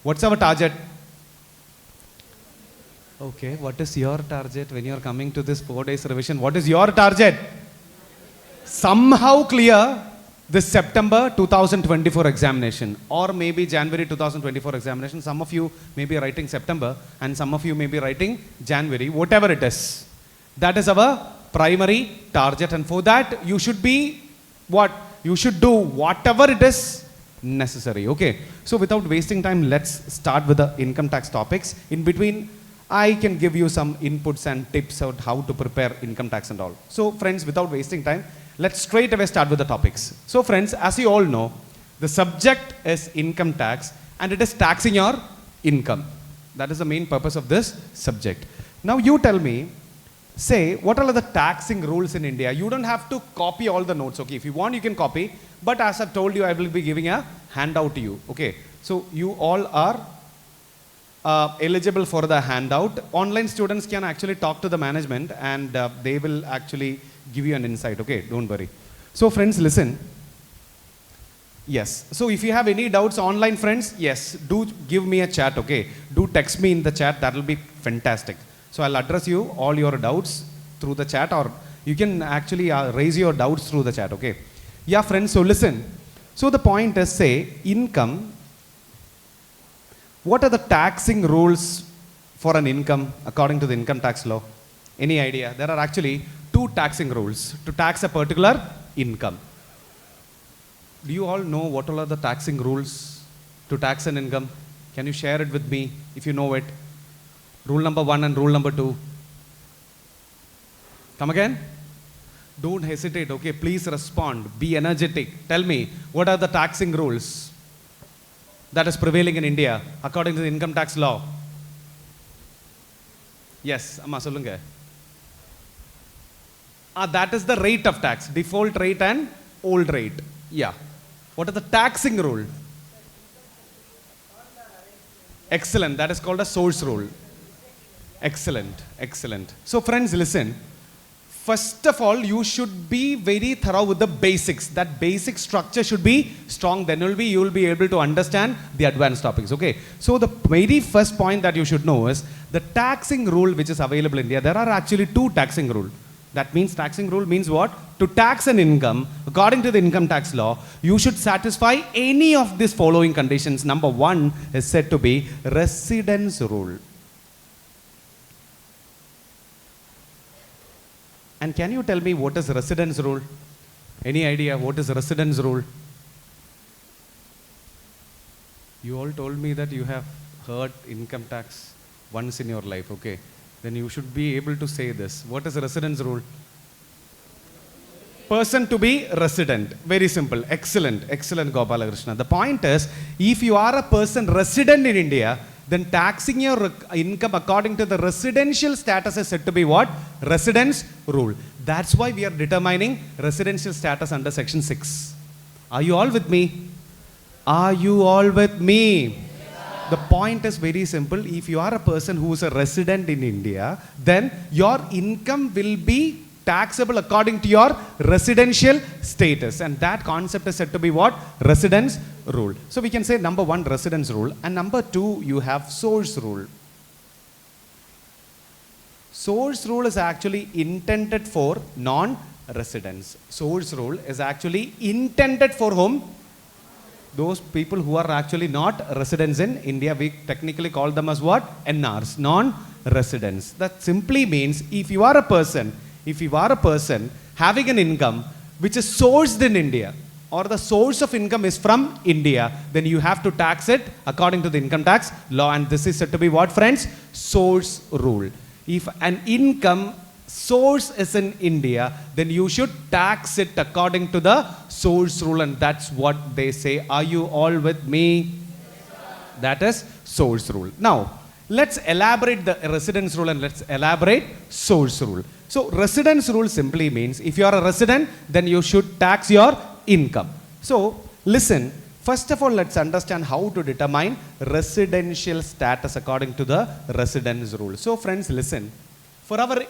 What's our target? Okay, what is your target when you are coming to this 4 days revision? What is your target? Somehow clear this September 2024 examination or maybe January 2024 examination. Some of you may be writing September and some of you may be writing January, whatever it is. That is our primary target, and for that you should be what? You should do whatever it is necessary. Okay, so without wasting time, let's start with the income tax topics. In between, I can give you some inputs and tips on how to prepare income tax and all. So friends, without wasting time, let's straight away start with the topics. So friends, as you all know, the subject is income tax and it is taxing your income. That is the main purpose of this subject. Now you tell me, say, what are the taxing rules in India? You don't have to copy all the notes, okay? If you want, you can copy. But as I've told you, I will be giving a handout to you, okay? So you all are eligible for the handout. Online students can actually talk to the management and they will actually give you an insight, okay? Don't worry. So friends, listen. Yes. So if you have any doubts, online friends, yes, do give me a chat, okay? Do text me in the chat. That will be fantastic. So I'll address you all your doubts through the chat, or you can actually raise your doubts through the chat, okay? Yeah, friends, so listen. So the point is, say, income. What are the taxing rules for an income according to the income tax law? Any idea? There are actually 2 taxing rules to tax a particular income. Do you all know what all are the taxing rules to tax an income? Can you share it with me if you know it? Rule number 1 and rule number 2. Come again? Don't hesitate, okay? Please respond. Be energetic. Tell me, what are the taxing rules that is prevailing in India according to the income tax law? Yes, amma solunga. That is the rate of tax, default rate and old rate. Yeah. What are the taxing rule? Excellent. That is called a source rule. Excellent. Excellent. So friends, listen. First of all, you should be very thorough with the basics. That basic structure should be strong. Then you will be able to understand the advanced topics. Okay. So the very first point that you should know is the taxing rule which is available in India. There are actually 2 taxing rules. That means taxing rule means what? To tax an income, according to the income tax law, you should satisfy any of these following conditions. Number 1 is said to be residence rule. And can you tell me what is residence rule? Any idea what is residence rule? You all told me that you have heard income tax once in your life, okay? Then you should be able to say this. What is residence rule? Person to be resident. Very simple. Excellent. Excellent, Gopalakrishna. The point is, if you are a person resident in India, then taxing your income according to the residential status is said to be what? Residence rule. That's why we are determining residential status under section 6. Are you all with me? Are you all with me? The point is very simple. If you are a person who is a resident in India, then your income will be taxable according to your residential status. And that concept is said to be what? Residence rule. So we can say number 1, residence rule. And number 2, you have source rule. Source rule is actually intended for non-residents. Source rule is actually intended for whom? Those people who are actually not residents in India. We technically call them as what? NRs, non-residents. That simply means if you are a person having an income which is sourced in India, or the source of income is from India, then you have to tax it according to the income tax law. And this is said to be what, friends? Source rule. If an income source is in India, then you should tax it according to the source rule, and that's what they say. Are you all with me? That is source rule. Now, let's elaborate the residence rule and let's elaborate source rule. So, residence rule simply means if you are a resident, then you should tax your income. So, listen. First of all, let's understand how to determine residential status according to the residence rule. So, friends, listen. For our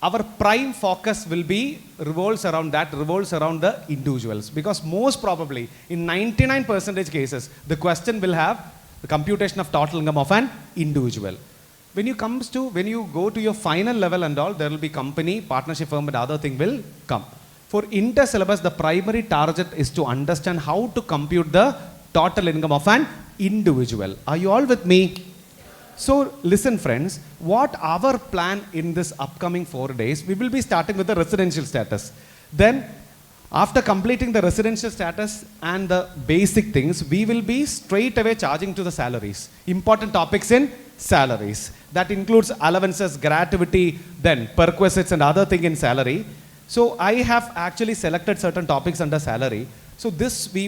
our prime focus will be revolves around the individuals, because most probably in 99% cases the question will have the computation of total income of an individual. When you go to your final level and all, there will be company, partnership firm and other thing will come. For inter-syllabus, the primary target is to understand how to compute the total income of an individual. Are you all with me? So listen friends, what our plan in this upcoming 4 days, we will be starting with the residential status. Then after completing the residential status and the basic things, we will be straight away charging to the salaries. Important topics in salaries. That includes allowances, gratuity, then perquisites and other thing in salary. So I have actually selected certain topics under salary. So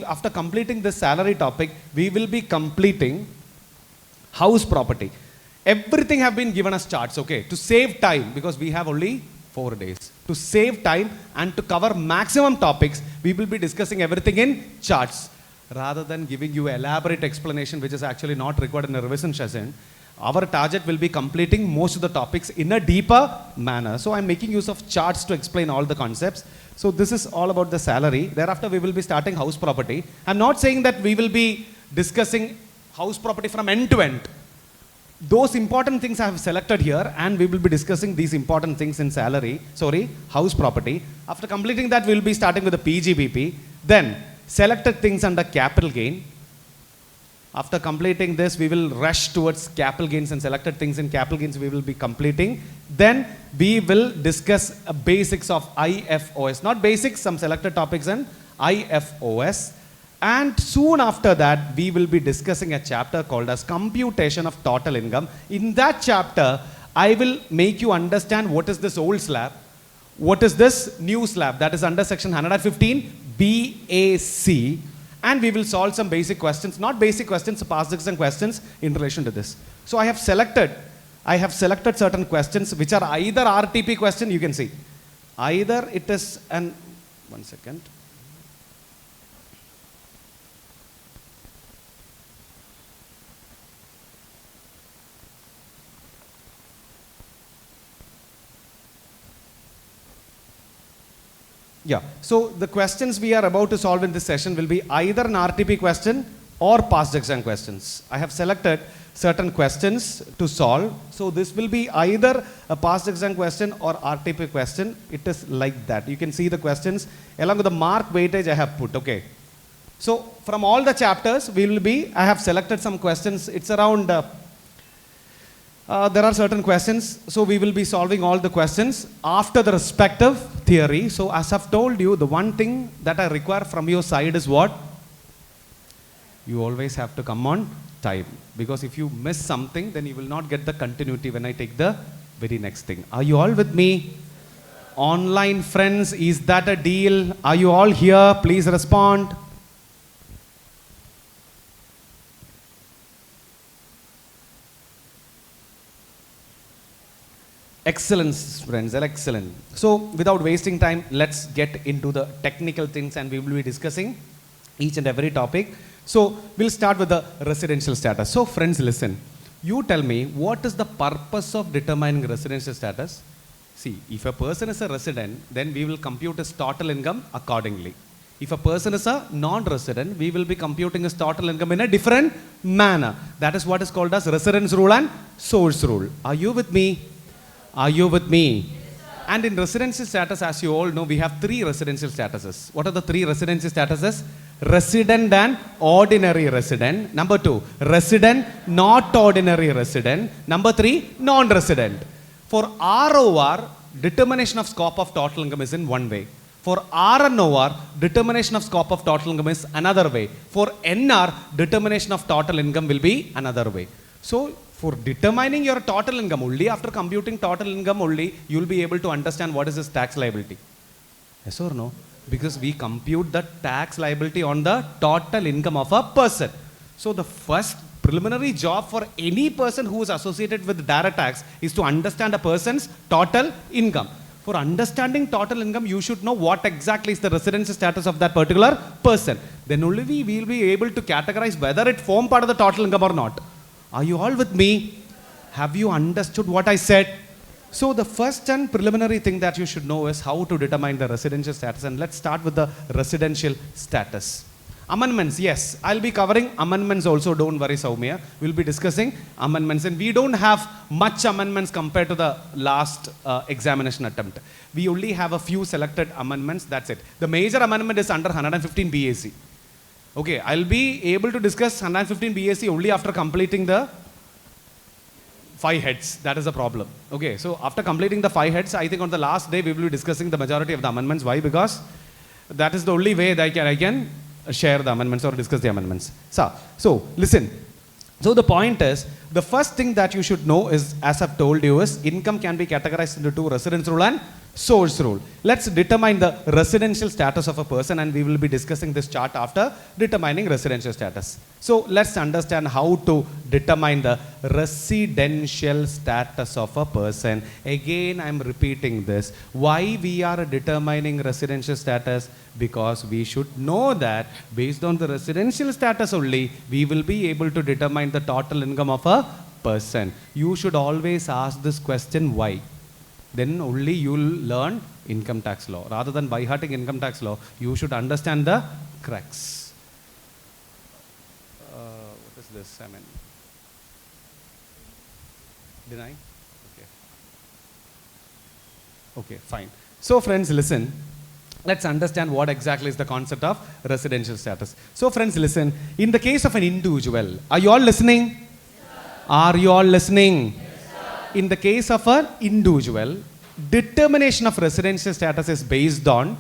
after completing this salary topic, we will be completing house property. Everything have been given us charts, okay, to save time, because we have only 4 days. To save time and to cover maximum topics, we will be discussing everything in charts. Rather than giving you elaborate explanation, which is actually not required in a revision session, our target will be completing most of the topics in a deeper manner. So I'm making use of charts to explain all the concepts. So this is all about the salary. Thereafter, we will be starting house property. I'm not saying that we will be discussing house property from end to end. Those important things I have selected here, and we will be discussing these important things in house property. After completing that, we will be starting with the PGBP. Then selected things under capital gain. After completing this, we will rush towards capital gains, and selected things in capital gains we will be completing. Then we will discuss basics of IFOS. Not basics, some selected topics in IFOS. And soon after that, we will be discussing a chapter called as computation of total income. In that chapter, I will make you understand what is this old slab, what is this new slab, that is under section 115 BAC. And we will solve some basic questions, not basic questions, past exam questions in relation to this. So I have selected certain questions which are either RTP question, you can see. Either it is an, one second. Yeah, so the questions we are about to solve in this session will be either an RTP question or past exam questions. I have selected certain questions to solve. So this will be either a past exam question or RTP question. It is like that. You can see the questions along with the mark weightage I have put, okay. So from all the chapters, I have selected some questions. It's around, there are certain questions. So we will be solving all the questions after the respective theory. So as I've told you, the one thing that I require from your side is what? You always have to come on time. Because if you miss something, then you will not get the continuity when I take the very next thing. Are you all with me? Online friends, is that a deal? Are you all here? Please respond. Excellent, friends, excellent. So without wasting time, let's get into the technical things, and we will be discussing each and every topic. So we'll start with the residential status. So friends, listen. You tell me, what is the purpose of determining residential status? See, if a person is a resident, then we will compute his total income accordingly. If a person is a non-resident, we will be computing his total income in a different manner. That is what is called as residence rule and source rule. Are you with me? Are you with me? And in residential status, as you all know, we have 3 residential statuses. What are the 3 residential statuses? Resident and ordinary resident. Number 2, resident, not ordinary resident. Number 3, non-resident. For ROR, determination of scope of total income is in one way. For RNOR, determination of scope of total income is another way. For NR, determination of total income will be another way. So, for determining your total income only, after computing total income only, you will be able to understand what is this tax liability. Yes or no? Because we compute the tax liability on the total income of a person. So the first preliminary job for any person who is associated with direct tax is to understand a person's total income. For understanding total income, you should know what exactly is the residence status of that particular person. Then only we will be able to categorize whether it forms part of the total income or not. Are you all with me? Have you understood what I said? So the first and preliminary thing that you should know is how to determine the residential status. And let's start with the residential status. Amendments, yes. I'll be covering amendments also, don't worry Soumya. We'll be discussing amendments and we don't have much amendments compared to the last examination attempt. We only have a few selected amendments, that's it. The major amendment is under 115 BAC. Okay, I'll be able to discuss 115 BAC only after completing the 5 heads. That is the problem. Okay, so after completing the 5 heads, I think on the last day we will be discussing the majority of the amendments. Why? Because that is the only way that I can share the amendments or discuss the amendments. So listen. So the point is, the first thing that you should know is, as I've told you, is income can be categorized into 2, residence rule and source rule. Let's determine the residential status of a person and we will be discussing this chart after determining residential status. So let's understand how to determine the residential status of a person. Again, I'm repeating this. Why we are determining residential status? Because we should know that based on the residential status only, we will be able to determine the total income of a person. You should always ask this question, why? Then only you will learn income tax law. Rather than by hearting income tax law, you should understand the crux. What is this? I mean, deny? Okay. Okay, fine. So friends, listen. Let's understand what exactly is the concept of residential status. So friends, listen. In the case of an individual, are you all listening? Yes, are you all listening? Yes, in the case of an individual, determination of residential status is based on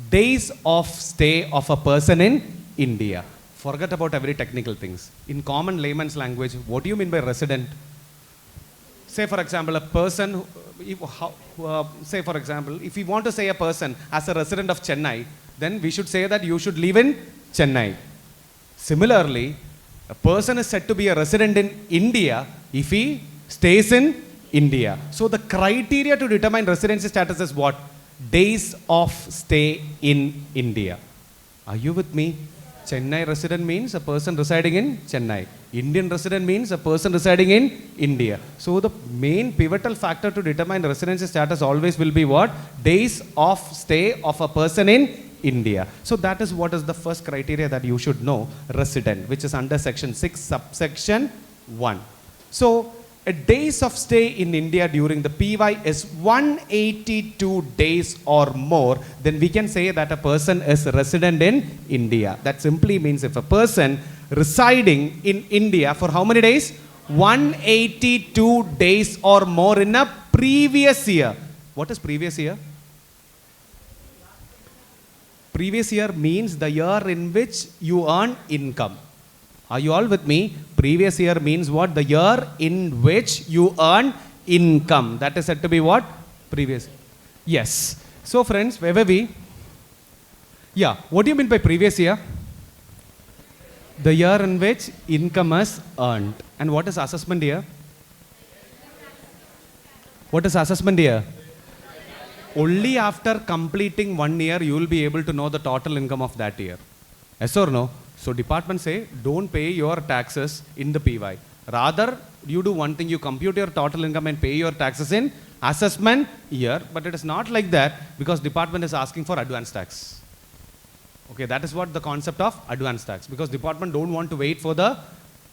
days of stay of a person in India. Forget about every technical things. In common layman's language, what do you mean by resident? Say for example, a person, say for example, if we want to say a person as a resident of Chennai, then we should say that you should live in Chennai. Similarly, a person is said to be a resident in India if he stays in India. So the criteria to determine residency status is what? Days of stay in India. Are you with me? Chennai resident means a person residing in Chennai. Indian resident means a person residing in India. So the main pivotal factor to determine residency status always will be what? Days of stay of a person in India. So that is what is the first criteria that you should know, resident, which is under section 6 subsection 1. So a days of stay in India during the PY is 182 days or more, then we can say that a person is resident in India. That simply means if a person residing in India for how many days? 182 days or more in a previous year. What is previous year? Previous year means the year in which you earn income. Are you all with me? Previous year means what? The year in which you earn income. That is said to be what? Previous. Yes. So friends, where were we? Yeah. What do you mean by previous year? The year in which income is earned. And what is assessment year? What is assessment year? Only after completing 1 year, you will be able to know the total income of that year. Yes or no? So department say, don't pay your taxes in the PY. Rather, you do one thing, you compute your total income and pay your taxes in assessment year. But it is not like that because department is asking for advance tax. Okay, that is what the concept of advance tax. Because department don't want to wait for the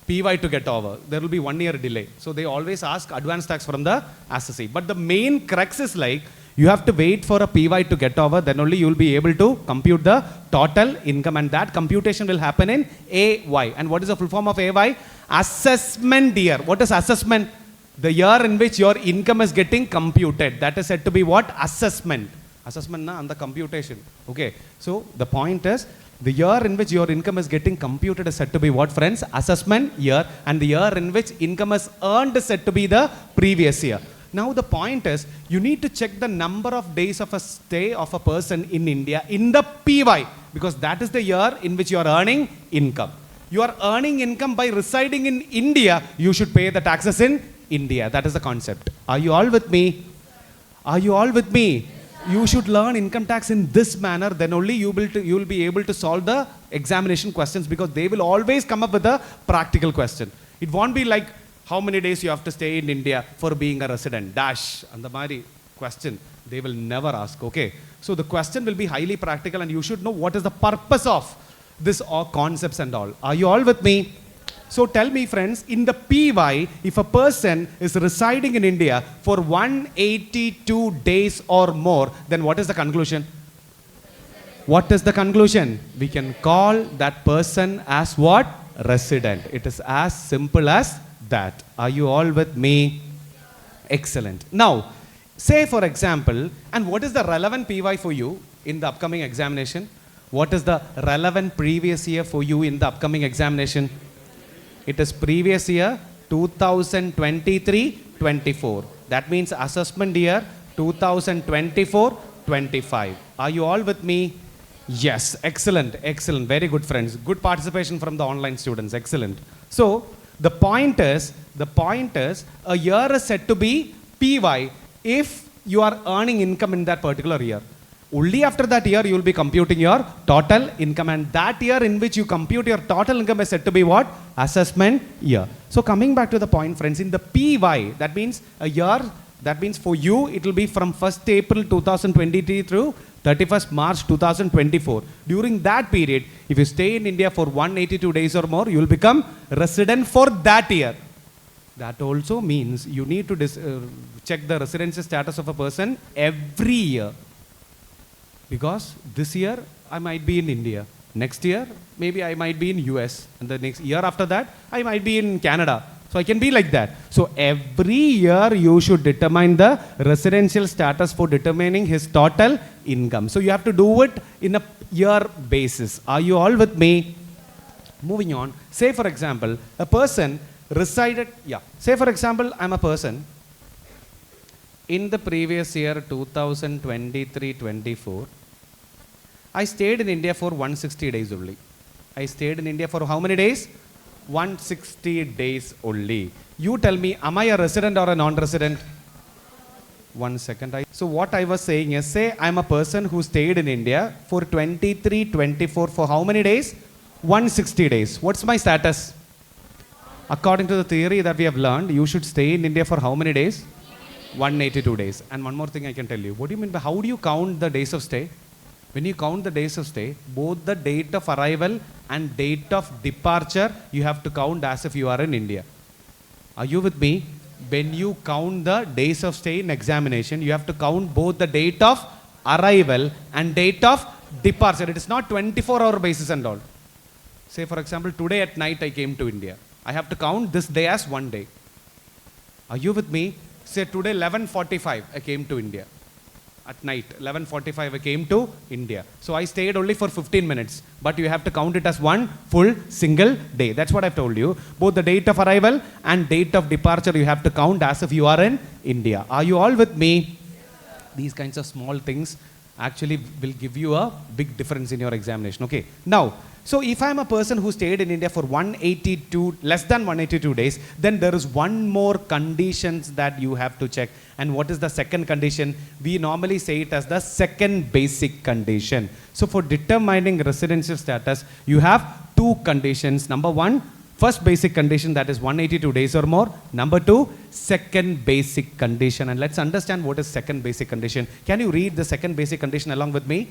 PY to get over. There will be 1 year delay. So they always ask advance tax from the assessee. But the main crux is like, you have to wait for a PY to get over, then only you will be able to compute the total income, and that computation will happen in AY. And what is the full form of AY? Assessment year. What is assessment? The year in which your income is getting computed. That is said to be what? Assessment. Assessment na and the computation. Okay. So the point is, the year in which your income is getting computed is said to be what, friends? Assessment year. And the year in which income is earned is said to be the previous year. Now the point is, you need to check the number of days of a stay of a person in India in the PY, because that is the year in which you are earning income. You are earning income by residing in India, you should pay the taxes in India. That is the concept. Are you all with me? Are you all with me? You should learn income tax in this manner, then only you will be able to solve the examination questions, because they will always come up with a practical question. It won't be like, how many days you have to stay in India for being a resident? Dash. And the Mari question, they will never ask. Okay. So the question will be highly practical, and you should know what is the purpose of This all concepts and all. Are you all with me? So tell me friends, in the PY, if a person is residing in India for 182 days or more, then what is the conclusion? What is the conclusion? We can call that person as what? Resident. It is as simple as that. Are you all with me? Excellent. Now, say for example, and what is the relevant PY for you in the upcoming examination? What is the relevant previous year for you in the upcoming examination? It is previous year 2023-24. That means assessment year 2024-25. Are you all with me? Yes, excellent, excellent, very good friends. Good participation from the online students, excellent. So, the point is, a year is said to be PY if you are earning income in that particular year. Only after that year you will be computing your total income, and that year in which you compute your total income is said to be what? Assessment year. So coming back to the point friends, in the PY, that means a year, that means for you it will be from 1st April 2023 through 31st March 2024. During that period, if you stay in India for 182 days or more, you will become resident for that year. That also means you need to check the residency status of a person every year. Because this year I might be in India. Next year, maybe I might be in US. And the next year after that, I might be in Canada. So I can be like that. So every year you should determine the residential status for determining his total income. So you have to do it in a year basis. Are you all with me? Moving on. Say for example, a person resided, say for example, I'm a person in the previous year 2023-24, I stayed in India for 160 days only. I stayed in India for how many days? 160 days only. You tell me, am I a resident or a non-resident? 1 second. So what I was saying is, say I'm a person who stayed in India for 23-24 for how many days? 160 days. What's my status? According to the theory that we have learned, you should stay in India for how many days? 182 days. And one more thing I can tell you. What do you mean by how do you count the days of stay? When you count the days of stay, both the date of arrival and date of departure, you have to count as if you are in India. Are you with me? When you count the days of stay in examination, you have to count both the date of arrival and date of departure. It is not 24-hour basis and all. Say for example, today at night I came to India. I have to count this day as one day. Are you with me? Say today 11:45 I came to India. At night 11:45 I came to India. So I stayed only for 15 minutes. But you have to count it as one full single day. That's what I've told you. Both the date of arrival and date of departure you have to count as if you are in India. Are you all with me? These kinds of small things actually will give you a big difference in your examination. Okay. Now, so if I'm a person who stayed in India for less than 182 days, then there is one more conditions that you have to check. And what is the second condition? We normally say it as the second basic condition. So for determining residential status, you have two conditions. Number one, first basic condition, that is 182 days or more. Number two, second basic condition. And let's understand what is second basic condition. Can you read the second basic condition along with me?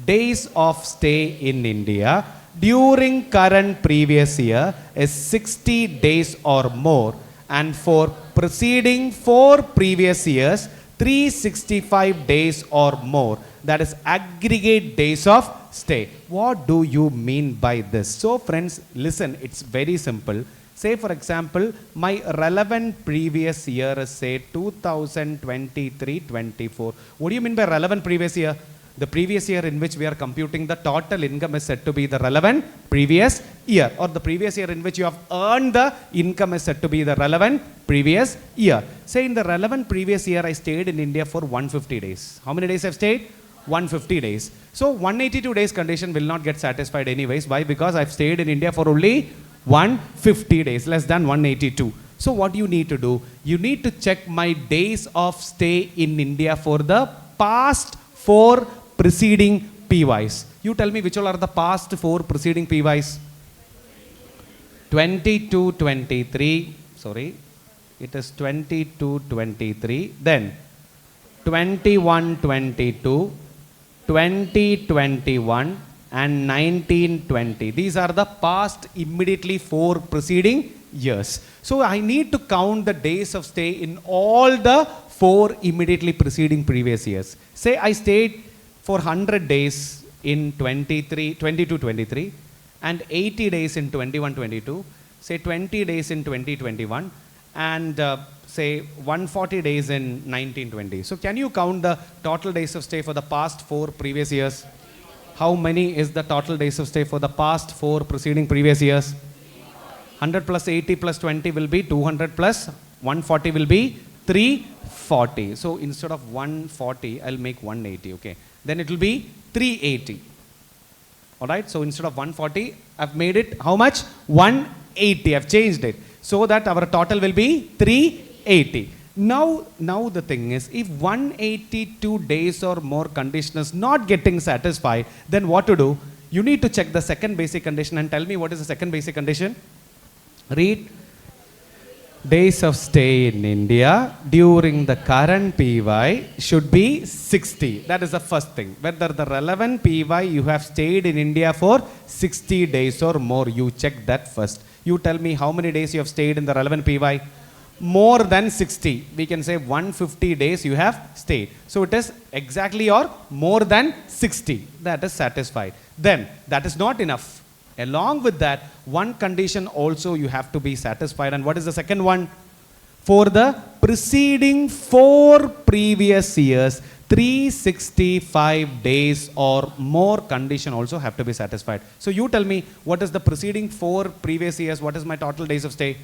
Days of stay in India during current previous year is 60 days or more, and for preceding 4 previous years 365 days or more. That is aggregate days of stay. What do you mean by this? So friends, listen, it's very simple. Say for example, my relevant previous year is say 2023-24. What do you mean by relevant previous year? The previous year in which we are computing the total income is said to be the relevant previous year, or the previous year in which you have earned the income is said to be the relevant previous year. Say in the relevant previous year I stayed in India for 150 days. How many days I've stayed? 150 days. So 182 days condition will not get satisfied anyways. Why? Because I've stayed in India for only 150 days, less than 182. So what you need to do? You need to check my days of stay in India for the past 4 preceding PYs. You tell me which all are the past 4 preceding PYs. 22-23, sorry, it is 22-23, then 21-22, 20-21 and 1920. These are the past immediately 4 preceding years. So I need to count the days of stay in all the 4 immediately preceding previous years. Say I stayed for 100 days in 22-23 and 80 days in 21-22, say 20 days in 2021 and say 140 days in 1920. So can you count the total days of stay for the past 4 previous years? How many is the total days of stay for the past 4 preceding previous years? 100 plus 80 plus 20 will be 200 plus 140 will be 340. So instead of 140, I'll make 180, okay? Then it will be 380. All right, so instead of 140, I've made it how much? 180, I've changed it. So that our total will be 380. Now the thing is, if 182 days or more condition is not getting satisfied, then what to do? You need to check the second basic condition and tell me what is the second basic condition. Read. Days of stay in India during the current PY should be 60. That is the first thing. Whether the relevant PY you have stayed in India for 60 days or more, you check that first. You tell me how many days you have stayed in the relevant PY. More than 60. We can say 150 days you have stayed. So it is exactly or more than 60. That is satisfied. Then that is not enough. Along with that, one condition also you have to be satisfied. And what is the second one? For the preceding 4 previous years, 365 days or more condition also have to be satisfied. So you tell me, what is the preceding 4 previous years? What is my total days of stay?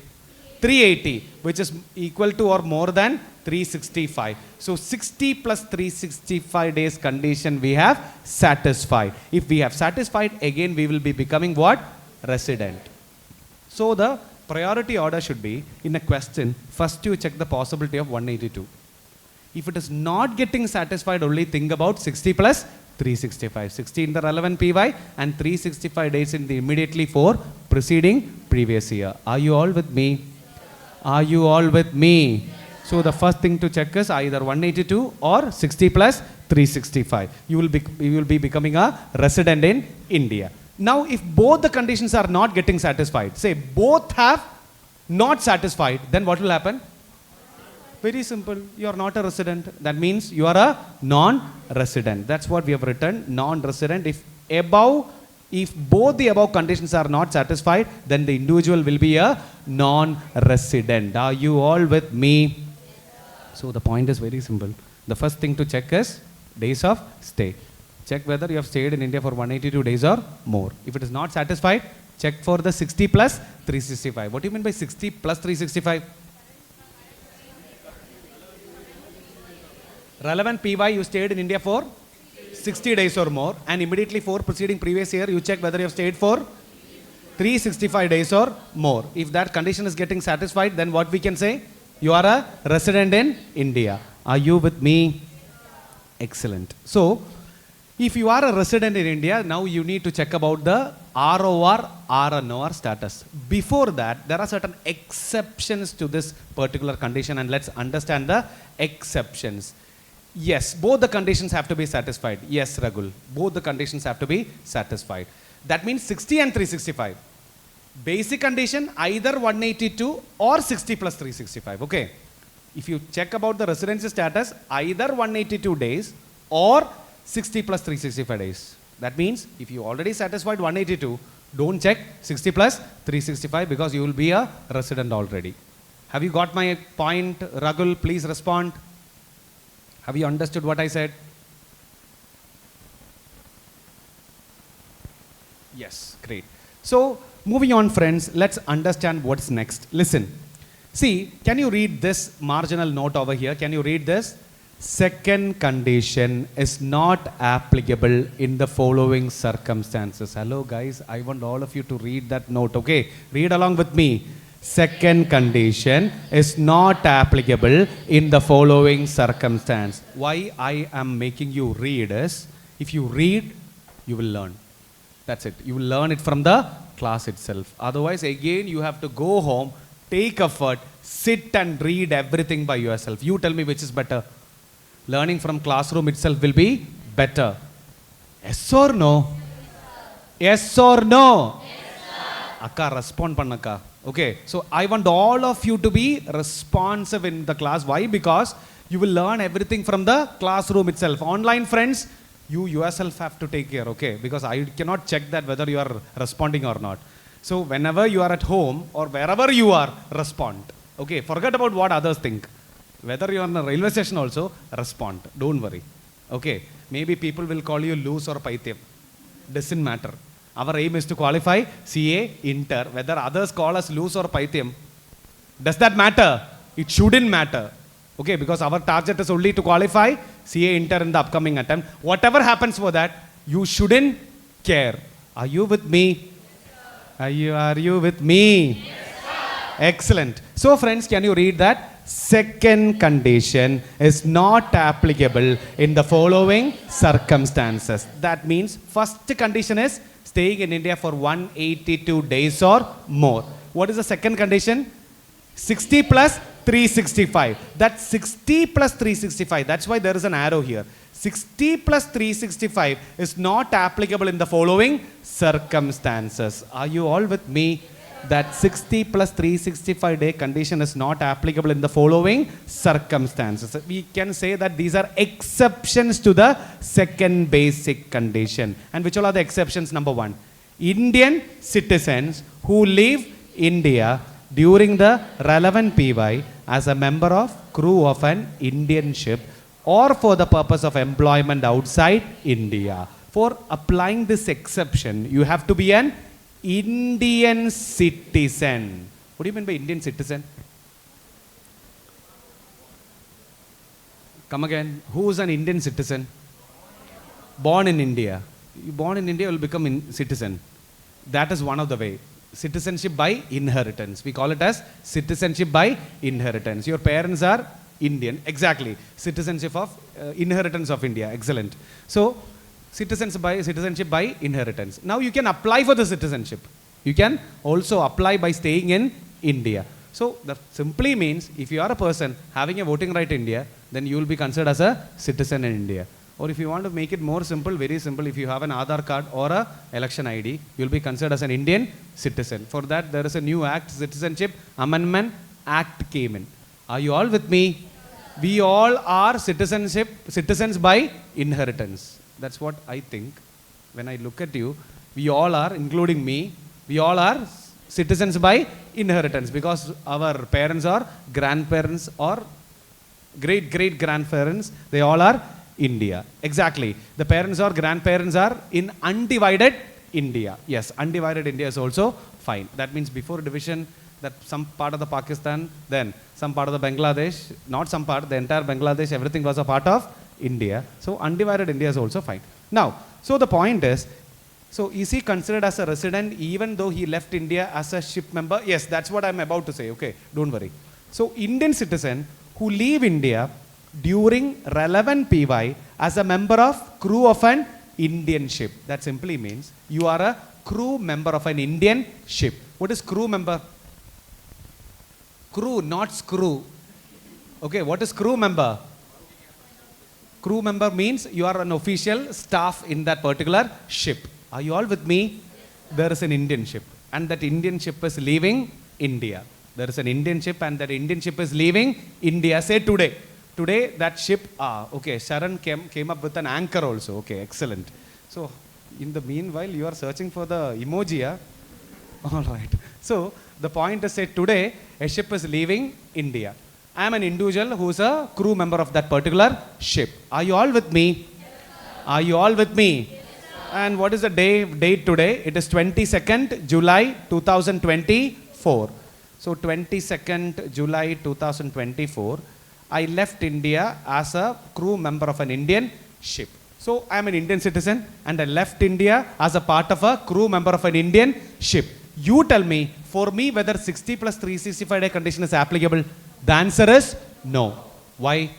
380, which is equal to or more than 365. So 60 plus 365 days condition we have satisfied. If we have satisfied, again we will be becoming what? Resident. So the priority order should be, in a question, first you check the possibility of 182. If it is not getting satisfied, only think about 60 plus 365. 60 in the relevant PY and 365 days in the immediately 4 preceding previous year. Are you all with me? Are you all with me? So the first thing to check is either 182 or 60 plus 365. You will be becoming a resident in India. Now if both the conditions are not getting satisfied, say both have not satisfied, then what will happen? Very simple. You are not a resident. That means you are a non-resident. That's what we have written, non-resident. If both the above conditions are not satisfied, then the individual will be a non-resident. Are you all with me? So the point is very simple. The first thing to check is days of stay. Check whether you have stayed in India for 182 days or more. If it is not satisfied, check for the 60 plus 365. What do you mean by 60 plus 365? Relevant PY, you stayed in India for 60 days or more, and immediately 4 preceding previous year, you check whether you have stayed for 365 days or more. If that condition is getting satisfied, then what we can say? You are a resident in India. Are you with me? Excellent. So, if you are a resident in India, now you need to check about the ROR, RNOR status. Before that, there are certain exceptions to this particular condition, and let's understand the exceptions. Yes, both the conditions have to be satisfied. Yes, Ragul, both the conditions have to be satisfied. That means 60 and 365. Basic condition, either 182 or 60 plus 365, okay? If you check about the residency status, either 182 days or 60 plus 365 days. That means, if you already satisfied 182, don't check 60 plus 365 because you will be a resident already. Have you got my point, Ragul? Please respond. Have you understood what I said? Yes, great. So, moving on friends, let's understand what's next. Listen. See, can you read this marginal note over here? Can you read this? Second condition is not applicable in the following circumstances. Hello guys, I want all of you to read that note, okay? Read along with me. Second condition is not applicable in the following circumstance. Why I am making you read is, if you read, you will learn. That's it. You will learn it from the class itself. Otherwise, again, you have to go home, take effort, sit and read everything by yourself. You tell me which is better. Learning from classroom itself will be better. Yes or no? Yes or no? Akka, respond pannakka. Okay, so I want all of you to be responsive in the class. Why? Because you will learn everything from the classroom itself. Online friends, you yourself have to take care, okay? Because I cannot check that whether you are responding or not. So whenever you are at home or wherever you are, respond. Okay, forget about what others think. Whether you are in a railway station also, respond. Don't worry. Okay, maybe people will call you loose or paithyam. Doesn't matter. Our aim is to qualify CA Inter. Whether others call us loose or paithyam, does that matter? It shouldn't matter. Okay, because our target is only to qualify CA Inter in the upcoming attempt. Whatever happens for that, you shouldn't care. Are you with me? Are you with me? Excellent. So friends, can you read that? Second condition is not applicable in the following circumstances. That means first condition is staying in India for 182 days or more. What is the second condition? 60 plus 365. That's 60 plus 365. That's why there is an arrow here. 60 plus 365 is not applicable in the following circumstances. Are you all with me? That 60 plus 365 day condition is not applicable in the following circumstances. We can say that these are exceptions to the second basic condition. And which all are the exceptions? Number one, Indian citizens who leave India during the relevant PY as a member of crew of an Indian ship or for the purpose of employment outside India. For applying this exception, you have to be an Indian citizen. What do you mean by Indian citizen? Come again. Who is an Indian citizen? Born in India. You born in India will become citizen. That is one of the way. Citizenship by inheritance. We call it as citizenship by inheritance. Your parents are Indian. Exactly. Citizenship of inheritance of India. Excellent. So citizenship by inheritance. Now you can apply for the citizenship. You can also apply by staying in India. So that simply means if you are a person having a voting right in India, then you will be considered as a citizen in India. Or if you want to make it more simple, very simple, if you have an Aadhaar card or a election ID, you will be considered as an Indian citizen. For that, there is a new act, Citizenship Amendment Act came in. Are you all with me? We all are citizens by inheritance. That's what I think. When I look at you, we all are, including me, we all are citizens by inheritance because our parents or grandparents or great-great-grandparents, they all are India. Exactly. The parents or grandparents are in undivided India. Yes, undivided India is also fine. That means before division, that some part of the Pakistan, then some part of the Bangladesh, not some part, the entire Bangladesh, everything was a part of India. So undivided India is also fine. Now, so the point is he considered as a resident even though he left India as a ship member? Yes, that's what I'm about to say. Okay, don't worry. So Indian citizen who leave India during relevant PY as a member of crew of an Indian ship. That simply means you are a crew member of an Indian ship. What is crew member? Crew, not screw. Okay, what is crew member? Crew member means you are an official staff in that particular ship. Are you all with me? There is an Indian ship and that Indian ship is leaving India. There is an Indian ship and that Indian ship is leaving India. Say today. Today that ship, okay, Sharan came up with an anchor also. Okay, excellent. So in the meanwhile, you are searching for the emoji. All right. So the point is, say today a ship is leaving India. I am an individual who is a crew member of that particular ship. Are you all with me? Yes, are you all with me? Yes, and what is the date today? It is 22nd July 2024. So 22nd July 2024, I left India as a crew member of an Indian ship. So I am an Indian citizen and I left India as a part of a crew member of an Indian ship. You tell me, for me, whether 60 plus 365 day condition is applicable. The answer is no. Why?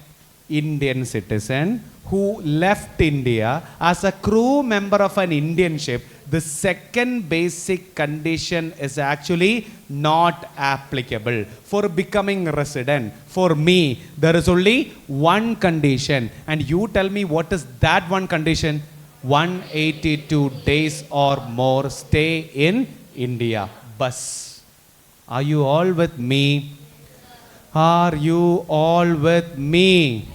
Indian citizen who left India as a crew member of an Indian ship, the second basic condition is actually not applicable. For becoming resident, for me, there is only one condition. And you tell me what is that one condition? 182 days or more stay in India. Bus. Are you all with me? Are you all with me?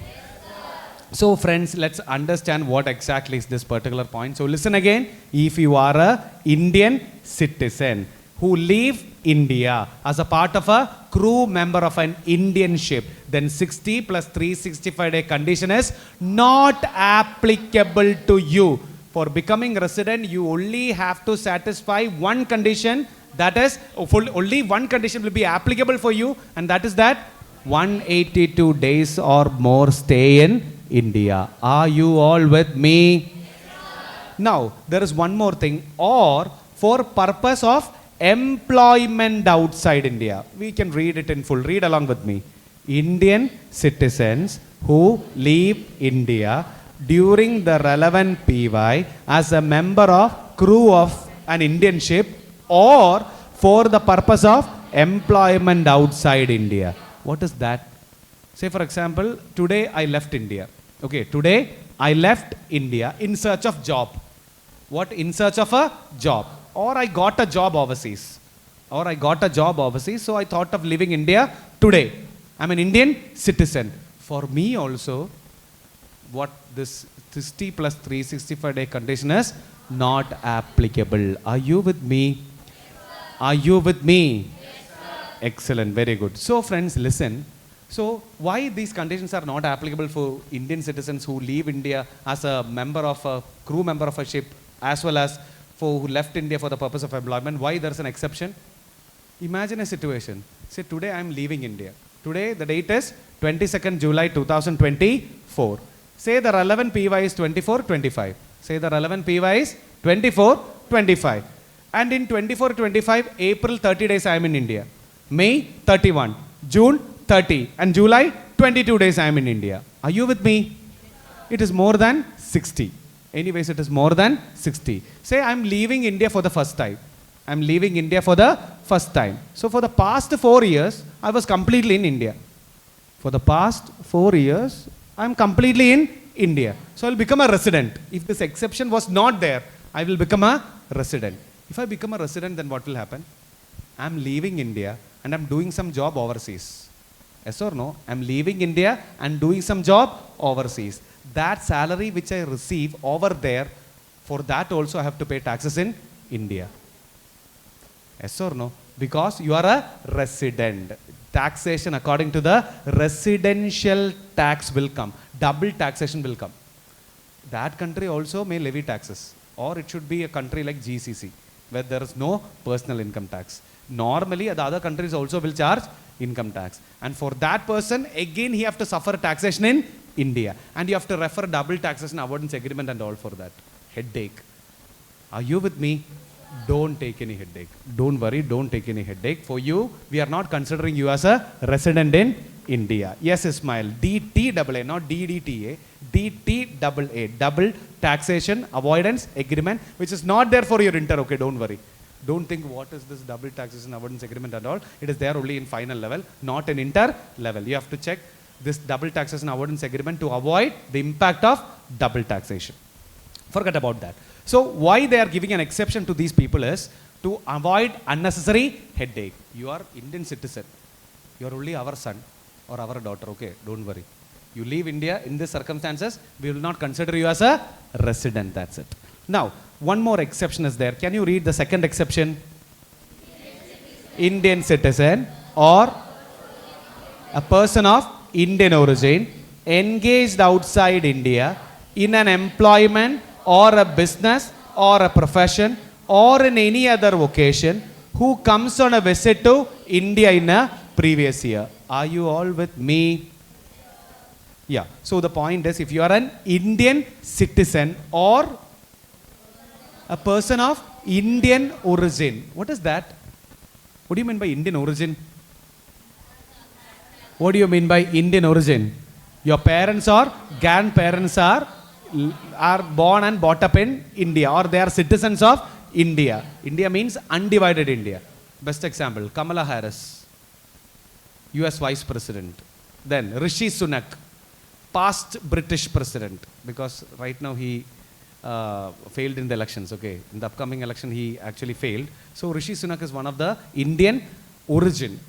So friends, let's understand what exactly is this particular point. So listen again. If you are a Indian citizen who leave India as a part of a crew member of an Indian ship, then 60 plus 365 day condition is not applicable to you. For becoming resident, you only have to satisfy one condition. That is, only one condition will be applicable for you, and that is that 182 days or more stay in India. Are you all with me? Now, there is one more thing. Or for purpose of employment outside India. We can read it in full. Read along with me. Indian citizens who leave India during the relevant PY as a member of crew of an Indian ship or for the purpose of employment outside India. What is that? Say for example, today I left India. Okay, today I left India in search of job. What? In search of a job. Or I got a job overseas. So I thought of leaving India today. I'm an Indian citizen. For me also, what this 60 plus 365 day condition is not applicable. Are you with me? Are you with me? Excellent, very good. So friends, listen. So why these conditions are not applicable for Indian citizens who leave India as a member of a crew member of a ship, as well as for who left India for the purpose of employment? Why there's an exception? Imagine a situation. Say today I am leaving India. Today the date is 22nd July 2024. Say the relevant PY is 24-25. Say the relevant PY is 24-25. And in 24-25, April 30 days I am in India. May 31, June 30, and July 22 days I am in India. Are you with me? It is more than 60. Anyways, it is more than 60. Say I am leaving India for the first time. I am leaving India for the first time. So for the past 4 years, I was completely in India. For the past 4 years, I am completely in India. So I will become a resident. If this exception was not there, I will become a resident. If I become a resident, then what will happen? I am leaving India and I am doing some job overseas. Yes or no? I am leaving India and doing some job overseas. That salary which I receive over there, for that also I have to pay taxes in India. Yes or no? Because you are a resident. Taxation according to the residential tax will come. Double taxation will come. That country also may levy taxes. Or it should be a country like GCC, where there is no personal income tax. Normally, the other countries also will charge income tax. And for that person, again, he have to suffer taxation in India. And you have to refer double taxation avoidance agreement and all for that. Headache. Are you with me? Don't take any headache. Don't worry, don't take any headache. For you, we are not considering you as a resident in India. Yes, Ismail. DTAA, not DDTA. DTAA, double taxation avoidance agreement, which is not there for your inter. Okay, don't worry. Don't think what is this double taxation avoidance agreement and all. It is there only in final level, not in inter level. You have to check this double taxation avoidance agreement to avoid the impact of double taxation. Forget about that. So why they are giving an exception to these people is to avoid unnecessary headache. You are Indian citizen. You are only our son or our daughter. Okay, don't worry. You leave India in these circumstances, we will not consider you as a resident. That's it. Now, one more exception is there. Can you read the second exception? Indian citizen or a person of Indian origin engaged outside India in an employment or a business or a profession or in any other occasion who comes on a visit to India in a previous year. Are you all with me? Yeah. So the point is, if you are an Indian citizen or a person of Indian origin. What is that? What do you mean by Indian origin? What do you mean by Indian origin? Your parents or grandparents are born and brought up in India, or they are citizens of India. India means undivided India. Best example, Kamala Harris, US Vice President. Then Rishi Sunak, past British President, because right now he failed in the elections, okay. In the upcoming election, he actually failed. So Rishi Sunak is one of the Indian origin.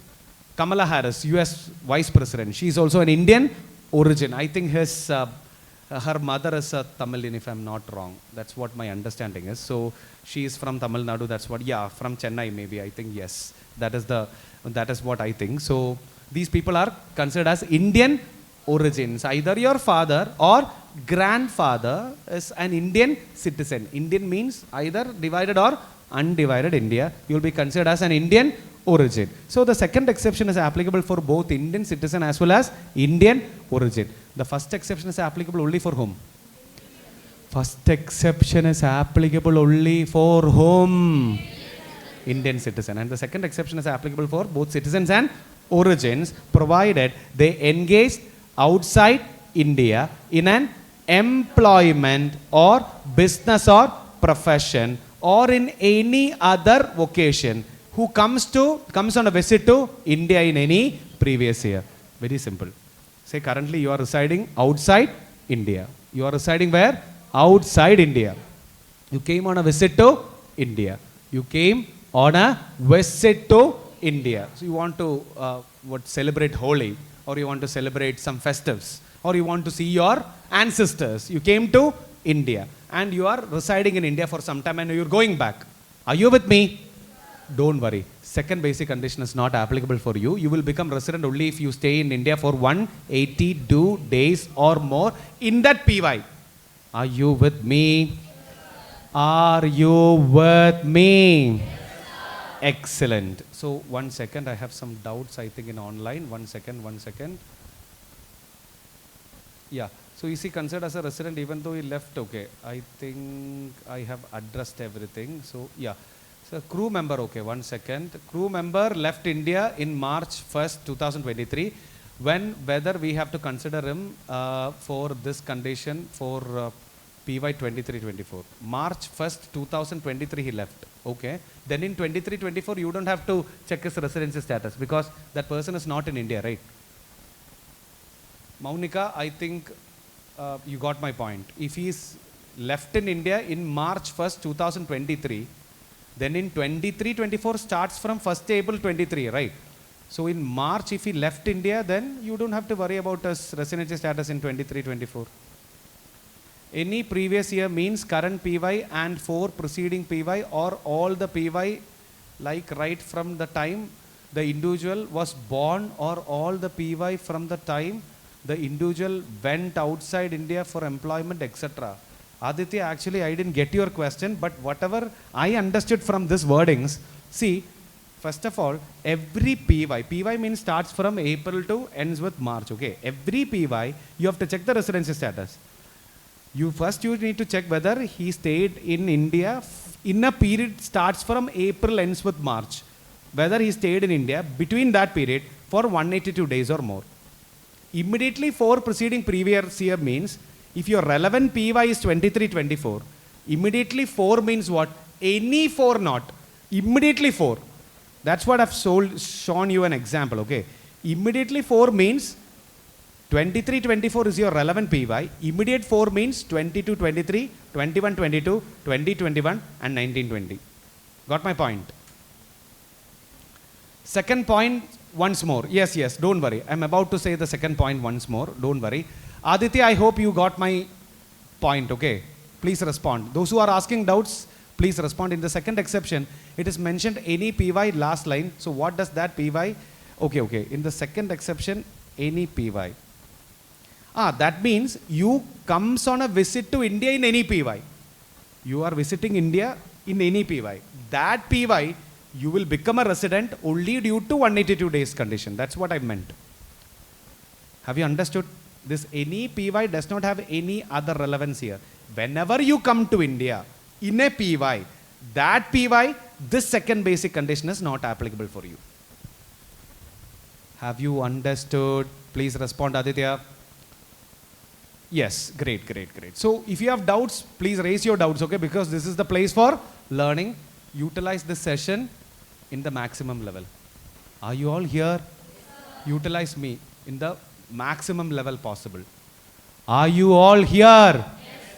Kamala Harris, US Vice President, she is also an Indian origin. I think her mother is a Tamilian, if I'm not wrong. That's what my understanding is. So she is from Tamil Nadu, that's what, yeah, from Chennai maybe, I think, yes. That is what I think. So these people are considered as Indian origins. Either your father or grandfather is an Indian citizen. Indian means either divided or undivided India. You will be considered as an Indian origin. So the second exception is applicable for both Indian citizen as well as Indian origin. The first exception is applicable only for whom? First exception is applicable only for whom? Indian citizen. And the second exception is applicable for both citizens and origins, provided they engage outside India in an employment or business or profession or in any other vocation who comes on a visit to India in any previous year. Very simple. Say currently you are residing outside India. You are residing where? Outside India. You came on a visit to India. You came on a visit to India. So you want to celebrate Holi, or you want to celebrate some festives, or you want to see your ancestors. You came to India and you are residing in India for some time and you're going back. Are you with me? Don't worry. Second basic condition is not applicable for you. You will become resident only if you stay in India for 182 days or more in that PY. Are you with me? Are you with me? Excellent. So 1 second, I have some doubts I think in online. 1 second. Yeah. So is he considered as a resident even though he left? Okay. I think I have addressed everything. So yeah. So crew member, okay, 1 second. Crew member left India in March 1st, 2023. Whether we have to consider him for this condition for PY 23-24. March 1st, 2023 he left. Okay. Then in 23-24 you don't have to check his residency status because that person is not in India, right? Maunika, I think you got my point. If he is left in India in March 1st, 2023, then in 23-24 starts from 1st April 23, right? So in March, if he left India, then you don't have to worry about his residency status in 23-24. Any previous year means current PY and 4 preceding PY or all the PY, like right from the time the individual was born or all the PY from the time the individual went outside India for employment, etc. Aditya, actually I didn't get your question, but whatever I understood from this wordings, see, first of all, every PY means starts from April to ends with March, okay? Every PY, you have to check the residency status. You need to check whether he stayed in India in a period starts from April ends with March. Whether he stayed in India between that period for 182 days or more. Immediately 4 preceding previous year means if your relevant PY is 23-24, immediately 4 means what? Any 4 not. Immediately 4. That's what I've shown you an example, okay? Immediately 4 means 23-24 is your relevant PY. Immediate 4 means 22-23, 21-22, 20-21 and 19-20. Got my point? Second point once more. Yes, don't worry. I'm about to say the second point once more. Don't worry. Aditya, I hope you got my point, okay? Please respond. Those who are asking doubts, please respond. In the second exception, it is mentioned any PY last line. So what does that PY? Okay. In the second exception, any PY. That means you comes on a visit to India in any PY. You are visiting India in any PY. That PY, you will become a resident only due to 182 days condition. That's what I meant. Have you understood? This any PY does not have any other relevance here. Whenever you come to India in a PY, that PY, this second basic condition is not applicable for you. Have you understood? Please respond, Aditya. Yes, great. So if you have doubts, please raise your doubts, okay? Because this is the place for learning. Utilize this session in the maximum level. Are you all here? Utilize me in the maximum level possible. Are you all here? Yes,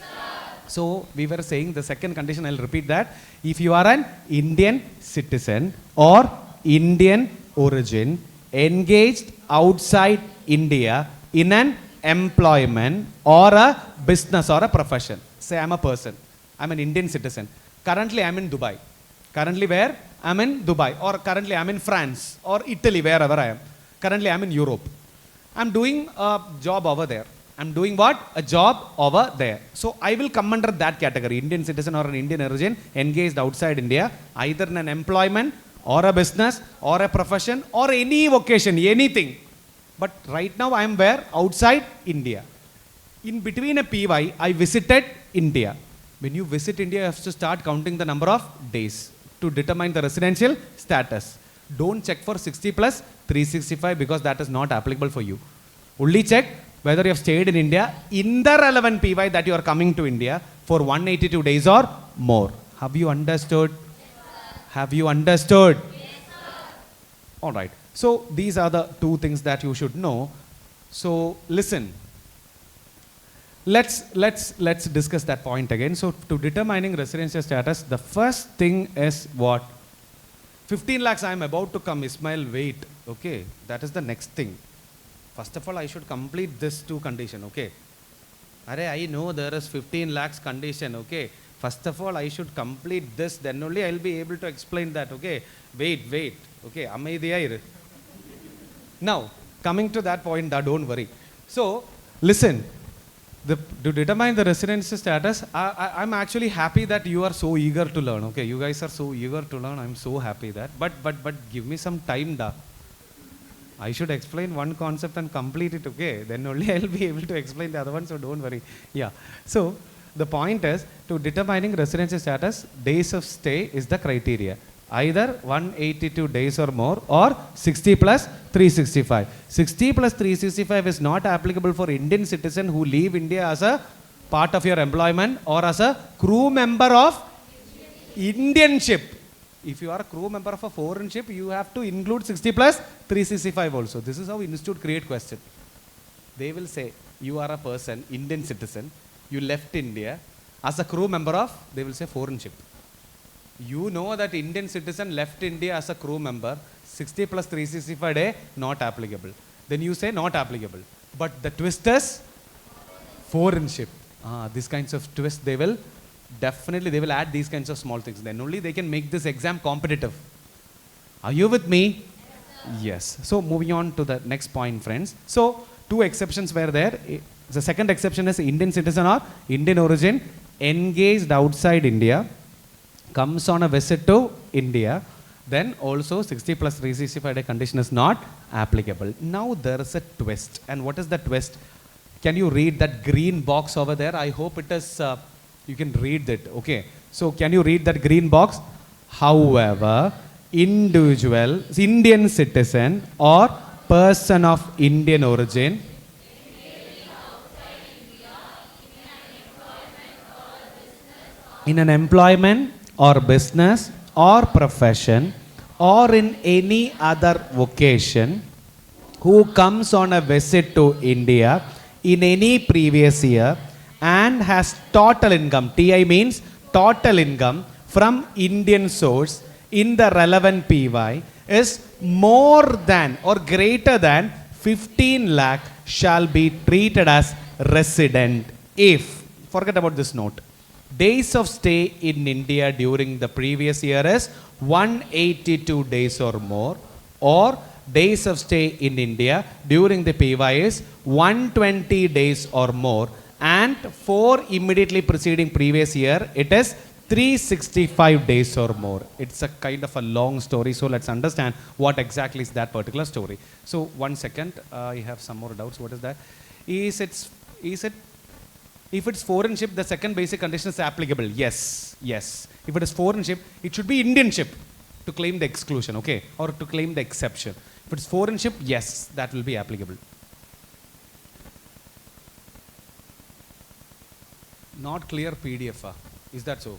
sir. So we were saying the second condition, I'll repeat that. If you are an Indian citizen or Indian origin engaged outside India in an employment or a business or a profession. Say I'm a person, I'm an Indian citizen. Currently I'm in Dubai. Currently where? I'm in Dubai, or currently I'm in France or Italy, wherever I am. Currently I'm in Europe. I'm doing a job over there. I'm doing what? A job over there. So I will come under that category, Indian citizen or an Indian origin engaged outside India, either in an employment or a business or a profession or any vocation, anything. But right now I am where? Outside India. In between a PY, I visited India. When you visit India, you have to start counting the number of days to determine the residential status. Don't check for 60 plus 365 because that is not applicable for you. Only check whether you have stayed in India in the relevant PY that you are coming to India for 182 days or more. Have you understood? Have you understood? All right. So these are the two things that you should know. So listen. Let's discuss that point again. So to determining residential status, the first thing is what? 15 lakhs I am about to come. Ismail, wait. Okay. That is the next thing. First of all, I should complete this two condition, okay? Arey, I know there is 15 lakhs condition, okay? First of all, I should complete this, then only I will be able to explain that, okay? Wait, okay? Now, coming to that point, don't worry. So, listen, to determine the residential status, I'm actually happy that you are so eager to learn, okay? You guys are so eager to learn, I'm so happy that, but give me some time, da. I should explain one concept and complete it, okay? Then only I'll be able to explain the other one, so don't worry. Yeah. So, the point is, to determining residential status, days of stay is the criteria. Either 182 days or more, or 60 plus 365. 60 plus 365 is not applicable for Indian citizen who leave India as a part of your employment or as a crew member of Indian ship. If you are a crew member of a foreign ship, you have to include 60 plus 365 also. This is how institute create question. They will say, you are a person, Indian citizen, you left India as a crew member of, they will say, foreign ship. You know that Indian citizen left India as a crew member, 60 plus 365 day, not applicable. Then you say not applicable. But the twist is foreign ship. These kinds of twists, they will definitely, they will add these kinds of small things. Then only they can make this exam competitive. Are you with me? Yes. So moving on to the next point, friends. So two exceptions were there. The second exception is Indian citizen or Indian origin engaged outside India, comes on a visit to India, then also 60 plus 365 day condition is not applicable. Now there is a twist. And what is the twist? Can you read that green box over there? I hope it is, you can read it, okay? So can you read that green box? However, individual, Indian citizen or person of Indian origin in an employment or business or profession or in any other vocation who comes on a visit to India in any previous year and has total income, TI means total income from Indian source in the relevant PY is more than or greater than 15 lakh shall be treated as resident if, forget about this note, days of stay in India during the previous year is 182 days or more, or days of stay in India during the PY is 120 days or more, and for immediately preceding previous year it is 365 days or more. It's a kind of a long story, so let's understand what exactly is that particular story. So one second, I have some more doubts. What is that? Is it if it's foreign ship, the second basic condition is applicable? Yes. If it is foreign ship, it should be Indian ship to claim the exclusion, okay, or to claim the exception. If it's foreign ship, yes, that will be applicable. Not clear PDF. Is that so?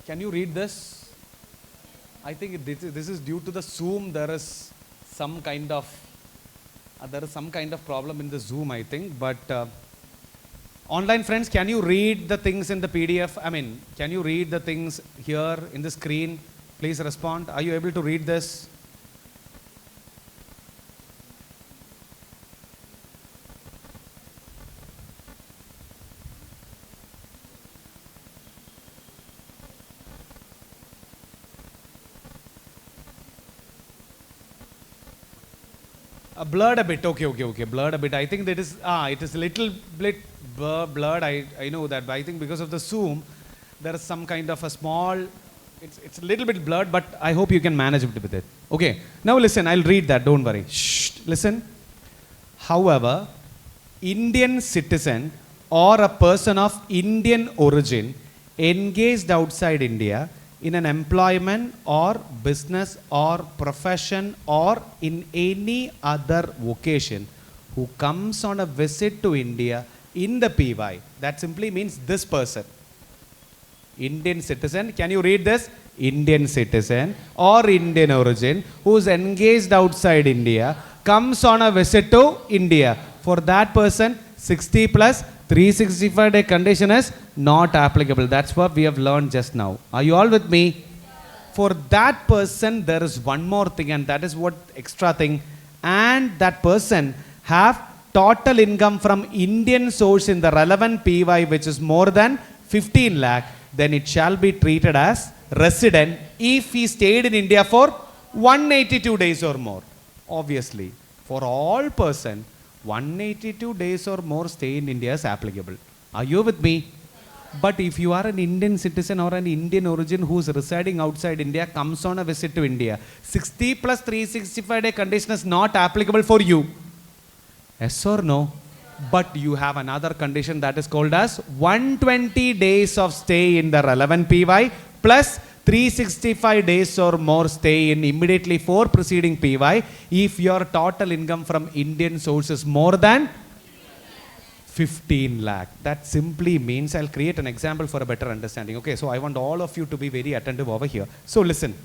Can you read this? I think this is due to the Zoom. There is some kind of problem in the Zoom, I think. But Online friends, can you read the things in the PDF? I mean, can you read the things here in the screen? Please respond. Are you able to read this? Blurred a bit. Okay. Blurred a bit. I think that is, it is a little bit blurred. I know that. But I think because of the zoom, there is some kind of a small, it's a little bit blurred, but I hope you can manage it with it. Okay. Now listen, I'll read that. Don't worry. Shh. Listen. However, Indian citizen or a person of Indian origin engaged outside India in an employment or business or profession or in any other vocation who comes on a visit to India in the PY. That simply means this person. Indian citizen, can you read this? Indian citizen or Indian origin who is engaged outside India comes on a visit to India. For that person, 60 plus 365-day condition is not applicable. That's what we have learned just now. Are you all with me? For that person, there is one more thing, and that is what extra thing. And that person have total income from Indian source in the relevant PY, which is more than 15 lakh, then it shall be treated as resident if he stayed in India for 182 days or more. Obviously, for all person, 182 days or more stay in India is applicable. Are you with me? But if you are an Indian citizen or an Indian origin who is residing outside India, comes on a visit to India, 60 plus 365-day condition is not applicable for you. Yes or no? But you have another condition that is called as 120 days of stay in the relevant PY plus 365 days or more stay in immediately for preceding PY if your total income from Indian source is more than 15 lakh. That simply means, I'll create an example for a better understanding. Okay, so I want all of you to be very attentive over here. So listen,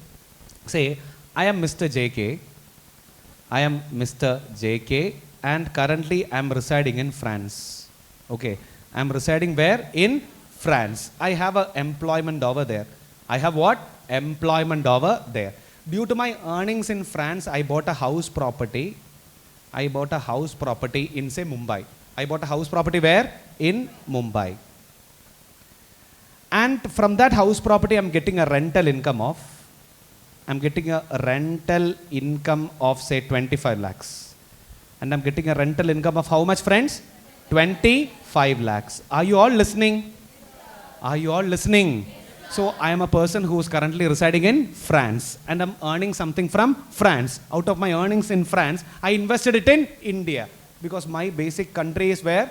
say I am Mr. JK. I am Mr. JK and currently I am residing in France. Okay, I am residing where? In France. I have an employment over there. I have what? Employment over there. Due to my earnings in France, I bought a house property. I bought a house property in, say, Mumbai. I bought a house property where? In Mumbai. And from that house property, I'm getting a rental income of, say, 25 lakhs. And I'm getting a rental income of how much, friends? 25 lakhs. Are you all listening? Are you all listening? So I am a person who is currently residing in France and I'm earning something from France. Out of my earnings in France, I invested it in India because my basic country is where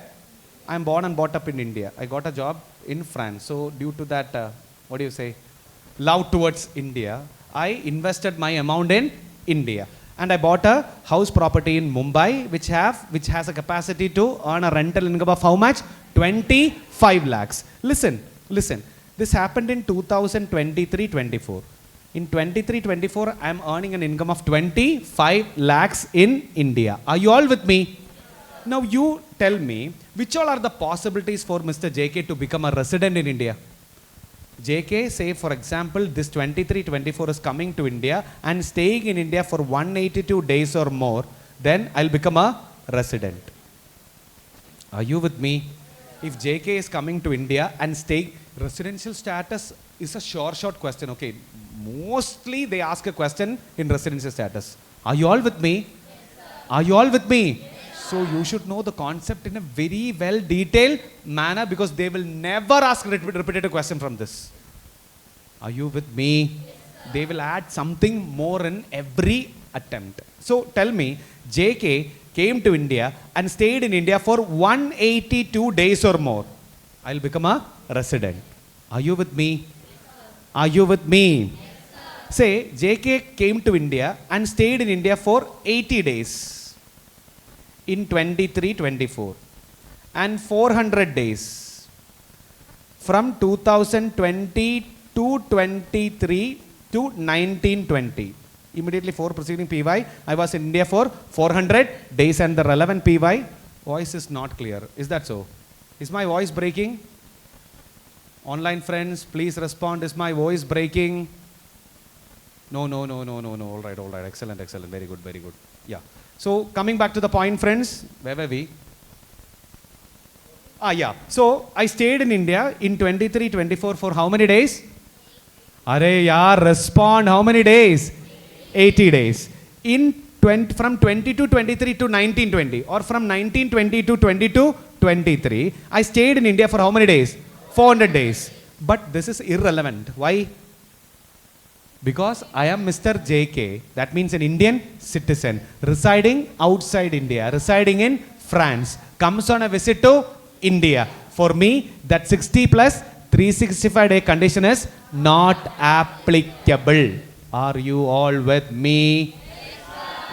I am born and brought up in India. I got a job in France. So due to that, love towards India, I invested my amount in India. And I bought a house property in Mumbai which has a capacity to earn a rental income of how much? 25 lakhs. Listen. This happened in 2023-24. In 23-24, I am earning an income of 25 lakhs in India. Are you all with me? Now you tell me, which all are the possibilities for Mr. JK to become a resident in India? JK, say for example, this 23-24 is coming to India and staying in India for 182 days or more, then I'll become a resident. Are you with me? If JK is coming to India and staying, residential status is a short question. Okay, mostly they ask a question in residential status. Are you all with me? Yes, are you all with me? Yes, so you should know the concept in a very well detailed manner because they will never ask repetitive question from this. Are you with me? Yes, they will add something more in every attempt. So tell me, JK came to India and stayed in India for 182 days or more. I'll become a resident. Are you with me? Are you with me? Yes, say JK came to India and stayed in India for 80 days in 23-24 and 400 days from 2020 to 23 to 19-20. Immediately for preceding PY, I was in India for 400 days and the relevant PY, voice is not clear. Is that so? Is my voice breaking? Online friends, please respond. Is my voice breaking? No, no, no, no, no, no. All right, all right. Excellent, excellent. Very good, very good. Yeah. So coming back to the point, friends, where were we? Yeah. So I stayed in India in 23-24 for how many days? Are yaar, respond. How many days? 80 days. From 22-23 to 19-20, or from 19-20 to 22-23, I stayed in India for how many days? 400 days. But this is irrelevant. Why? Because I am Mr. JK, that means an Indian citizen, residing outside India, residing in France, comes on a visit to India. For me, that 60 plus 365-day condition is not applicable. Are you all with me?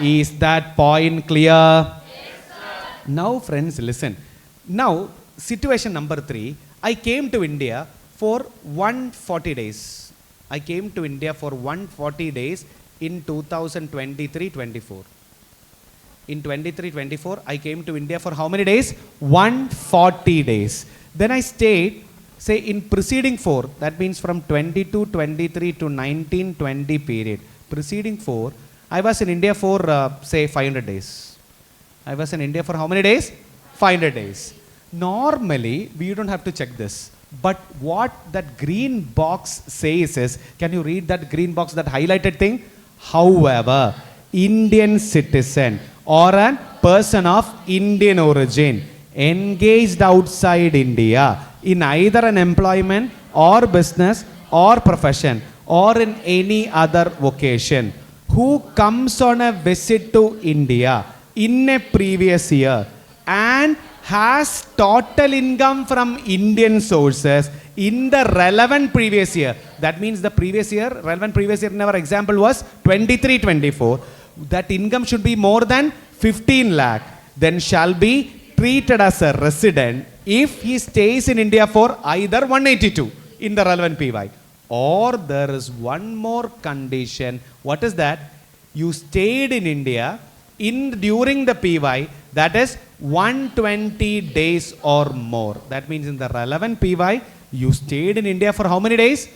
Is that point clear? Now, friends, listen. Now, situation number 3, I came to India for 140 days. I came to India for 140 days in 2023-24. In 23-24, I came to India for how many days? 140 days. Then I stayed, say, in preceding 4, that means from 22-23 to 19-20 period. Preceding 4, I was in India for, say, 500 days. I was in India for how many days? 500 days. Normally, we don't have to check this. But what that green box says is, can you read that green box, that highlighted thing? However, Indian citizen or a person of Indian origin engaged outside India in either an employment or business or profession or in any other vocation, who comes on a visit to India in a previous year and has total income from Indian sources in the relevant previous year. That means the previous year, relevant previous year in our example was 23-24. That income should be more than 15 lakh. Then shall be treated as a resident if he stays in India for either 182 in the relevant PY. Or there is one more condition. What is that? You stayed in India during the PY, that is 120 days or more. That means in the relevant PY, you stayed in India for how many days?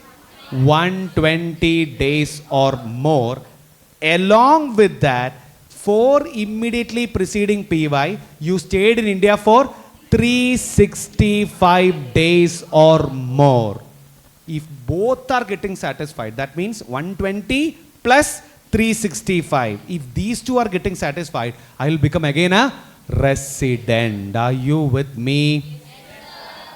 120 days or more. Along with that, for immediately preceding PY, you stayed in India for 365 days or more. If both are getting satisfied, that means 120 plus 365. If these two are getting satisfied, I will become again a resident. Are you with me?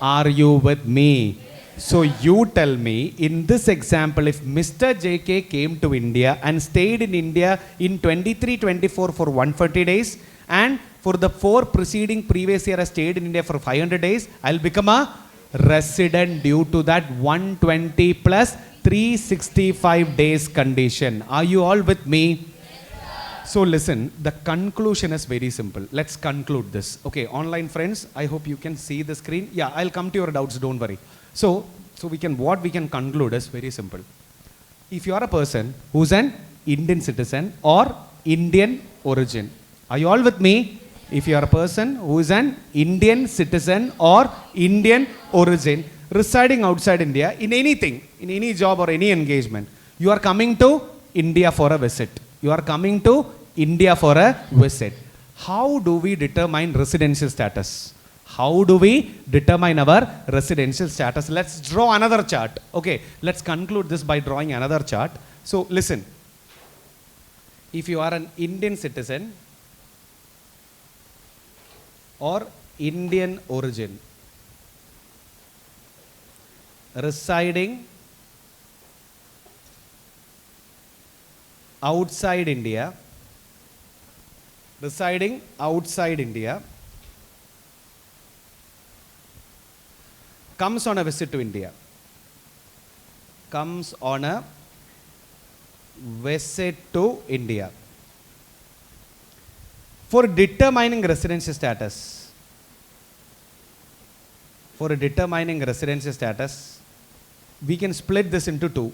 Are you with me? So you tell me, in this example, if Mr. JK came to India and stayed in India in 23-24 for 140 days, and for the 4 preceding previous year I stayed in India for 500 days, I will become a resident due to that 120 plus 365 days condition. Are you all with me? So listen, the conclusion is very simple. Let's conclude this. Okay, online friends, I hope you can see the screen. Yeah, I'll come to your doubts, don't worry. So what we can conclude is very simple. If you are a person who's an Indian citizen or Indian origin, are you all with me? If you are a person who is an Indian citizen or Indian origin, residing outside India in anything, in any job or any engagement, you are coming to India for a visit. You are coming to India for a visit. How do we determine residential status? How do we determine our residential status? Let's draw another chart. Okay, let's conclude this by drawing another chart. So listen, if you are an Indian citizen or Indian origin, residing outside India, comes on a visit to India, For determining residency status, we can split this into 2.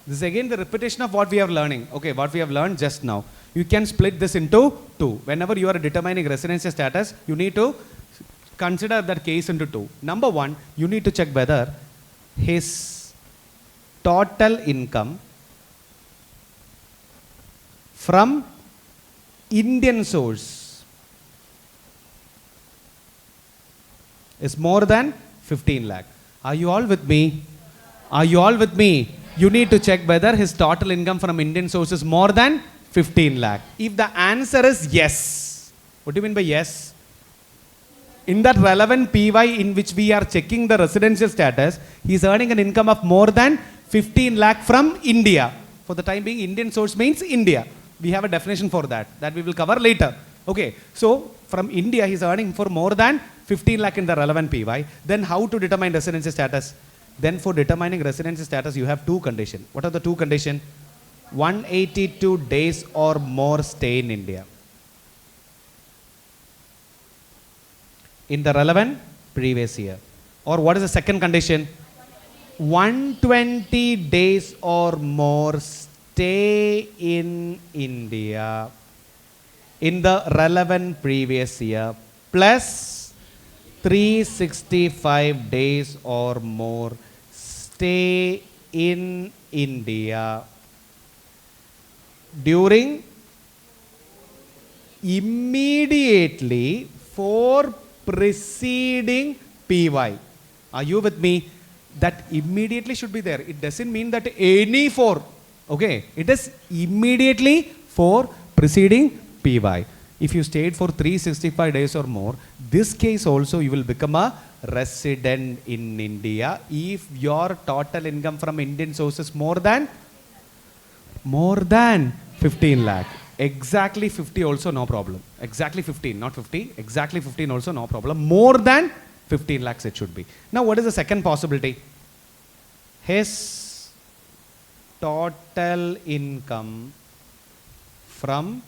This is again the repetition of what we are learning. Okay, what we have learned just now. You can split this into 2. Whenever you are determining residency status, you need to consider that case into two. Number one, you need to check whether his total income from Indian source is more than 15 lakh. Are you all with me? Are you all with me? You need to check whether his total income from Indian source is more than 15 lakh. If the answer is yes, what do you mean by yes? In that relevant PY in which we are checking the residential status, he is earning an income of more than 15 lakh from India. For the time being, Indian source means India. We have a definition for that we will cover later. Okay, so from India he is earning for more than 15 lakh in the relevant PY. Then how to determine residency status? Then for determining residency status, you have two conditions. What are the two conditions? 182 days or more stay in India in the relevant previous year. Or what is the second condition? 120 days or more stay in India in the relevant previous year plus 365 days or more stay in India during immediately for preceding PY. Are you with me? That immediately should be there. It doesn't mean that any for. Okay, it is immediately for preceding PY. If you stayed for 365 days or more, this case also you will become a resident in India if your total income from Indian sources more than 15 lakh. Exactly 50 also no problem. Exactly 15, not 50. Exactly 15 also no problem. More than 15 lakhs it should be. Now what is the second possibility? His total income from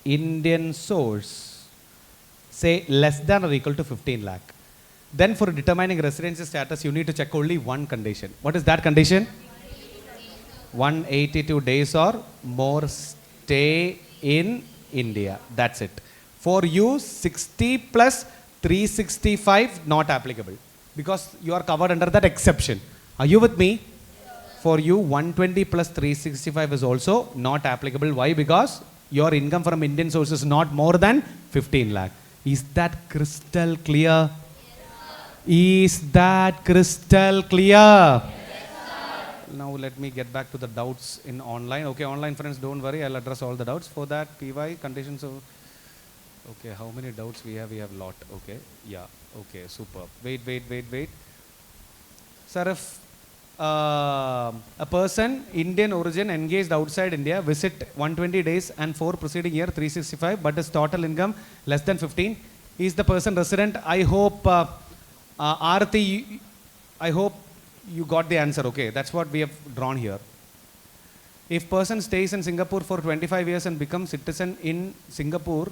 Indian source, say less than or equal to 15 lakh. Then for determining residency status, you need to check only one condition. What is that condition? 182 days or more stay in India. That's it. For you, 60 plus 365 not applicable because you are covered under that exception. Are you with me? For you, 120 plus 365 is also not applicable. Why? Because your income from Indian source is not more than 15 lakh. Is that crystal clear? Is that crystal clear? Now let me get back to the doubts in online. Okay, online friends, don't worry. I'll address all the doubts. For that, PY conditions of... Okay, how many doubts we have? We have a lot. Okay, yeah. Okay, super. Wait. Sir, if a person, Indian origin, engaged outside India, visit 120 days and for preceding year 365, but his total income less than 15, is the person resident? I hope, Aarti, I hope you got the answer. Okay, that's what we have drawn here. If person stays in Singapore for 25 years and becomes citizen in Singapore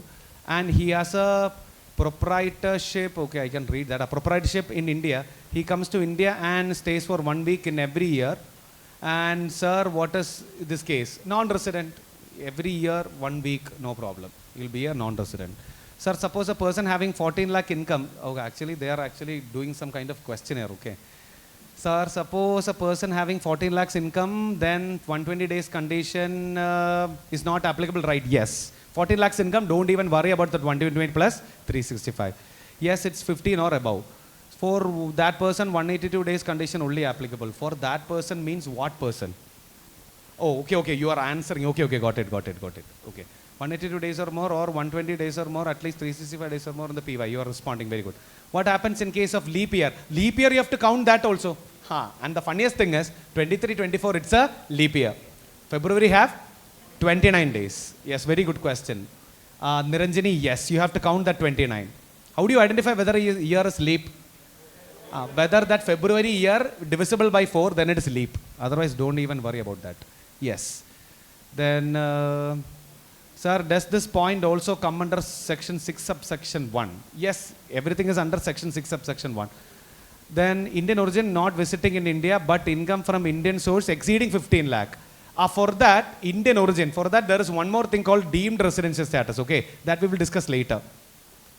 and he has a proprietorship, okay, I can read that, a proprietorship in India, he comes to India and stays for 1 week in every year. And sir, what is this case? Non-resident. Every year, 1 week, no problem. He'll be a non-resident. Sir, suppose a person having 14 lakh income, okay, actually they are actually doing some kind of questionnaire, okay. Sir, suppose a person having 14 lakhs income, then 120 days condition is not applicable, right? Yes. 14 lakhs income, don't even worry about that 120 plus 365. Yes, it's 15 or above. For that person, 182 days condition only applicable. For that person means what person? Oh, okay, you are answering. Okay, got it. Okay. 182 days or more or 120 days or more, at least 365 days or more in the PY. You are responding very good. What happens in case of leap year? Leap year, you have to count that also. And the funniest thing is, 23-24, it's a leap year. February have 29 days. Yes, very good question. Niranjani, yes, you have to count that 29. How do you identify whether a year is leap? Whether that February year divisible by 4, then it is leap. Otherwise, don't even worry about that. Yes. Then, sir, does this point also come under section 6 subsection 1? Yes, everything is under section 6 subsection 1. Then Indian origin not visiting in India but income from Indian source exceeding 15 lakh. For that, Indian origin, for that there is one more thing called deemed residency status, okay? That we will discuss later.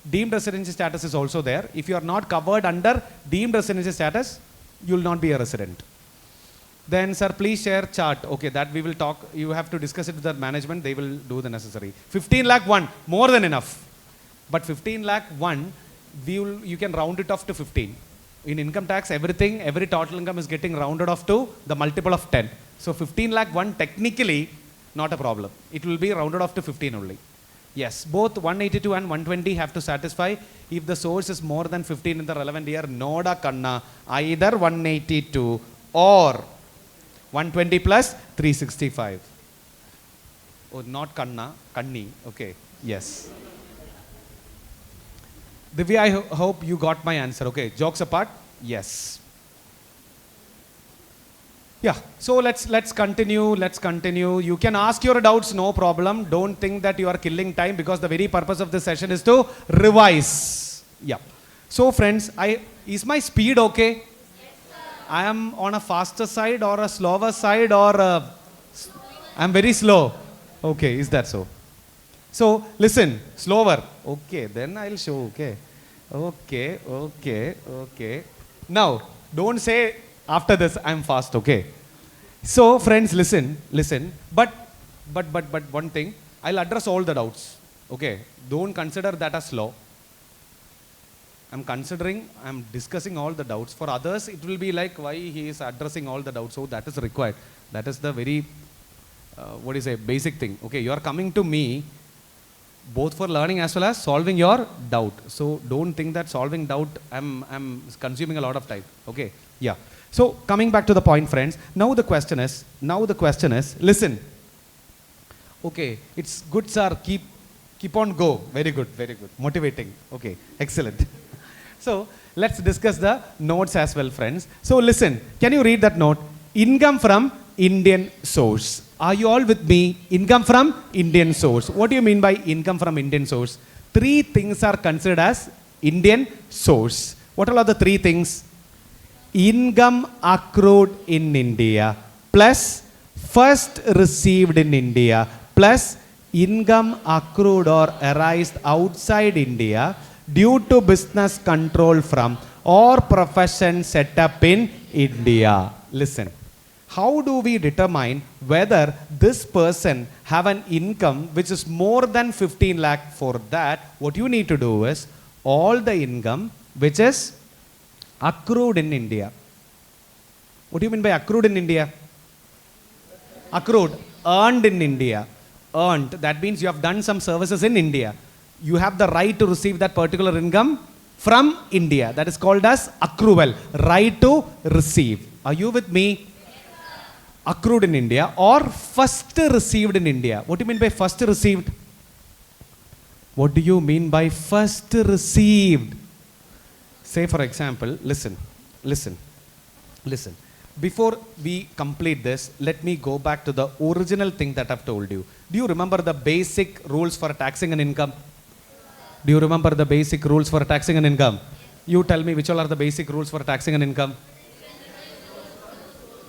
Deemed residency status is also there. If you are not covered under deemed residency status, you will not be a resident. Then, sir, please share chart. Okay, that we will talk. You have to discuss it with the management. They will do the necessary. 15 lakh one, more than enough. But 15 lakh one, you can round it off to 15. In income tax, every total income is getting rounded off to the multiple of 10. So 15 lakh one, technically, not a problem. It will be rounded off to 15 only. Yes, both 182 and 120 have to satisfy. If the source is more than 15 in the relevant year, noda kanna, either 182 or 120 plus 365. Oh, not kanna, kanni. Okay, yes. Divya, I hope you got my answer. Okay, jokes apart, yes. Yeah, so let's continue. You can ask your doubts, no problem. Don't think that you are killing time, because the very purpose of this session is to revise. Yeah. So friends, is my speed okay? Yes, sir. I am on a faster side or a slower side, or I'm very slow. Okay, is that so? So listen, slower. Okay, then I'll show. Okay. Now, don't say after this I'm fast. Okay. So friends, listen. But one thing, I'll address all the doubts. Okay. Don't consider that as slow. I'm discussing all the doubts. For others, it will be like, why he is addressing all the doubts. So that is required. That is the very, basic thing. Okay, you are coming to me both for learning as well as solving your doubt. So don't think that solving doubt, I'm consuming a lot of time. Okay, yeah. So coming back to the point, friends. Now the question is, listen. Okay, it's good, sir. Keep on go. Very good. Motivating. Okay, excellent. So let's discuss the notes as well, friends. So listen, can you read that note? Income from Indian source. Are you all with me? Income from Indian source. What do you mean by income from Indian source? 3 things are considered as Indian source. What are the 3 things? Income accrued in India, plus first received in India, plus income accrued or arised outside India due to business control from or profession set up in India. Listen. How do we determine whether this person have an income which is more than 15 lakh? For that, what you need to do is all the income which is accrued in India. What do you mean by accrued in India? Accrued, earned in India. Earned, that means you have done some services in India. You have the right to receive that particular income from India. That is called as accrual, right to receive. Are you with me? Accrued in India or first received in India. What do you mean by first received? What do you mean by first received? Say for example, listen. Before we complete this, let me go back to the original thing that I've told you. Do you remember the basic rules for taxing an income? Do you remember the basic rules for taxing an income? You tell me which all are the basic rules for taxing an income?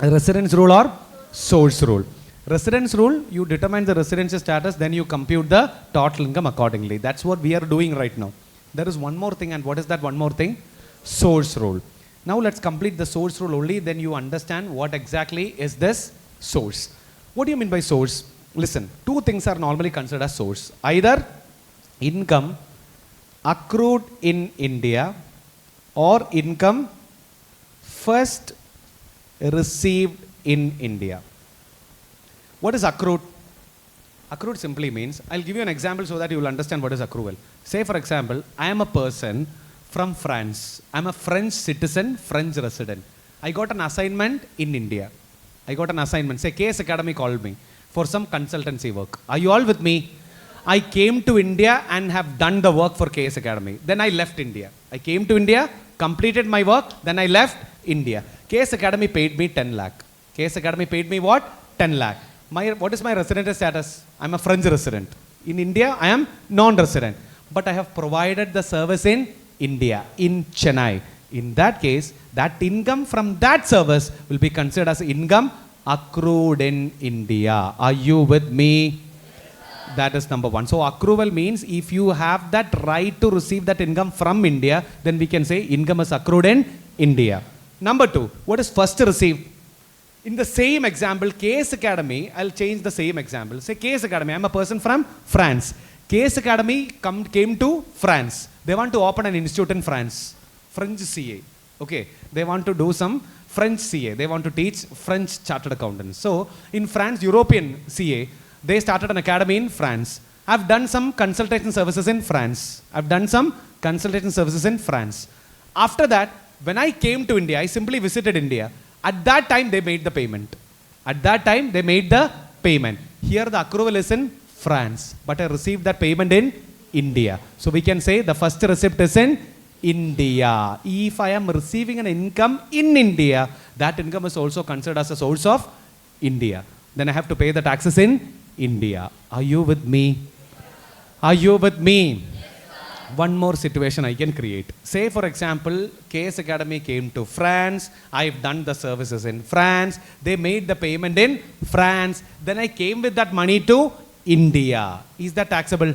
Residence rule or source rule? Residence rule, you determine the residency status, then you compute the total income accordingly. That's what we are doing right now. There is one more thing, and what is that one more thing? Source rule. Now let's complete the source rule only, then you understand what exactly is this source. What do you mean by source? Listen, 2 things are normally considered as source. Either income accrued in India or income first received in India. What is accrued? Accrued simply means, I'll give you an example so that you will understand what is accrual. Say for example, I am a person from France. I'm a French citizen, French resident. I got an assignment in India. Say KS Academy called me for some consultancy work. Are you all with me? I came to India and have done the work for KS Academy. Then I left India. I came to India, completed my work, then I left India. KS Academy paid me 10 lakh. KS Academy paid me what? 10 lakh. What is my resident status? I'm a French resident. In India, I am non-resident. But I have provided the service in India, in Chennai. In that case, that income from that service will be considered as income accrued in India. Are you with me? That is number one. So accrual means if you have that right to receive that income from India, then we can say income is accrued in India. Number two, what is first received? In the same example, Case Academy, I'll change the same example. Say Case Academy, I'm a person from France. Case Academy came to France. They want to open an institute in France. French CA. Okay, they want to do some French CA. They want to teach French chartered accountants. So in France, European CA, they started an academy in France. I've done some consultation services in France. After that, when I came to India, I simply visited India. At that time, they made the payment. Here, the accrual is in France, but I received that payment in India. So we can say the first receipt is in India. If I am receiving an income in India, that income is also considered as a source of India. Then I have to pay the taxes in India. Are you with me? Are you with me? One more situation I can create. Say for example, Case Academy came to France. I've done the services in France. They made the payment in France. Then I came with that money to India. Is that taxable?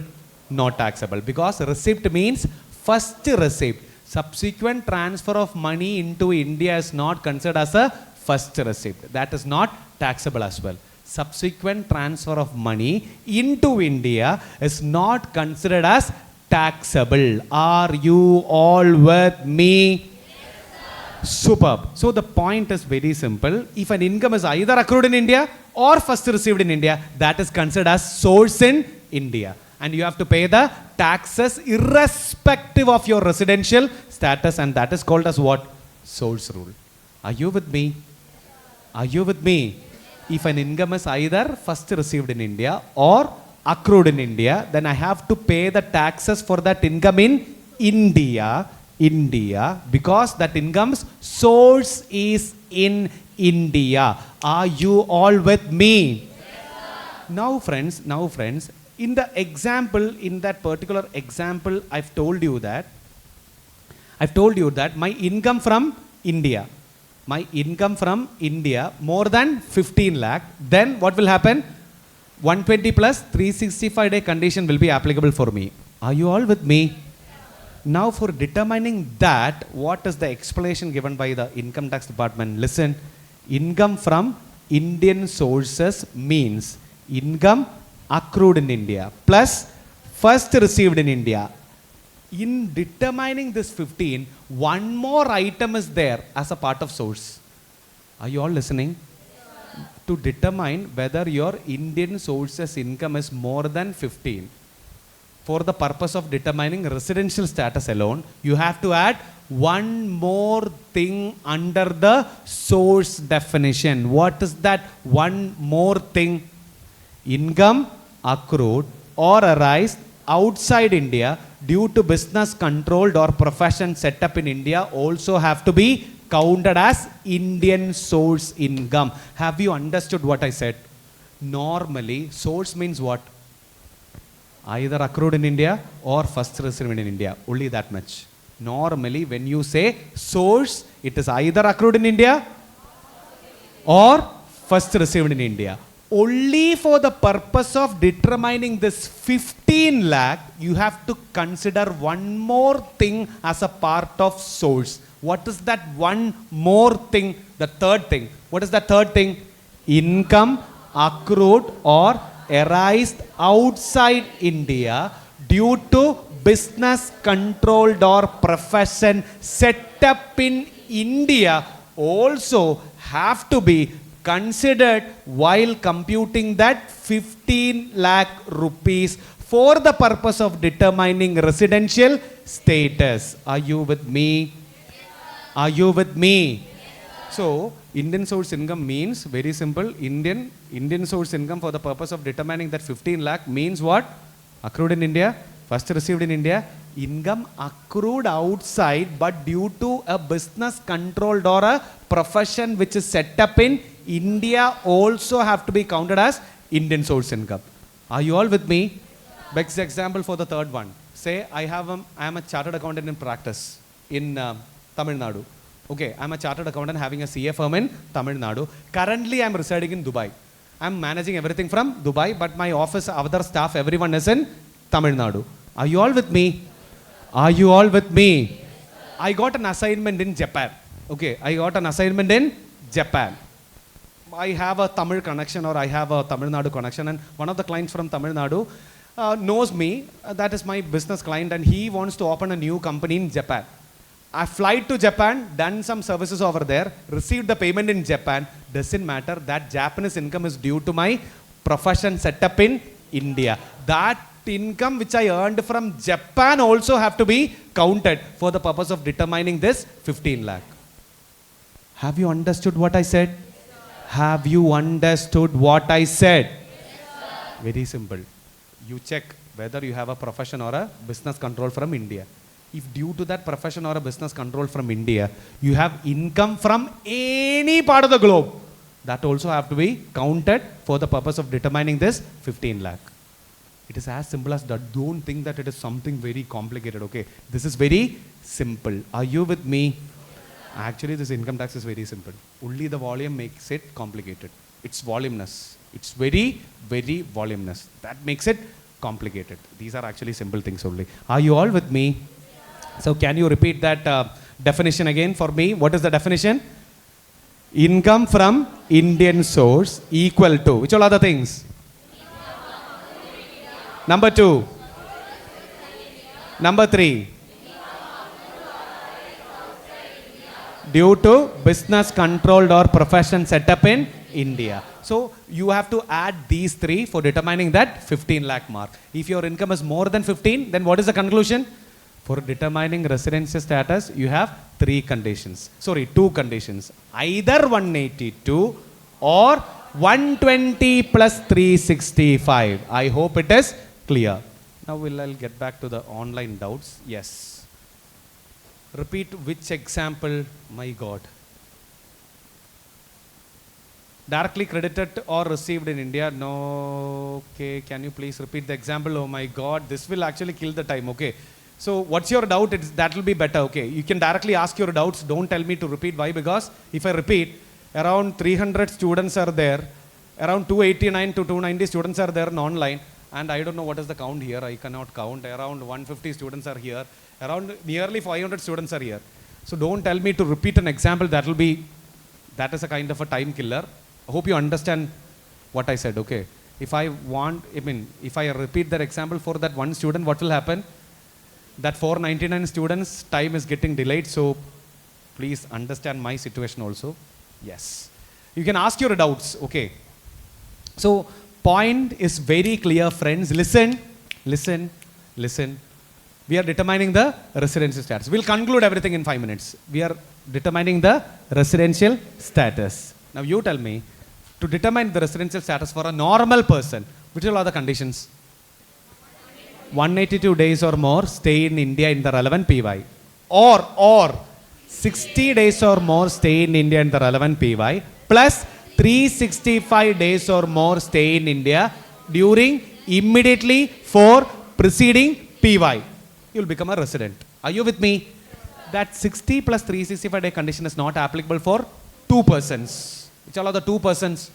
Not taxable, because receipt means first receipt. Subsequent transfer of money into India is not considered as a first receipt. That is not taxable as well. Subsequent transfer of money into India is not considered as taxable. Are you all with me? Yes, superb. So the point is very simple. If an income is either accrued in India or first received in India, that is considered as source in India. And you have to pay the taxes irrespective of your residential status, and that is called as what? Source rule. Are you with me? Are you with me? If an income is either first received in India or accrued in India, then I have to pay the taxes for that income in India, because that income's source is in India. Are you all with me? Yes, now friends, in the example, in that particular example, I've told you that my income from India more than 15 lakh, then what will happen? 120 plus 365 day condition will be applicable for me. Are you all with me? Now for determining that, what is the explanation given by the income tax department? Listen, income from Indian sources means income accrued in India plus first received in India. In determining this 15, one more item is there as a part of source. Are you all listening? To determine whether your Indian sources income is more than 15, for the purpose of determining residential status alone, you have to add one more thing under the source definition. What is that one more thing? Income accrued or arise outside India due to business controlled or profession set up in India also have to be counted as Indian source income. Have you understood what I said? Normally, source means what? Either accrued in India or first received in India. Only that much. Normally, when you say source, it is either accrued in India or first received in India. Only for the purpose of determining this 15 lakh, you have to consider one more thing as a part of source. What is that one more thing? The third thing. What is the third thing? Income accrued or arised outside India due to business controlled or profession set up in India also have to be considered while computing that 15 lakh rupees for the purpose of determining residential status. Are you with me? Are you with me? So Indian source income means very simple. Indian source income for the purpose of determining that 15 lakh means what? Accrued in India, first received in India, income accrued outside but due to a business controlled or a profession which is set up in India also have to be counted as Indian source income. Are you all with me? Best example for the third one. Say I am a chartered accountant in practice in Tamil Nadu. Okay, I'm a chartered accountant having a CA firm in Tamil Nadu. Currently, I'm residing in Dubai. I'm managing everything from Dubai, but my office, other staff, everyone is in Tamil Nadu. Are you all with me? Are you all with me? I got an assignment in Japan. Okay, I got an assignment in Japan. I have a Tamil connection or I have a Tamil Nadu connection, and one of the clients from Tamil Nadu knows me. That is my business client, and he wants to open a new company in Japan. I fly to Japan, done some services over there, received the payment in Japan. Doesn't matter. That Japanese income is due to my profession set up in India. That income which I earned from Japan also have to be counted for the purpose of determining this 15 lakh. Have you understood what I said? Have you understood what I said? Very simple. You check whether you have a profession or a business control from India. If due to that profession or a business control from India, you have income from any part of the globe, that also have to be counted for the purpose of determining this 15 lakh. It is as simple as that. Don't think that it is something very complicated, okay? This is very simple. Are you with me? Actually, this income tax is very simple. Only the volume makes it complicated. It's voluminous. It's very, very voluminous. That makes it complicated. These are actually simple things only. Are you all with me? So can you repeat that definition again for me? What is the definition? Income from Indian source equal to, which all other things? Number 2. Number 3. Due to business controlled or profession set up in India. So you have to add these 3 for determining that 15 lakh mark. If your income is more than 15, then what is the conclusion? For determining residency status, you have 2 conditions. Either 182 or 120 plus 365. I hope it is clear. Now I'll get back to the online doubts. Yes. Repeat which example, my God. Directly credited or received in India? No. Okay, can you please repeat the example? Oh my God, this will actually kill the time. Okay. So what's your doubt? That will be better. Okay. You can directly ask your doubts. Don't tell me to repeat. Why? Because if I repeat, around 300 students are there. Around 289 to 290 students are there in online. And I don't know what is the count here. I cannot count. Around 150 students are here. Around nearly 500 students are here. So don't tell me to repeat an example. That is a kind of a time killer. I hope you understand what I said. Okay. If I repeat that example for that one student, what will happen? That 499 students' time is getting delayed. So please understand my situation also. Yes. You can ask your doubts. Okay. So point is very clear, friends. Listen. We are determining the residency status. We'll conclude everything in 5 minutes. We are determining the residential status. Now you tell me, to determine the residential status for a normal person, which are all the conditions? 182 days or more stay in India in the relevant PY. Or 60 days or more stay in India in the relevant PY. Plus 365 days or more stay in India during immediately for preceding PY. You will become a resident. Are you with me? That 60 plus 365 day condition is not applicable for 2 persons. Which are the 2 persons?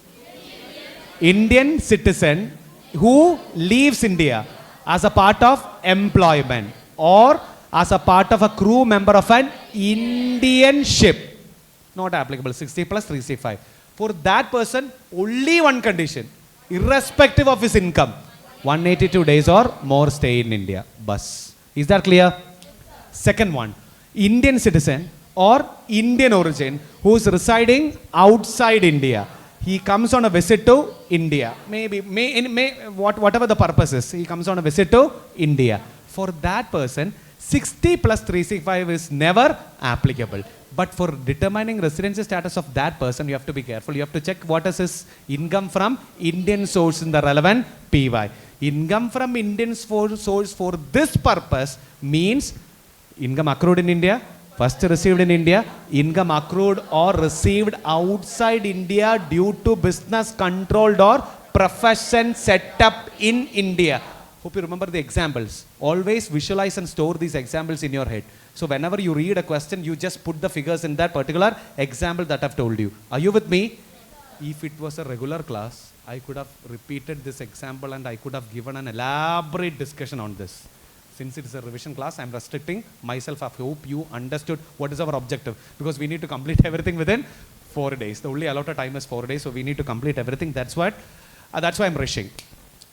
Indian citizen who leaves India as a part of employment or as a part of a crew member of an Indian ship. Not applicable. 60 plus 365. For that person, only one condition, irrespective of his income, 182 days or more stay in India. Bus. Is that clear? Second one, Indian citizen or Indian origin who is residing outside India. He comes on a visit to India. Whatever the purpose is, he comes on a visit to India. For that person, 60 plus 365 is never applicable. But for determining residency status of that person, you have to be careful. You have to check what is his income from Indian source in the relevant PY. Income from Indian source for this purpose means income accrued in India, first received in India, income accrued or received outside India due to business controlled or profession set up in India. Hope you remember the examples. Always visualize and store these examples in your head. So whenever you read a question, you just put the figures in that particular example that I've told you. Are you with me? If it was a regular class, I could have repeated this example and I could have given an elaborate discussion on this. Since it is a revision class, I'm restricting myself. I hope you understood what is our objective, because we need to complete everything within 4 days. The only allotted time is 4 days, so we need to complete everything. That's why I'm rushing.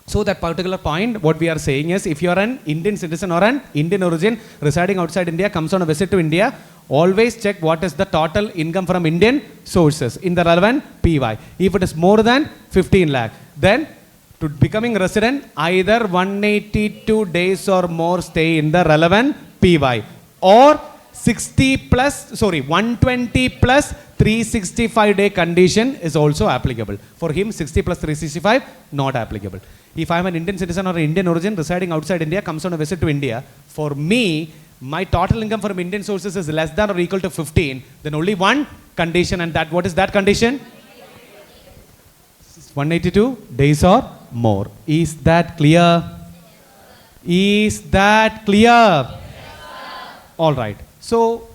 So that particular point, what we are saying is, if you are an Indian citizen or an Indian origin residing outside India, comes on a visit to India, always check what is the total income from Indian sources in the relevant PY. If it is more than 15 lakh, then to becoming resident, either 182 days or more stay in the relevant PY, or 120 plus 365 day condition is also applicable. For him, 60 plus 365 not applicable. If I am an Indian citizen or an Indian origin residing outside India, comes on a visit to India, for me, my total income from Indian sources is less than or equal to 15, then only one condition, and that, what is that condition? 182 days or more. Is that clear? Is that clear? All right. So,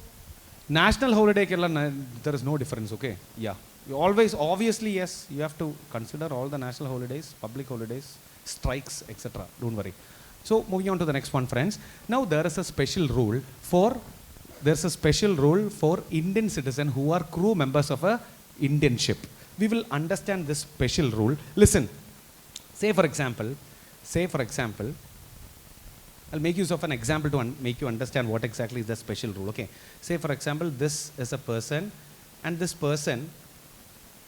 national holiday, there is no difference, okay? Yeah. You always, obviously, yes, you have to consider all the national holidays, public holidays, strikes, etc. Don't worry. So, moving on to the next one, friends. Now, there is a special rule for Indian citizens who are crew members of a Indian ship. We will understand this special rule. Listen, say for example, I'll make use of an example to make you understand what exactly is the special rule. Okay. Say for example, this is a person, and this person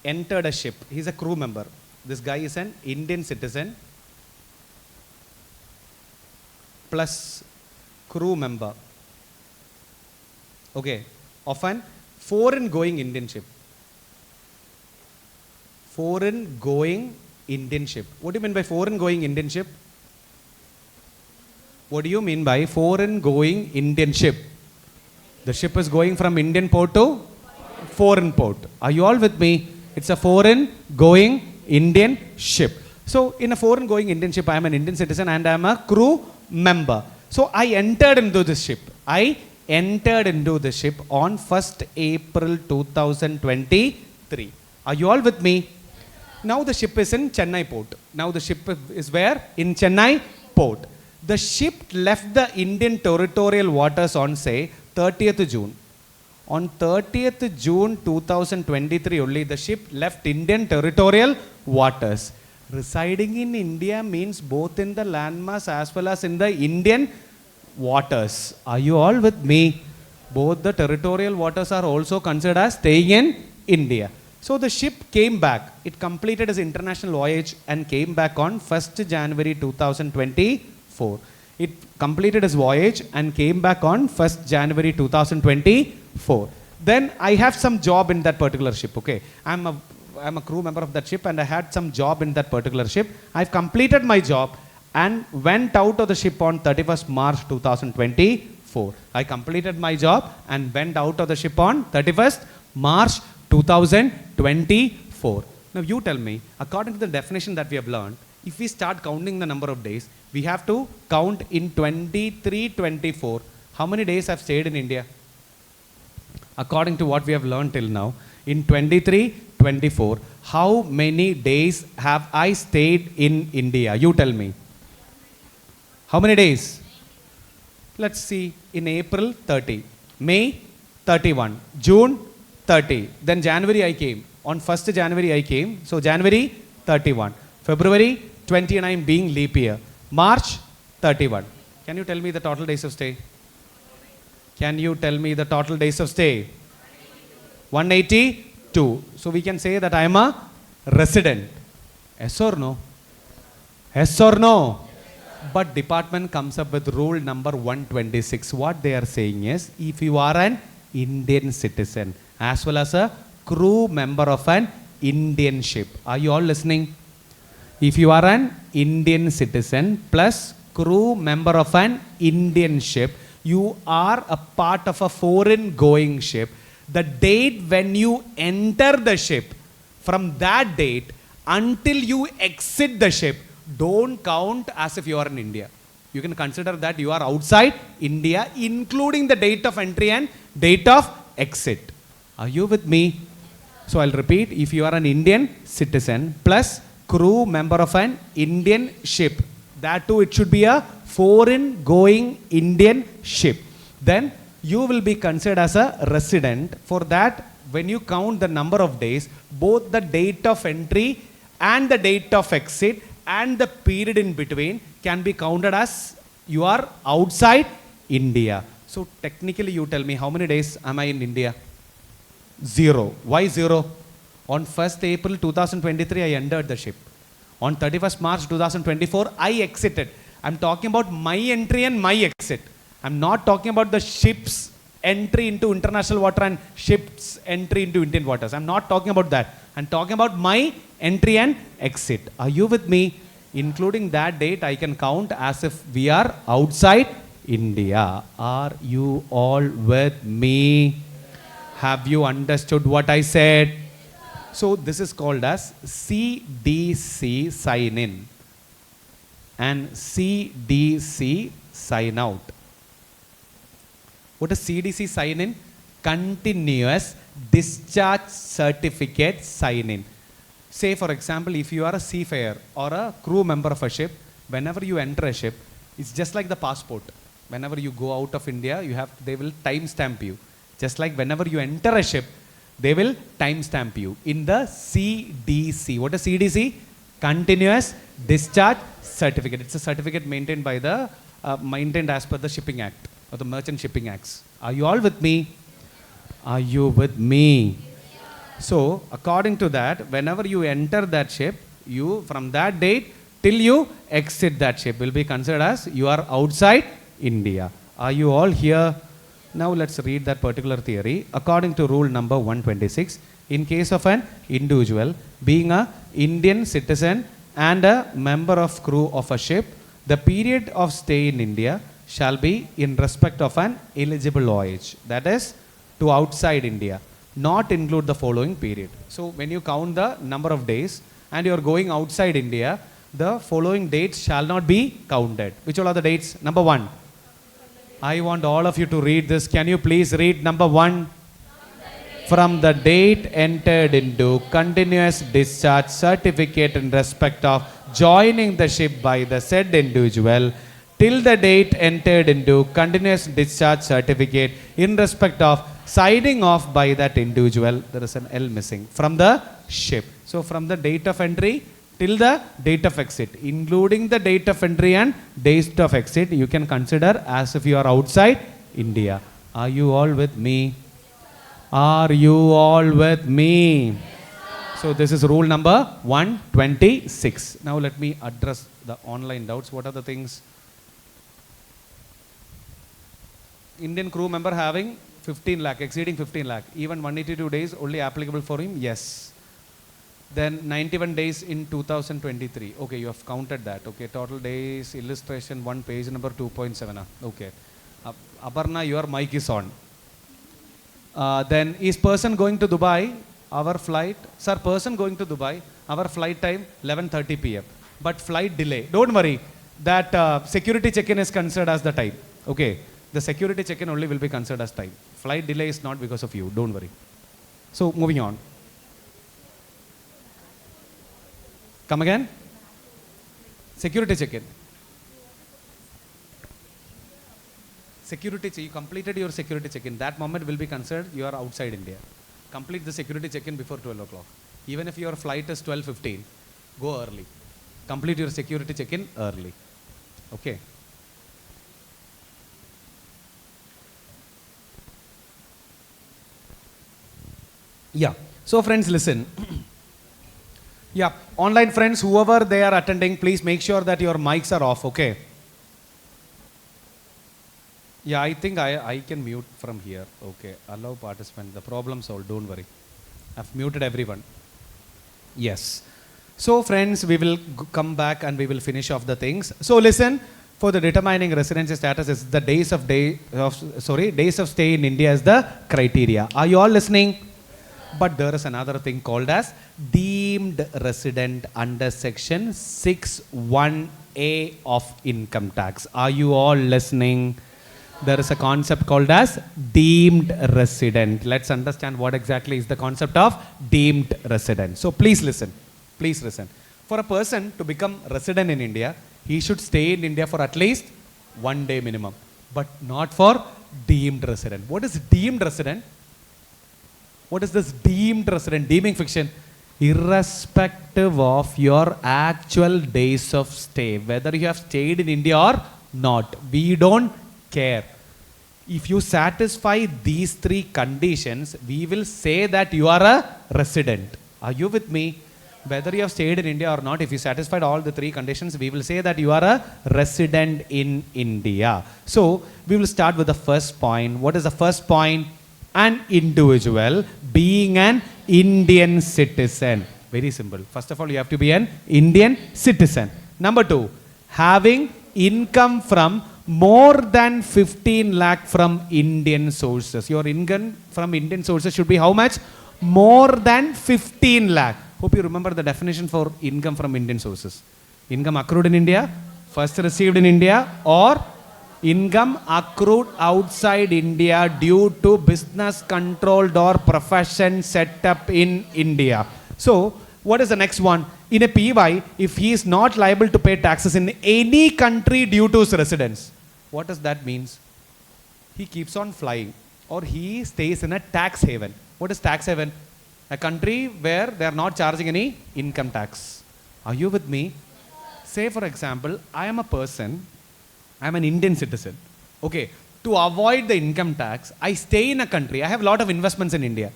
entered a ship. He's a crew member. This guy is an Indian citizen plus crew member, okay, of an foreign going Indian ship. Foreign going Indian ship. What do you mean by foreign going Indian ship? What do you mean by foreign going Indian ship? The ship is going from Indian port to foreign port. Are you all with me? It's a foreign going Indian ship. So in a foreign going Indian ship, I am an Indian citizen and I am a crew member. So I entered into this ship. I entered into the ship on 1st April 2023. Are you all with me? Now the ship is in Chennai port. Now the ship is where? In Chennai port. The ship left the Indian territorial waters on, say, 30th June. On 30th June 2023 only, the ship left Indian territorial waters. Residing in India means both in the landmass as well as in the Indian waters. Are you all with me? Both the territorial waters are also considered as staying in India. So the ship came back. It completed its international voyage and came back on 1st January 2024. It completed its voyage and came back on 1st January 2024. Then I have some job in that particular ship, okay? I'm a crew member of that ship and I had some job in that particular ship. I've completed my job and went out of the ship on 31st March 2024. I completed my job and went out of the ship on 31st March 2024. Now you tell me, according to the definition that we have learned, if we start counting the number of days, we have to count in 23-24. How many days I've stayed in India? According to what we have learned till now, in 23-24, how many days have I stayed in India? You tell me. How many days? Let's see. In April, 30. May, 31. June, 30. Then January I came. On 1st January I came. So January, 31. February, 29 being leap year. March, 31. Can you tell me the total days of stay? Can you tell me the total days of stay? 182. So we can say that I am a resident. Yes or no? Yes or no? But department comes up with rule number 126. What they are saying is, if you are an Indian citizen as well as a crew member of an Indian ship. Are you all listening? If you are an Indian citizen plus crew member of an Indian ship, you are a part of a foreign going ship. The date when you enter the ship, from that date until you exit the ship, don't count as if you are in India. You can consider that you are outside India, including the date of entry and date of exit. Are you with me? So I'll repeat, if you are an Indian citizen plus crew member of an Indian ship, that too it should be a foreign going Indian ship, then you will be considered as a resident. For that, when you count the number of days, both the date of entry and the date of exit and the period in between can be counted as you are outside India. So technically you tell me, how many days am I in India? 0. Why 0? On 1st April 2023, I entered the ship. On 31st March 2024, I exited. I'm talking about my entry and my exit. I'm not talking about the ship's entry into international water and ship's entry into Indian waters. I'm not talking about that. I'm talking about my entry and exit. Are you with me? Including that date, I can count as if we are outside India. Are you all with me? Have you understood what I said? So this is called as CDC sign-in and CDC sign-out. What is CDC sign-in? Continuous Discharge Certificate sign-in. Say for example, if you are a seafarer or a crew member of a ship, whenever you enter a ship, it's just like the passport. Whenever you go out of India, they will timestamp you. Just like whenever you enter a ship, they will timestamp you in the CDC. What is CDC? Continuous Discharge Certificate. It's a certificate maintained by the maintained as per the Shipping Act or the Merchant Shipping Acts. Are you all with me? Are you with me? So according to that, whenever you enter that ship, you from that date till you exit that ship will be considered as you are outside India. Are you all here? Now let's read that particular theory. According to rule number 126, in case of an individual being a Indian citizen and a member of crew of a ship, the period of stay in India shall be in respect of an eligible voyage, that is to outside India, not include the following period. So when you count the number of days and you are going outside India, the following dates shall not be counted. Which all are the dates? Number 1. I want all of you to read this. Can you please read number 1? From the date entered into continuous discharge certificate in respect of joining the ship by the said individual till the date entered into continuous discharge certificate in respect of signing off by that individual. There is an L missing. From the ship. So from the date of entry till the date of exit, including the date of entry and date of exit, you can consider as if you are outside India. Are you all with me? Are you all with me? So this is rule number 126. Now let me address the online doubts. What are the things? Indian crew member having 15 lakh, exceeding 15 lakh, even 182 days only applicable for him? Yes. Then 91 days in 2023. Okay, you have counted that. Okay, total days, illustration 1, page number 2.7. Okay. Aparna, your mic is on. Then is person going to Dubai? Our flight, sir, person going to Dubai, our flight time 11:30 p.m. But flight delay. Don't worry, that security check-in is considered as the time. Okay, the security check-in only will be considered as time. Flight delay is not because of you. Don't worry. So moving on. Come again? Security check-in. Security check, you completed your security check-in. That moment will be considered you are outside India. Complete the security check-in before 12 o'clock. Even if your flight is 12:15, go early. Complete your security check-in early. Okay. Yeah. So friends, listen. Yeah. Online friends, whoever they are attending, please make sure that your mics are off. Okay. Yeah, I think I can mute from here. Okay, allow participant. The problem solved, don't worry. I've muted everyone. Yes. So friends, we will come back and we will finish off the things. So listen, for the determining residency status is the days of stay in India is the criteria. Are you all listening? But there is another thing called as deemed resident under section 61A of income tax. Are you all listening? There is a concept called as deemed resident. Let's understand what exactly is the concept of deemed resident. So please listen. Please listen. For a person to become resident in India, he should stay in India for at least 1 day minimum, but not for deemed resident. What is deemed resident? What is this deemed resident? Deeming fiction. Irrespective of your actual days of stay, whether you have stayed in India or not, we don't care. If you satisfy these 3 conditions, we will say that you are a resident. Are you with me? Whether you have stayed in India or not, if you satisfied all the 3 conditions, we will say that you are a resident in India. So, we will start with the first point. What is the first point? An individual being an Indian citizen. Very simple. First of all, you have to be an Indian citizen. Number 2, having income from more than 15 lakh from Indian sources. Your income from Indian sources should be how much? More than 15 lakh. Hope you remember the definition for income from Indian sources. Income accrued in India, first received in India, or income accrued outside India due to business controlled or profession set up in India. So, what is the next one? In a PY, if he is not liable to pay taxes in any country due to his residence, what does that mean? He keeps on flying, or he stays in a tax haven. What is tax haven? A country where they are not charging any income tax. Are you with me? Say for example, I am a person, I am an Indian citizen. Okay, to avoid the income tax, I stay in a country. I have a lot of investments in India.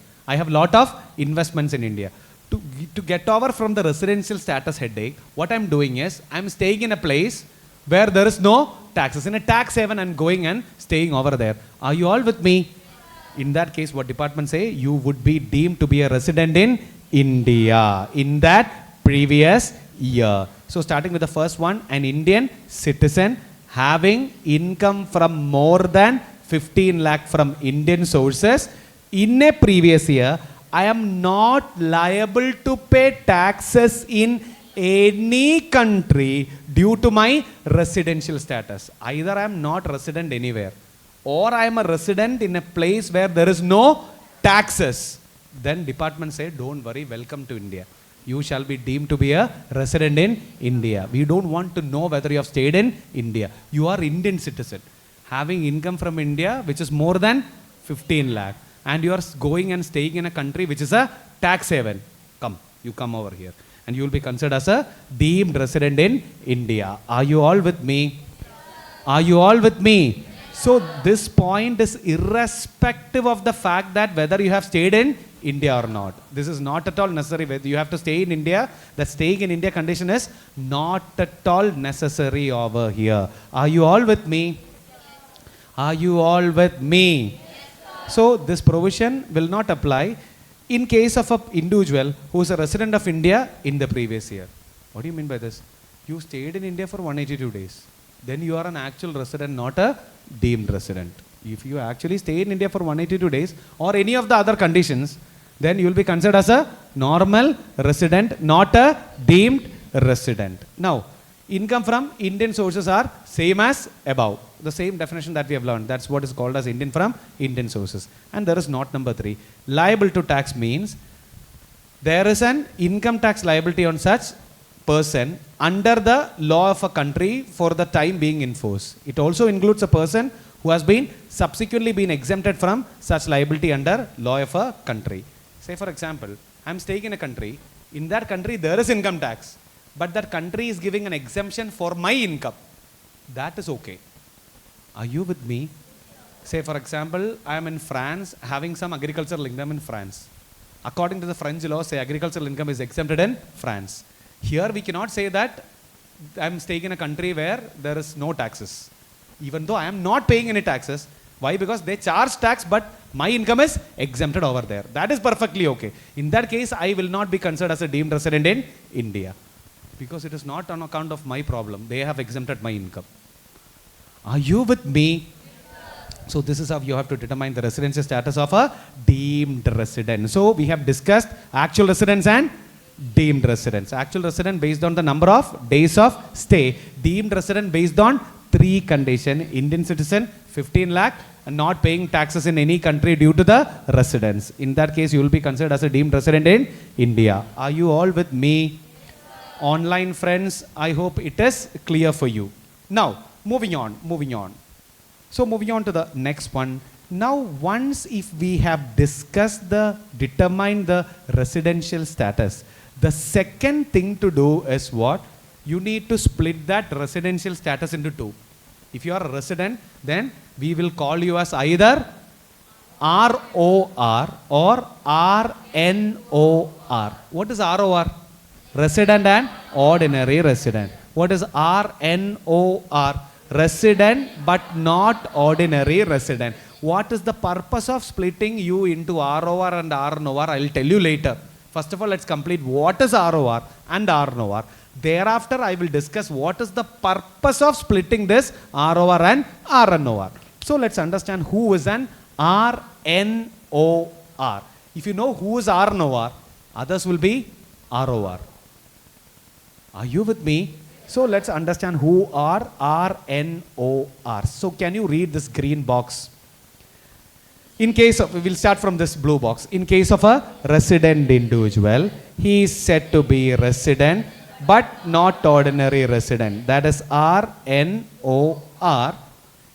To get over from the residential status headache, what I am doing is, I am staying in a place where there is no taxes. In a tax haven, I am going and staying over there. Are you all with me? In that case, what department say? You would be deemed to be a resident in India in that previous year. So starting with the first one, an Indian citizen having income from more than 15 lakh from Indian sources in a previous year, I am not liable to pay taxes in any country due to my residential status. Either I am not resident anywhere, or I am a resident in a place where there is no taxes. Then department say, don't worry, welcome to India. You shall be deemed to be a resident in India. We don't want to know whether you have stayed in India. You are Indian citizen, having income from India which is more than 15 lakh. And you are going and staying in a country which is a tax haven. You come over here. And you will be considered as a deemed resident in India. Are you all with me? Are you all with me? So this point is irrespective of the fact that whether you have stayed in India or not. This is not at all necessary. Whether you have to stay in India, the staying in India condition is not at all necessary over here. Are you all with me? Are you all with me? So this provision will not apply in case of an individual who is a resident of India in the previous year. What do you mean by this? You stayed in India for 182 days. Then you are an actual resident, not a deemed resident. If you actually stay in India for 182 days or any of the other conditions, then you will be considered as a normal resident, not a deemed resident. Now, income from Indian sources are same as above. The same definition that we have learned. That's what is called as Indian from Indian sources. And there is not number 3. Liable to tax means there is an income tax liability on such person under the law of a country for the time being in force. It also includes a person who has been subsequently been exempted from such liability under law of a country. Say for example, I am staying in a country. In that country there is income tax, but that country is giving an exemption for my income. That is okay. Are you with me? Say for example, I am in France having some agricultural income in France. According to the French law, say agricultural income is exempted in France. Here we cannot say that I am staying in a country where there is no taxes. Even though I am not paying any taxes. Why? Because they charge tax, but my income is exempted over there. That is perfectly okay. In that case, I will not be considered as a deemed resident in India. Because it is not on account of my problem. They have exempted my income. Are you with me? So this is how you have to determine the residency status of a deemed resident. So we have discussed actual residence and deemed residence. Actual resident based on the number of days of stay. Deemed resident based on 3 conditions. Indian citizen, 15 lakh, and not paying taxes in any country due to the residence. In that case, you will be considered as a deemed resident in India. Are you all with me? Online friends, I hope it is clear for you. Now, moving on. So moving on to the next one. Now, once if we have discussed determine the residential status, the second thing to do is what? You need to split that residential status into 2. If you are a resident, then we will call you as either ROR or RNOR. What is ROR? Resident and ordinary resident. What is RNOR? Resident but not ordinary resident. What is the purpose of splitting you into ROR and RNOR? I will tell you later. First of all, let's complete what is ROR and RNOR. Thereafter, I will discuss what is the purpose of splitting this ROR and RNOR. So let's understand who is an RNOR. If you know who is RNOR, others will be ROR. Are you with me? So let's understand who are RNOR. So can you read this green box? In case of, we will start from this blue box. In case of a resident individual, he is said to be resident but not ordinary resident. That is RNOR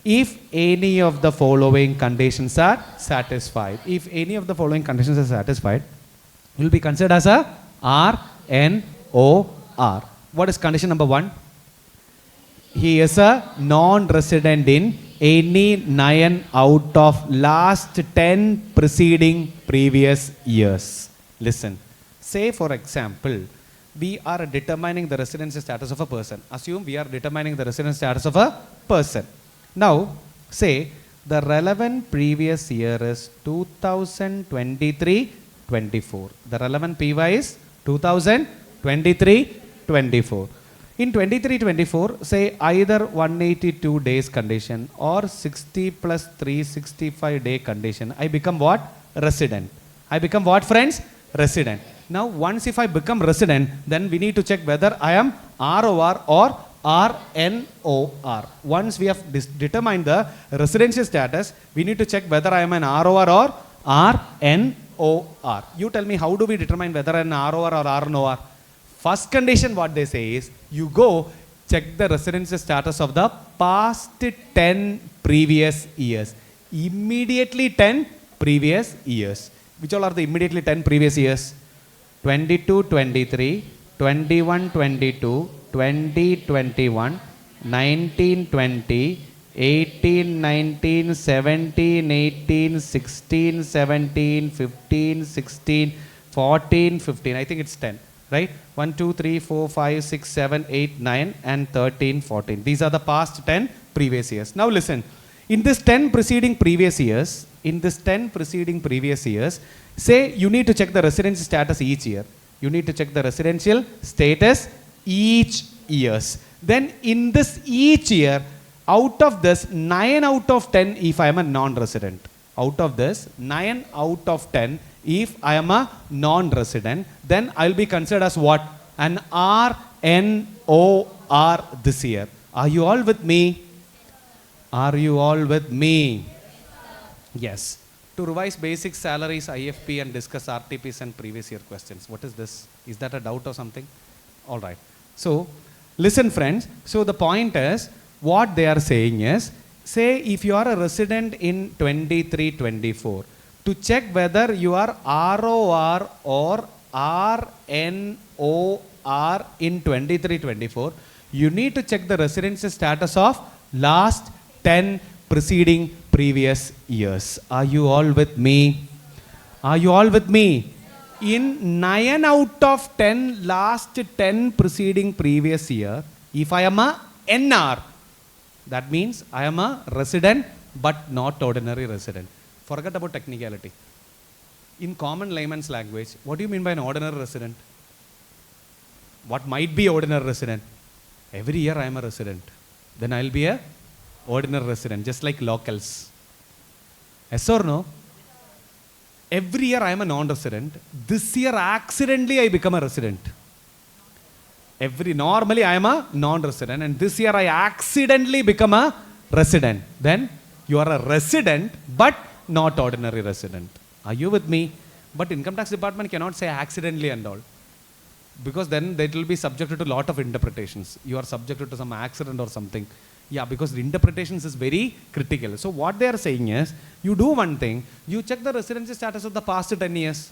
if any of the following conditions are satisfied. If any of the following conditions are satisfied, you will be considered as a RNOR. What is condition number 1? He is a non-resident in any 9 out of last 10 preceding previous years. Listen. Say for example, we are determining the residency status of a person. Assume we are determining the residency status of a person. Now, say the relevant previous year is 2023-24. The relevant PY is 2023-24. In 23-24, say either 182 days condition or 60 plus 365 day condition, I become what? Resident. I become what, friends? Resident. Now, once if I become resident, then we need to check whether I am ROR or RNOR. Once we have determined the residential status, we need to check whether I am an ROR or RNOR. You tell me, how do we determine whether I am an ROR or RNOR? First condition, what they say is, you go check the residency status of the past 10 previous years. Immediately 10 previous years. Which all are the immediately 10 previous years? 22-23, 21-22, 20-21, 19-20, 18-19, 17-18, 16-17, 15-16, 14-15. I think it's 10. Right? 1, 2, 3, 4, 5, 6, 7, 8, 9 and 13, 14. These are the past 10 previous years. Now listen. In this 10 preceding previous years, say you need to check the residential status each year. You need to check the residential status each year. Then in this each year, out of this 9 out of 10 if I am a non-resident. Out of this 9 out of 10 if I am a non-resident, then I will be considered as what? An RNOR this year. Are you all with me? Are you all with me? Yes. To revise basic salaries, IFP and discuss RTPs and previous year questions. What is this? Is that a doubt or something? All right. So, listen friends. So, the point is, what they are saying is, say if you are a resident in 23-24, to check whether you are ROR or RNOR in 23-24, you need to check the residency status of last 10 preceding previous years. Are you all with me? Are you all with me? In 9 out of 10 last 10 preceding previous year, if I am a NR, that means I am a resident but not ordinary resident. Forget about technicality. In common layman's language, what do you mean by an ordinary resident? What might be ordinary resident? Every year I am a resident. Then I will be a ordinary resident, just like locals. Yes or no? Every year I am a non-resident. This year accidentally I become a resident. Normally I am a non-resident, and this year I accidentally become a resident. Then you are a resident but not ordinary resident. Are you with me? But income tax department cannot say accidentally and all, because then it will be subjected to a lot of interpretations. You are subjected to some accident or something. Yeah, because the interpretations is very critical. So what they are saying is, you do one thing, you check the residency status of the past 10 years.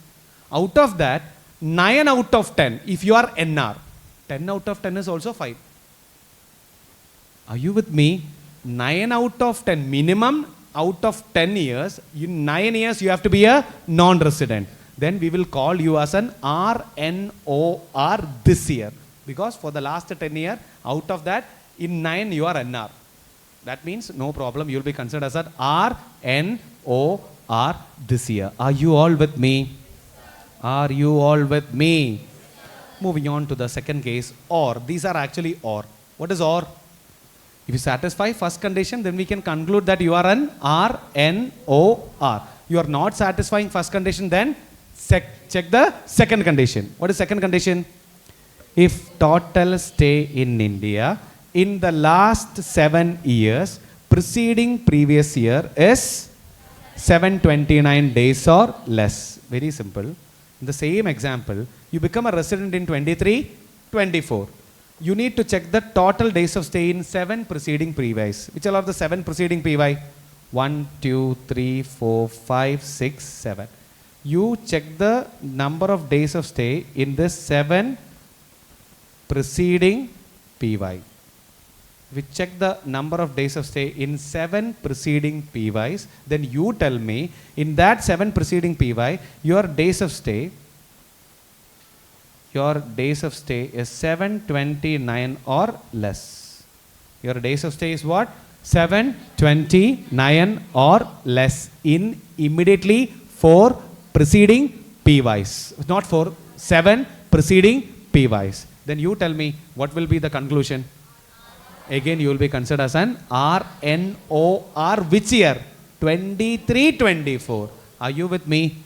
Out of that, 9 out of 10, if you are NR, 10 out of 10 is also fine. Are you with me? 9 out of 10, minimum out of 10 years, 9 years you have to be a non-resident. Then we will call you as an RNOR this year. Because for the last 10 years, out of that, in 9 you are NR. That means no problem, you will be considered as an RNOR this year. Are you all with me? Are you all with me? Moving on to the second case, OR. These are actually OR. What is OR? If you satisfy first condition, then we can conclude that you are an RNOR. You are not satisfying first condition, then check the second condition. What is second condition? If total stay in India in the last 7 years preceding previous year is 729 days or less. Very simple. In the same example, you become a resident in 23-24. You need to check the total days of stay in 7 preceding previous. Which are the 7 preceding PY? 1, 2, 3, 4, 5, 6, 7. You check the number of days of stay in the 7 preceding PY. We check the number of days of stay in 7 preceding PYs. Then you tell me, in that 7 preceding PY, your days of stay is 729 or less. Your days of stay is what? 729 or less in immediately 4 preceding PYs. Not 4, 7 preceding PYs. Then you tell me what will be the conclusion. Again you will be considered as an RNOR which year? 23-24. Are you with me?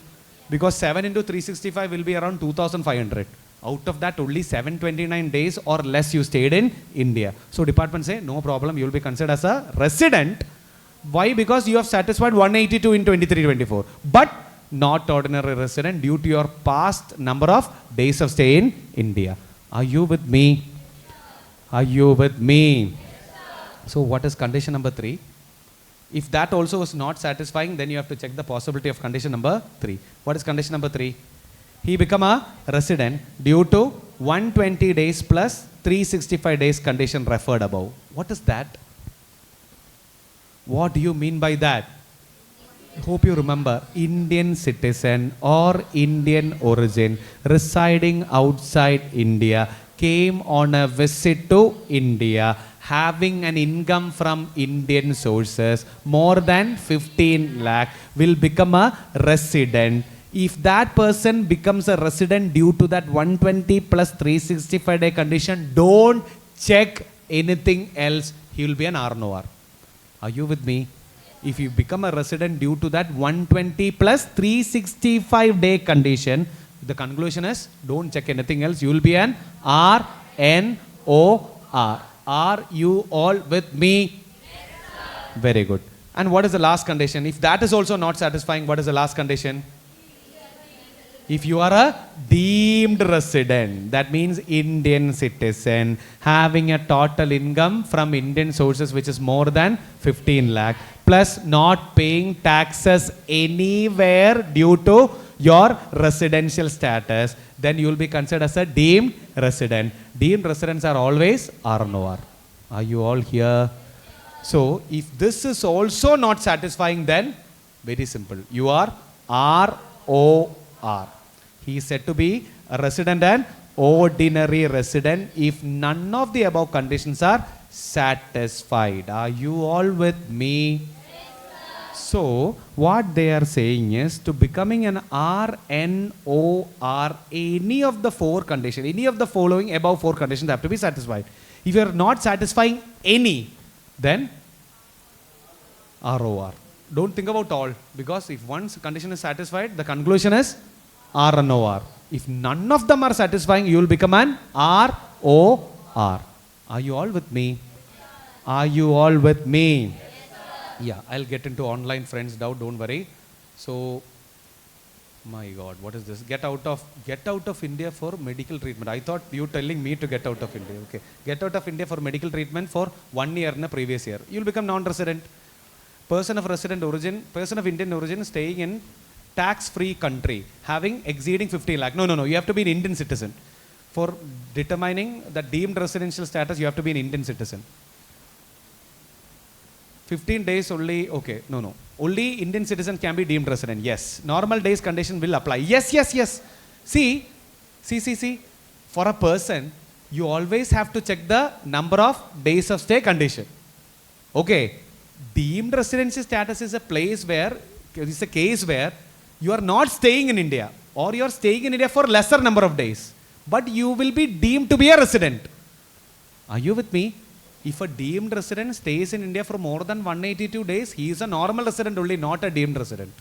Because 7 into 365 will be around 2500. Out of that only 729 days or less you stayed in India. So department say no problem, you will be considered as a resident. Why? Because you have satisfied 182 in 23-24. But not ordinary resident due to your past number of days of stay in India. Are you with me? Are you with me? So what is condition number 3? If that also is not satisfying, then you have to check the possibility of condition number 3. What is condition number 3? He become a resident due to 120 days plus 365 days condition referred above. What is that? What do you mean by that? Hope you remember. Indian citizen or Indian origin residing outside India came on a visit to India having an income from Indian sources more than 15 lakh will become a resident. If that person becomes a resident due to that 120 plus 365 day condition, don't check anything else. He will be an RNOR. Are you with me? If you become a resident due to that 120 plus 365 day condition, the conclusion is don't check anything else. You will be an RNOR. Are you all with me? Yes, very good. And what is the last condition? If that is also not satisfying, what is the last condition? If you are a deemed resident, that means Indian citizen having a total income from Indian sources which is more than 15 lakh plus not paying taxes anywhere due to your residential status, then you will be considered as a deemed resident. Deemed residents are always RNOR. Are you all here? So if this is also not satisfying, then very simple. You are ROR. He is said to be a resident and ordinary resident if none of the above conditions are satisfied. Are you all with me? So what they are saying is, to becoming an RNOR, any of the 4 conditions, any of the following above 4 conditions have to be satisfied. If you are not satisfying any, then ROR. don't think about all, because if one's condition is satisfied, the conclusion is RNOR. If none of them are satisfying, you will become an ROR. Are you all with me? Are you all with me? Yeah, I'll get into online friends now, don't worry. So, my God, what is this? Get out of India for medical treatment. I thought you telling me to get out of India. Okay. Get out of India for medical treatment for 1 year in the previous year. You'll become non-resident. Person of Indian origin staying in tax-free country, having exceeding 50 lakh. No. You have to be an Indian citizen. For determining the deemed residential status, you have to be an Indian citizen. 15 days only, okay, no. Only Indian citizen can be deemed resident, yes. Normal days condition will apply. Yes. See. For a person, you always have to check the number of days of stay condition. Okay. Deemed residency status is a place where, it's a case where you are not staying in India, or you are staying in India for lesser number of days, but you will be deemed to be a resident. Are you with me? If a deemed resident stays in India for more than 182 days, he is a normal resident only, not a deemed resident.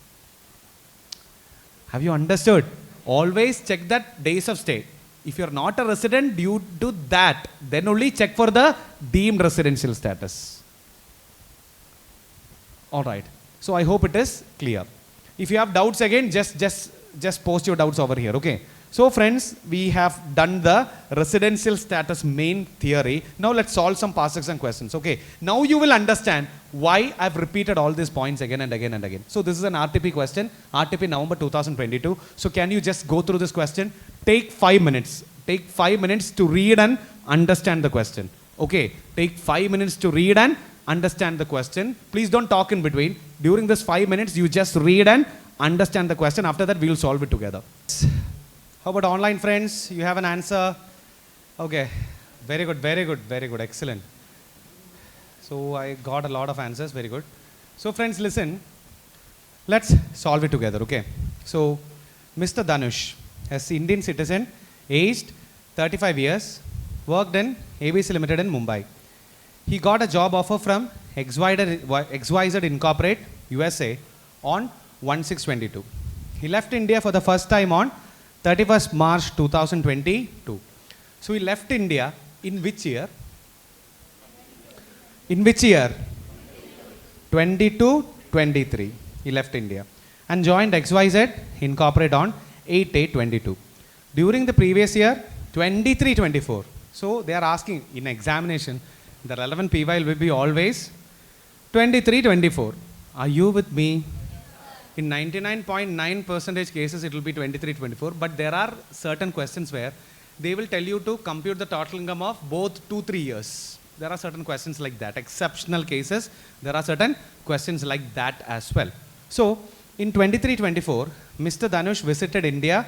Have you understood? Always check that days of stay. If you are not a resident due to that, then only check for the deemed residential status. Alright. So I hope it is clear. If you have doubts again, just post your doubts over here, okay? So friends, we have done the residential status main theory. Now let's solve some past exam questions, okay? Now you will understand why I've repeated all these points again and again and again. So this is an RTP question, RTP November 2022. So can you just go through this question? Take 5 minutes. Take 5 minutes to read and understand the question. Okay, take 5 minutes to read and understand the question. Please don't talk in between. During this 5 minutes, you just read and understand the question. After that, we will solve it together. How about online friends? You have an answer? Okay, very good, excellent. So I got a lot of answers, very good. So friends, listen, let's solve it together, okay? So, Mr. Dhanush, as Indian citizen, aged 35 years, worked in ABC Limited in Mumbai. He got a job offer from XYZ Incorporate, USA on 1/6/22. He left India for the first time on 31st March 2022. So he left India in which year? In which year? 22-23. He left India and joined XYZ Incorporate on 8/8/22. During the previous year, 23-24. So they are asking in examination, the relevant PY will be always 23-24. Are you with me? In 99.9% cases, it will be 23-24, but there are certain questions where they will tell you to compute the total income of both 2-3 years. There are certain questions like that. Exceptional cases, there are certain questions like that as well. So, in 23-24, Mr. Dhanush visited India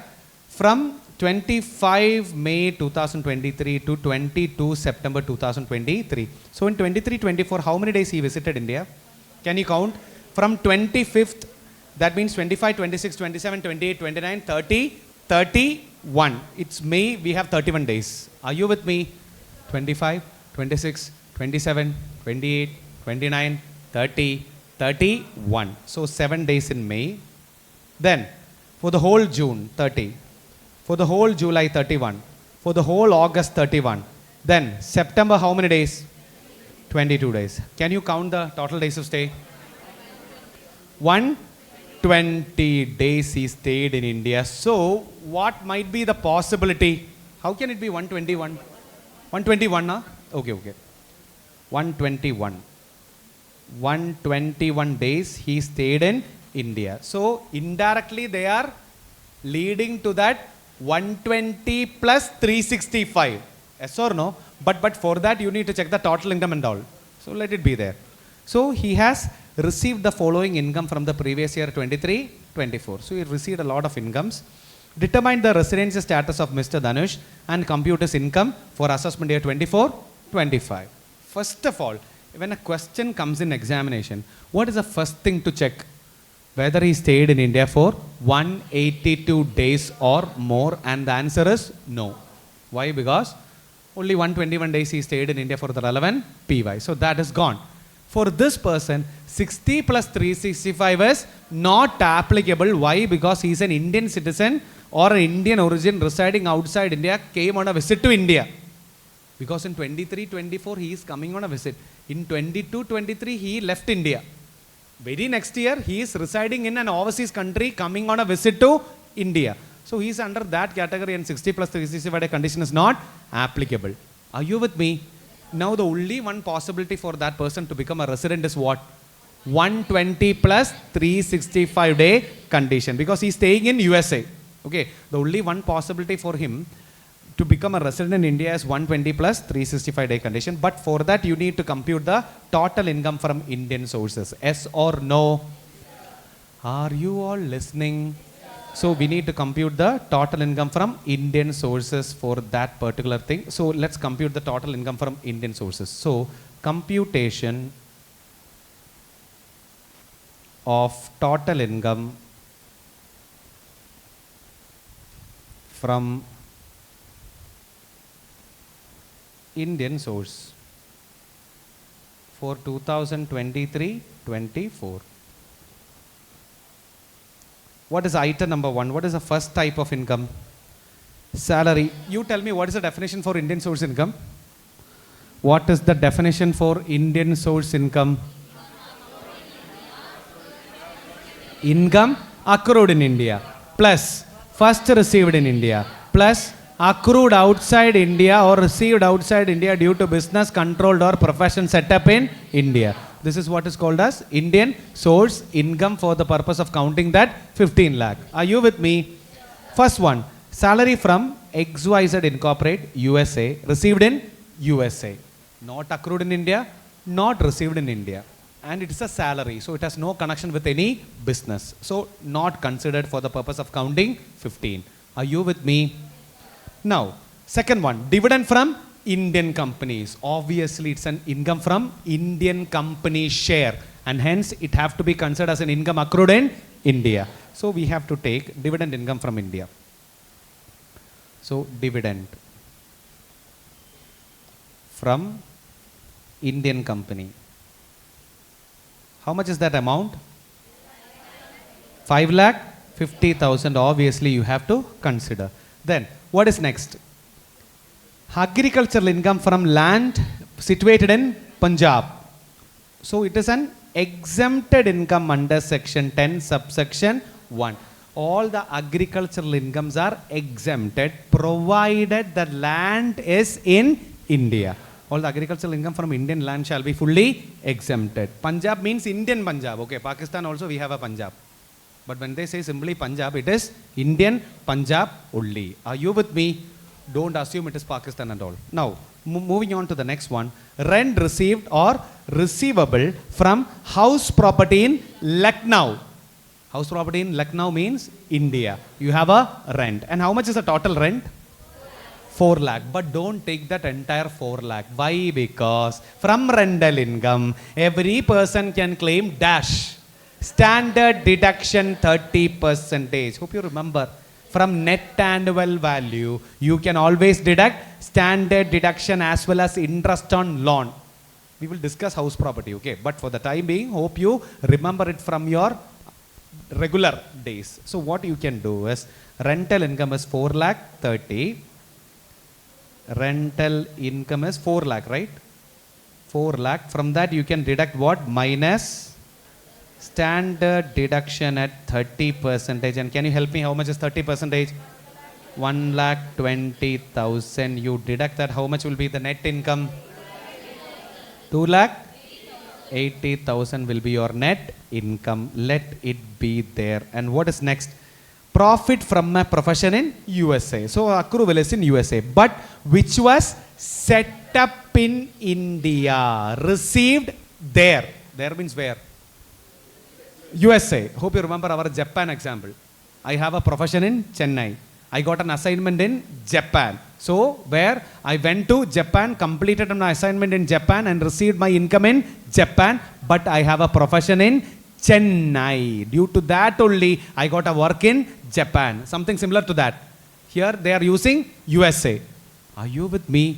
from 25 May 2023 to 22 September 2023. So, in 23-24, how many days he visited India? Can you count? From 25th, that means 25, 26, 27, 28, 29, 30, 31. It's May, we have 31 days. Are you with me? 25, 26, 27, 28, 29, 30, 31. So 7 days in May. Then for the whole June, 30. For the whole July, 31. For the whole August, 31. Then September, how many days? 22 days. Can you count the total days of stay? 120 days he stayed in India. So what might be the possibility? How can it be 121? 121, huh? Okay. 121. 121 days he stayed in India. So indirectly they are leading to that 120 plus 365. Yes or no? But for that you need to check the total income and all. So let it be there. So he has received the following income from the previous year 23-24. So he received a lot of incomes. Determine the residency status of Mr. Dhanush and compute his income for assessment year 24-25. First of all, when a question comes in examination, what is the first thing to check? Whether he stayed in India for 182 days or more, and the answer is no. Why? Because only 121 days he stayed in India for the relevant PY. So that is gone. For this person, 60 plus 365 is not applicable. Why? Because he is an Indian citizen or an Indian origin residing outside India, came on a visit to India. Because in 23-24 he is coming on a visit. In 22-23 he left India. Very next year he is residing in an overseas country, coming on a visit to India. So he is under that category, and 60 plus 365 day condition is not applicable. Are you with me? Now the only one possibility for that person to become a resident is what? 120 plus 365 day condition, because he is staying in USA. Okay, the only one possibility for him to become a resident in India is 120 plus 365 day condition. But for that you need to compute the total income from Indian sources. Yes or no? Are you all listening? So we need to compute the total income from Indian sources for that particular thing. So let's compute the total income from Indian sources. So computation of total income from Indian source for 2023-24. What is item number 1? What is the first type of income? Salary. You tell me, what is the definition for Indian source income? What is the definition for Indian source income? Income accrued in India plus first received in India plus accrued outside India or received outside India due to business controlled or profession set up in India. This is what is called as Indian source income for the purpose of counting that 15 lakh. Are you with me? First one, salary from XYZ Incorporate, USA, received in USA. Not accrued in India, not received in India. And it is a salary, so it has no connection with any business. So not considered for the purpose of counting 15. Are you with me? Now, second one, dividend from Indian companies. Obviously, it's an income from Indian company share, and hence it have to be considered as an income accrued in India. So we have to take dividend income from India. So dividend from Indian company. How much is that amount? 5,50,000. Obviously, you have to consider. Then, what is next? Agricultural income from land situated in Punjab. So it is an exempted income under section 10 subsection 1. All the agricultural incomes are exempted provided the land is in India. All the agricultural income from Indian land shall be fully exempted. Punjab means Indian Punjab. Okay, Pakistan also we have a Punjab. But when they say simply Punjab, it is Indian Punjab only. Are you with me? Don't assume it is Pakistan and all. Now, moving on to the next one. Rent received or receivable from house property in Lucknow. House property in Lucknow means India. You have a rent. And how much is the total rent? 4 lakh. But don't take that entire 4 lakh. Why? Because from rental income, every person can claim dash. Standard deduction 30%. Hope you remember. From net annual value, you can always deduct standard deduction as well as interest on loan. We will discuss house property, okay? But for the time being, hope you remember it from your regular days. So what you can do is, rental income is 4 lakh 30. Rental income is 4 lakh, right? 4 lakh. From that you can deduct what? Minus standard deduction at 30%. And can you help me? How much is 30%? 1,20,000. You deduct that. How much will be the net income? 2,80,000 will be your net income. Let it be there. And what is next? Profit from a profession in USA. So accrual is in USA. But which was set up in India. Received there. There means where? USA. Hope you remember our Japan example. I have a profession in Chennai. I got an assignment in Japan. So where I went to Japan, completed my assignment in Japan and received my income in Japan. But I have a profession in Chennai. Due to that only I got a work in Japan. Something similar to that. Here they are using USA. Are you with me?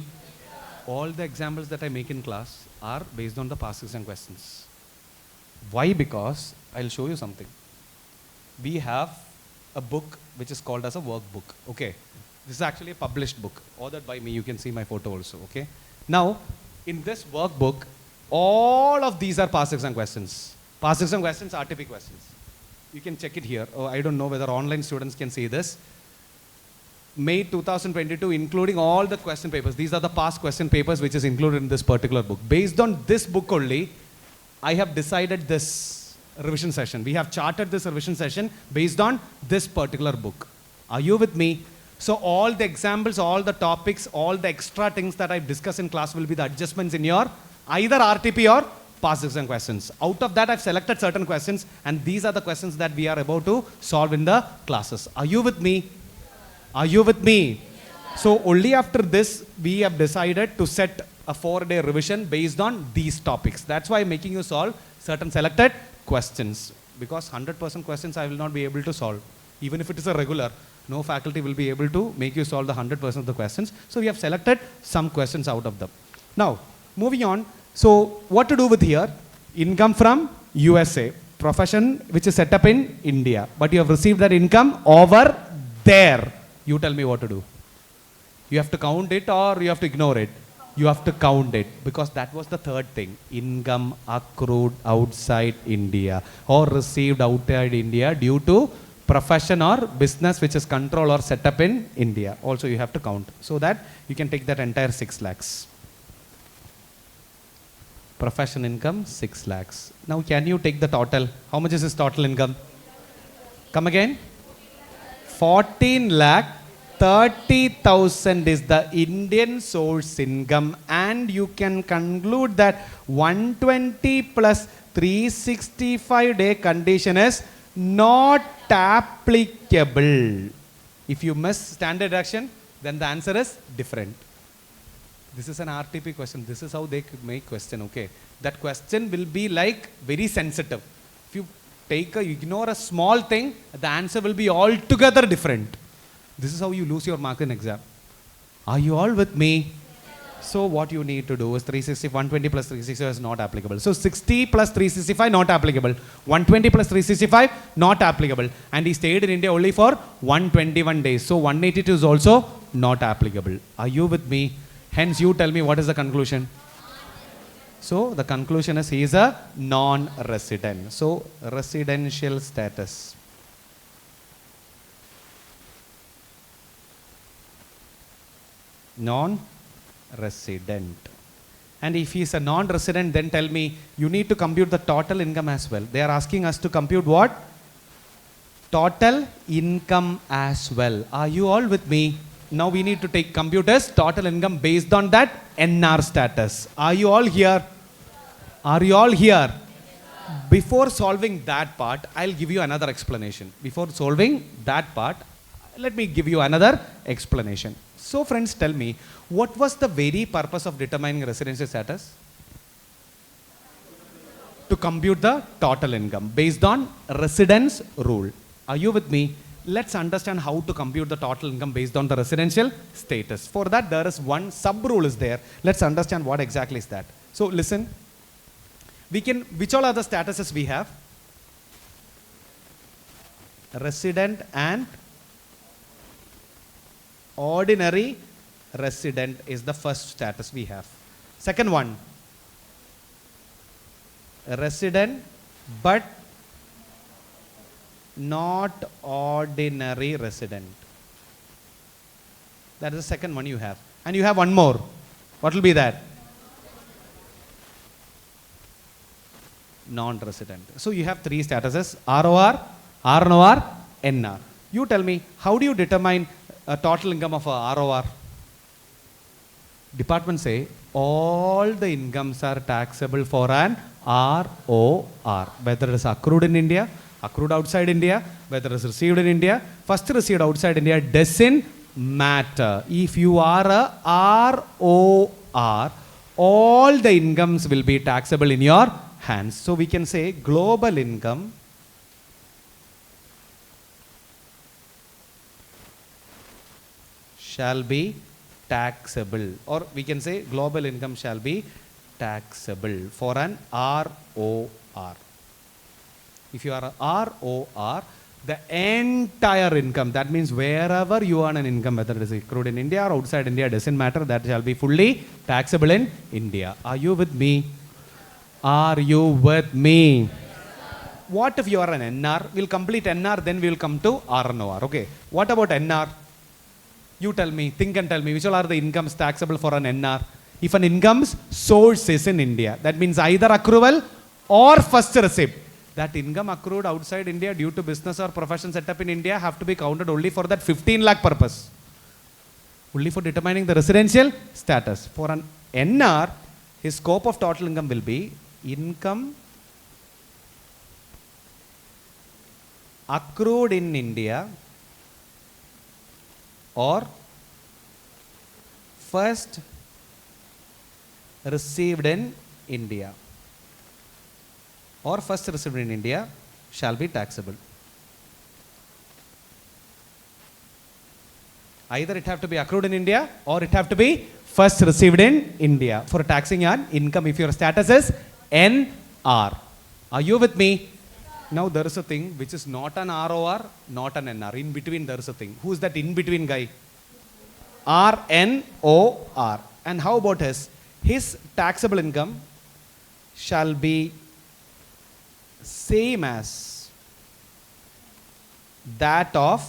All the examples that I make in class are based on the past exam questions. Why? Because I'll show you something. We have a book which is called as a workbook. Okay. This is actually a published book, authored by me. You can see my photo also. Okay. Now, in this workbook, all of these are past exam questions. Past exam questions, RTP questions. You can check it here. Oh, I don't know whether online students can see this. May 2022, including all the question papers. These are the past question papers which is included in this particular book. Based on this book only, I have decided this revision session. We have charted this revision session based on this particular book. Are you with me? So all the examples, all the topics, all the extra things that I discuss in class will be the adjustments in your either RTP or past exam questions. Out of that, I've selected certain questions, and these are the questions that we are about to solve in the classes. Are you with me? Are you with me? So only after this, we have decided to set a 4-day revision based on these topics. That's why I'm making you solve certain selected questions. Because 100% questions I will not be able to solve. Even if it is a regular, no faculty will be able to make you solve the 100% of the questions. So we have selected some questions out of them. Now, moving on. So what to do with here? Income from USA. Profession which is set up in India. But you have received that income over there. You tell me what to do. You have to count it or you have to ignore it? You have to count it, because that was the third thing. Income accrued outside India or received outside India due to profession or business which is control or set up in India. Also you have to count. So that you can take that entire 6 lakhs. Profession income 6 lakhs. Now can you take the total? How much is his total income? Come again? 14 lakh 30,000 is the Indian source income, and you can conclude that 120 plus 365 day condition is not applicable. If you miss standard deduction, then the answer is different. This is an RTP question. This is how they make question, okay? That question will be like very sensitive. If you ignore a small thing, the answer will be altogether different. This is how you lose your mark in exam. Are you all with me? So what you need to do is 120 plus 365 is not applicable. So 60 plus 365 not applicable. 120 plus 365 not applicable. And he stayed in India only for 121 days. So 182 is also not applicable. Are you with me? Hence you tell me what is the conclusion. So the conclusion is he is a non-resident. So residential status. Non-resident. And if he is a non-resident, then tell me, you need to compute the total income as well. They are asking us to compute what? Total income as well. Are you all with me? Now we need to compute as total income based on that NR status. Are you all here? Are you all here? Before solving that part, I'll give you another explanation. Before solving that part, let me give you another explanation. So friends, tell me, what was the very purpose of determining residency status? To compute the total income based on residence rule. Are you with me? Let's understand how to compute the total income based on the residential status. For that, there is one sub rule is there. Let's understand what exactly is that. So listen, which all are the statuses we have? Resident and ordinary resident is the first status we have. Second one, resident but not ordinary resident. That is the second one you have. And you have one more. What will be that? Non-resident. So you have 3 statuses: ROR, RNOR, NR. You tell me, how do you determine a total income of a ROR? Department say all the incomes are taxable for an ROR, whether it is accrued in India, accrued outside India, whether it is received in India. First received outside India doesn't matter. If you are a ROR, all the incomes will be taxable in your hands. So we can say global income shall be taxable, or we can say global income shall be taxable for an ROR. If you are a ROR, the entire income, that means wherever you earn an income, whether it is accrued in India or outside India, doesn't matter, that shall be fully taxable in India. Are you with me? Are you with me? What if you are an NR? We'll complete NR, then we will come to RNOR. Okay. What about NR? You tell me, think and tell me, which all are the incomes taxable for an NR? If an income's source is in India, that means either accrual or first receipt. That income accrued outside India due to business or profession set up in India have to be counted only for that 15 lakh purpose. Only for determining the residential status. For an NR, his scope of total income will be income accrued in India or first received in India, or first received in India shall be taxable. Either it have to be accrued in India or it have to be first received in India for taxing an income if your status is NR. Are you with me? Now there is a thing which is not an ROR, not an NR. In between there is a thing. Who is that in between guy? RNOR. And how about his? His taxable income shall be same as that of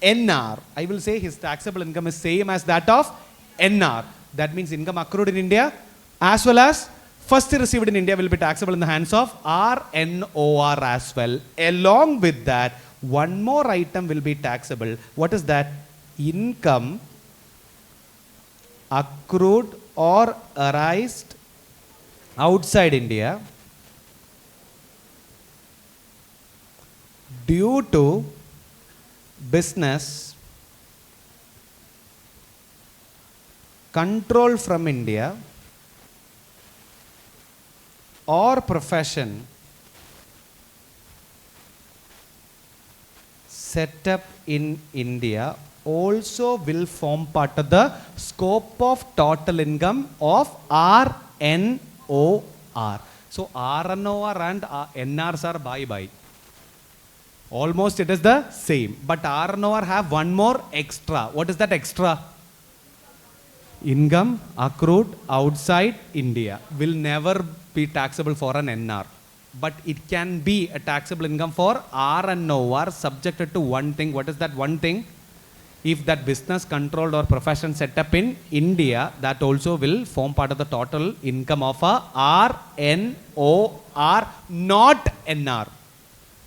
NR. I will say his taxable income is same as that of NR. That means income accrued in India as well as first received in India will be taxable in the hands of RNOR as well. Along with that, one more item will be taxable. What is that? Income accrued or arised outside India due to business control from India or profession set up in India also will form part of the scope of total income of RNOR. So RNOR and NRs are bye-bye. Almost it is the same. But RNOR have one more extra. What is that extra? Income accrued outside India will never be taxable for an NR. But it can be a taxable income for RNOR subjected to one thing. What is that one thing? If that business controlled or profession set up in India, that also will form part of the total income of a RNOR, not NR.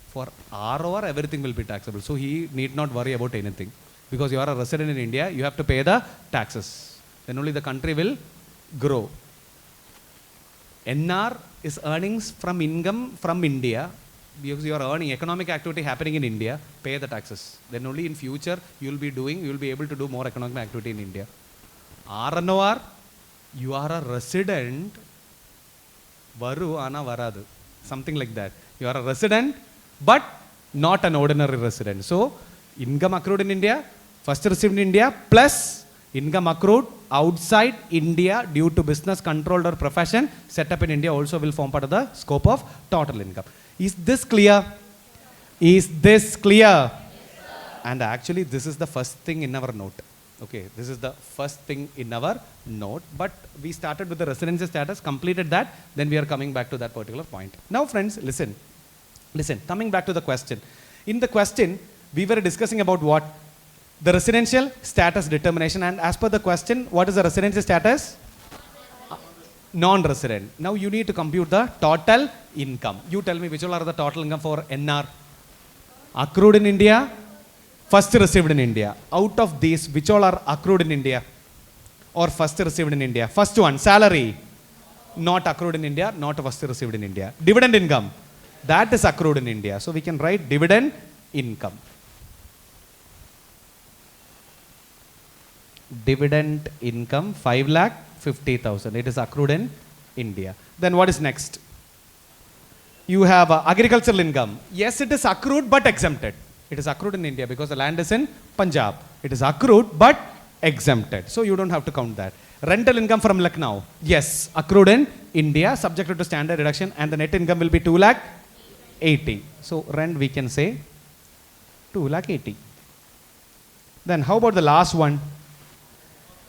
For ROR, everything will be taxable. So he need not worry about anything. Because you are a resident in India, you have to pay the taxes. Then only the country will grow. NR is earnings from income from India. Because you are earning economic activity happening in India, pay the taxes. Then only in future you will be able to do more economic activity in India. RNOR, you are a resident, varu ana varadu, something like that. You are a resident, but not an ordinary resident. So income accrued in India, first received in India, plus income accrued outside India due to business controlled or profession set up in India also will form part of the scope of total income. Is this clear? Is this clear? Yes, and actually this is the first thing in our note. Okay, this is the first thing in our note. But we started with the residency status, completed that, then we are coming back to that particular point. Now friends, listen. Listen, coming back to the question. In the question, we were discussing about what? The residential status determination, and as per the question, what is the residential status? Non-resident. Now you need to compute the total income. You tell me which all are the total income for NR? Accrued in India, first received in India. Out of these, which all are accrued in India or first received in India? First one, salary. Not accrued in India, not first received in India. Dividend income. That is accrued in India. So we can write dividend income. Dividend income 5,50,000. It is accrued in India. Then what is next? You have agricultural income. Yes, it is accrued but exempted. It is accrued in India because the land is in Punjab. It is accrued but exempted. So you don't have to count that. Rental income from Lucknow. Yes, accrued in India, subjected to standard deduction, and the net income will be 2 lakh 80. So rent we can say 2 lakh 80. Then how about the last one?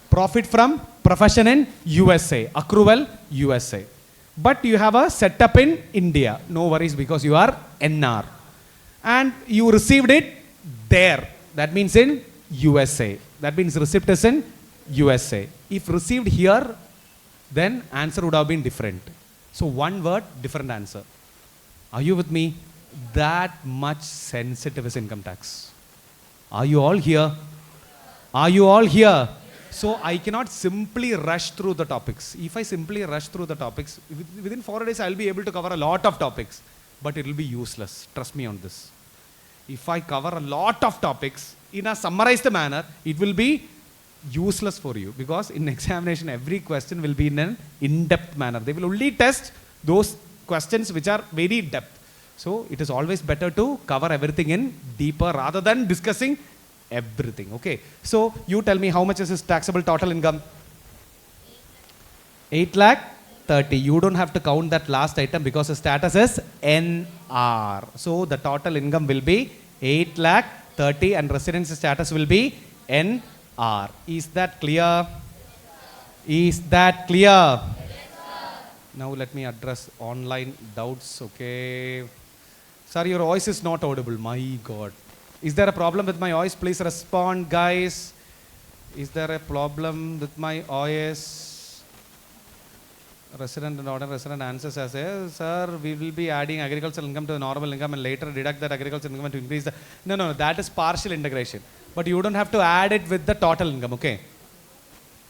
Profit from profession in USA, accrual USA. But you have a setup in India. No worries because you are NR. And you received it there. That means in USA. That means receipt is in USA. If received here, then answer would have been different. So one word, different answer. Are you with me? That much sensitive is income tax. Are you all here? Are you all here? So I cannot simply rush through the topics. If I simply rush through the topics, within 4 days I'll be able to cover a lot of topics, but it will be useless. Trust me on this. If I cover a lot of topics in a summarized manner, it will be useless for you because in examination every question will be in an in-depth manner. They will only test those questions which are very depth. So it is always better to cover everything in deeper rather than discussing everything. Okay. So you tell me how much is his taxable total income? 8 lakh 30. You don't have to count that last item because the status is NR. So the total income will be 8 lakh 30 and residence status will be NR. Is that clear? Is that clear? Now let me address online doubts. Okay. Sir, your voice is not audible. My God. Is there a problem with my voice? Please respond, guys. Is there a problem with my voice? Resident and non-resident answers as a, sir, we will be adding agricultural income to the normal income and later deduct that agricultural income to increase the... No, that is partial integration. But you don't have to add it with the total income, okay?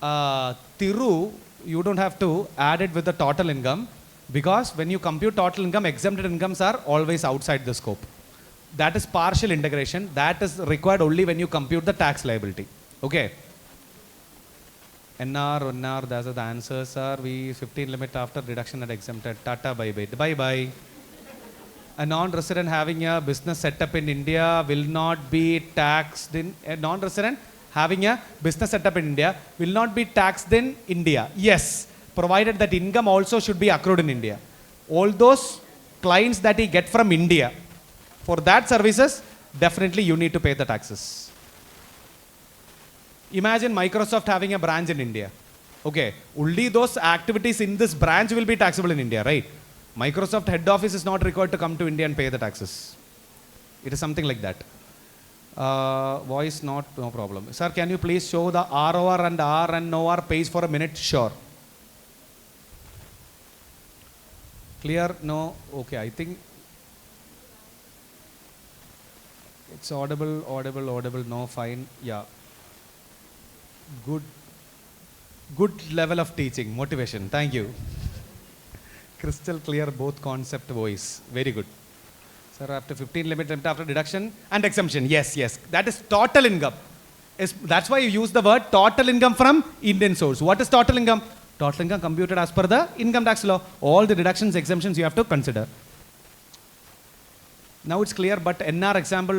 Thiru, you don't have to add it with the total income because when you compute total income, exempted incomes are always outside the scope. That is partial integration. That is required only when you compute the tax liability. Okay. NR, that's the answer, sir. We 15 limit after deduction and exempted. Tata, bye-bye. Bye-bye. A non-resident having a business setup in India will not be taxed in... A non-resident having a business setup in India will not be taxed in India. Yes, provided that income also should be accrued in India. All those clients that he get from India, for that services, definitely you need to pay the taxes. Imagine Microsoft having a branch in India. Okay, only those activities in this branch will be taxable in India, right? Microsoft head office is not required to come to India and pay the taxes. It is something like that. Voice no problem. Sir, can you please show the ROR and RNOR page for a minute? Sure. Clear? No? Okay, I think it's audible, no, fine. Yeah. Good level of teaching, motivation. Thank you. Crystal clear, both concept voice. Very good. Sir, after 15 limit after deduction and exemption. Yes. That is total income. That's why you use the word total income from Indian source. What is total income? Total income computed as per the income tax law. All the deductions, exemptions you have to consider. Now it's clear, but NR example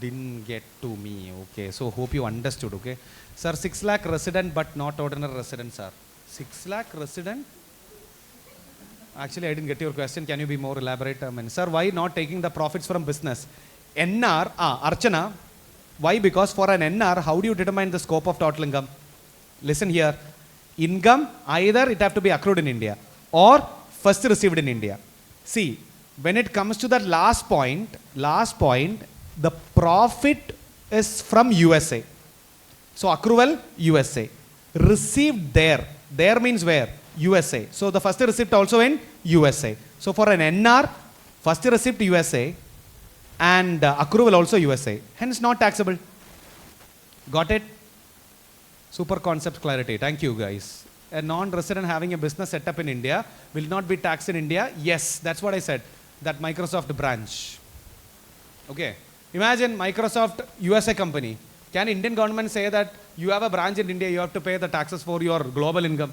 didn't get to me. Okay, so hope you understood. Okay, sir, 6 lakh resident but not ordinary resident, sir. 6 lakh resident. Actually, I didn't get your question. Can you be more elaborate? Sir, why not taking the profits from business? NR, Archana. Why? Because for an NR, how do you determine the scope of total income? Listen here. Income, either it have to be accrued in India or first received in India. See, when it comes to that last point, the profit is from USA. So accrual, USA. Received there. There means where? USA. So the first receipt also in USA. So for an NR, first receipt USA and accrual also USA. Hence not taxable. Got it? Super concept clarity. Thank you, guys. A non-resident having a business set up in India will not be taxed in India. Yes, that's what I said. That Microsoft branch. Okay. Imagine Microsoft USA company. Can Indian government say that you have a branch in India, you have to pay the taxes for your global income?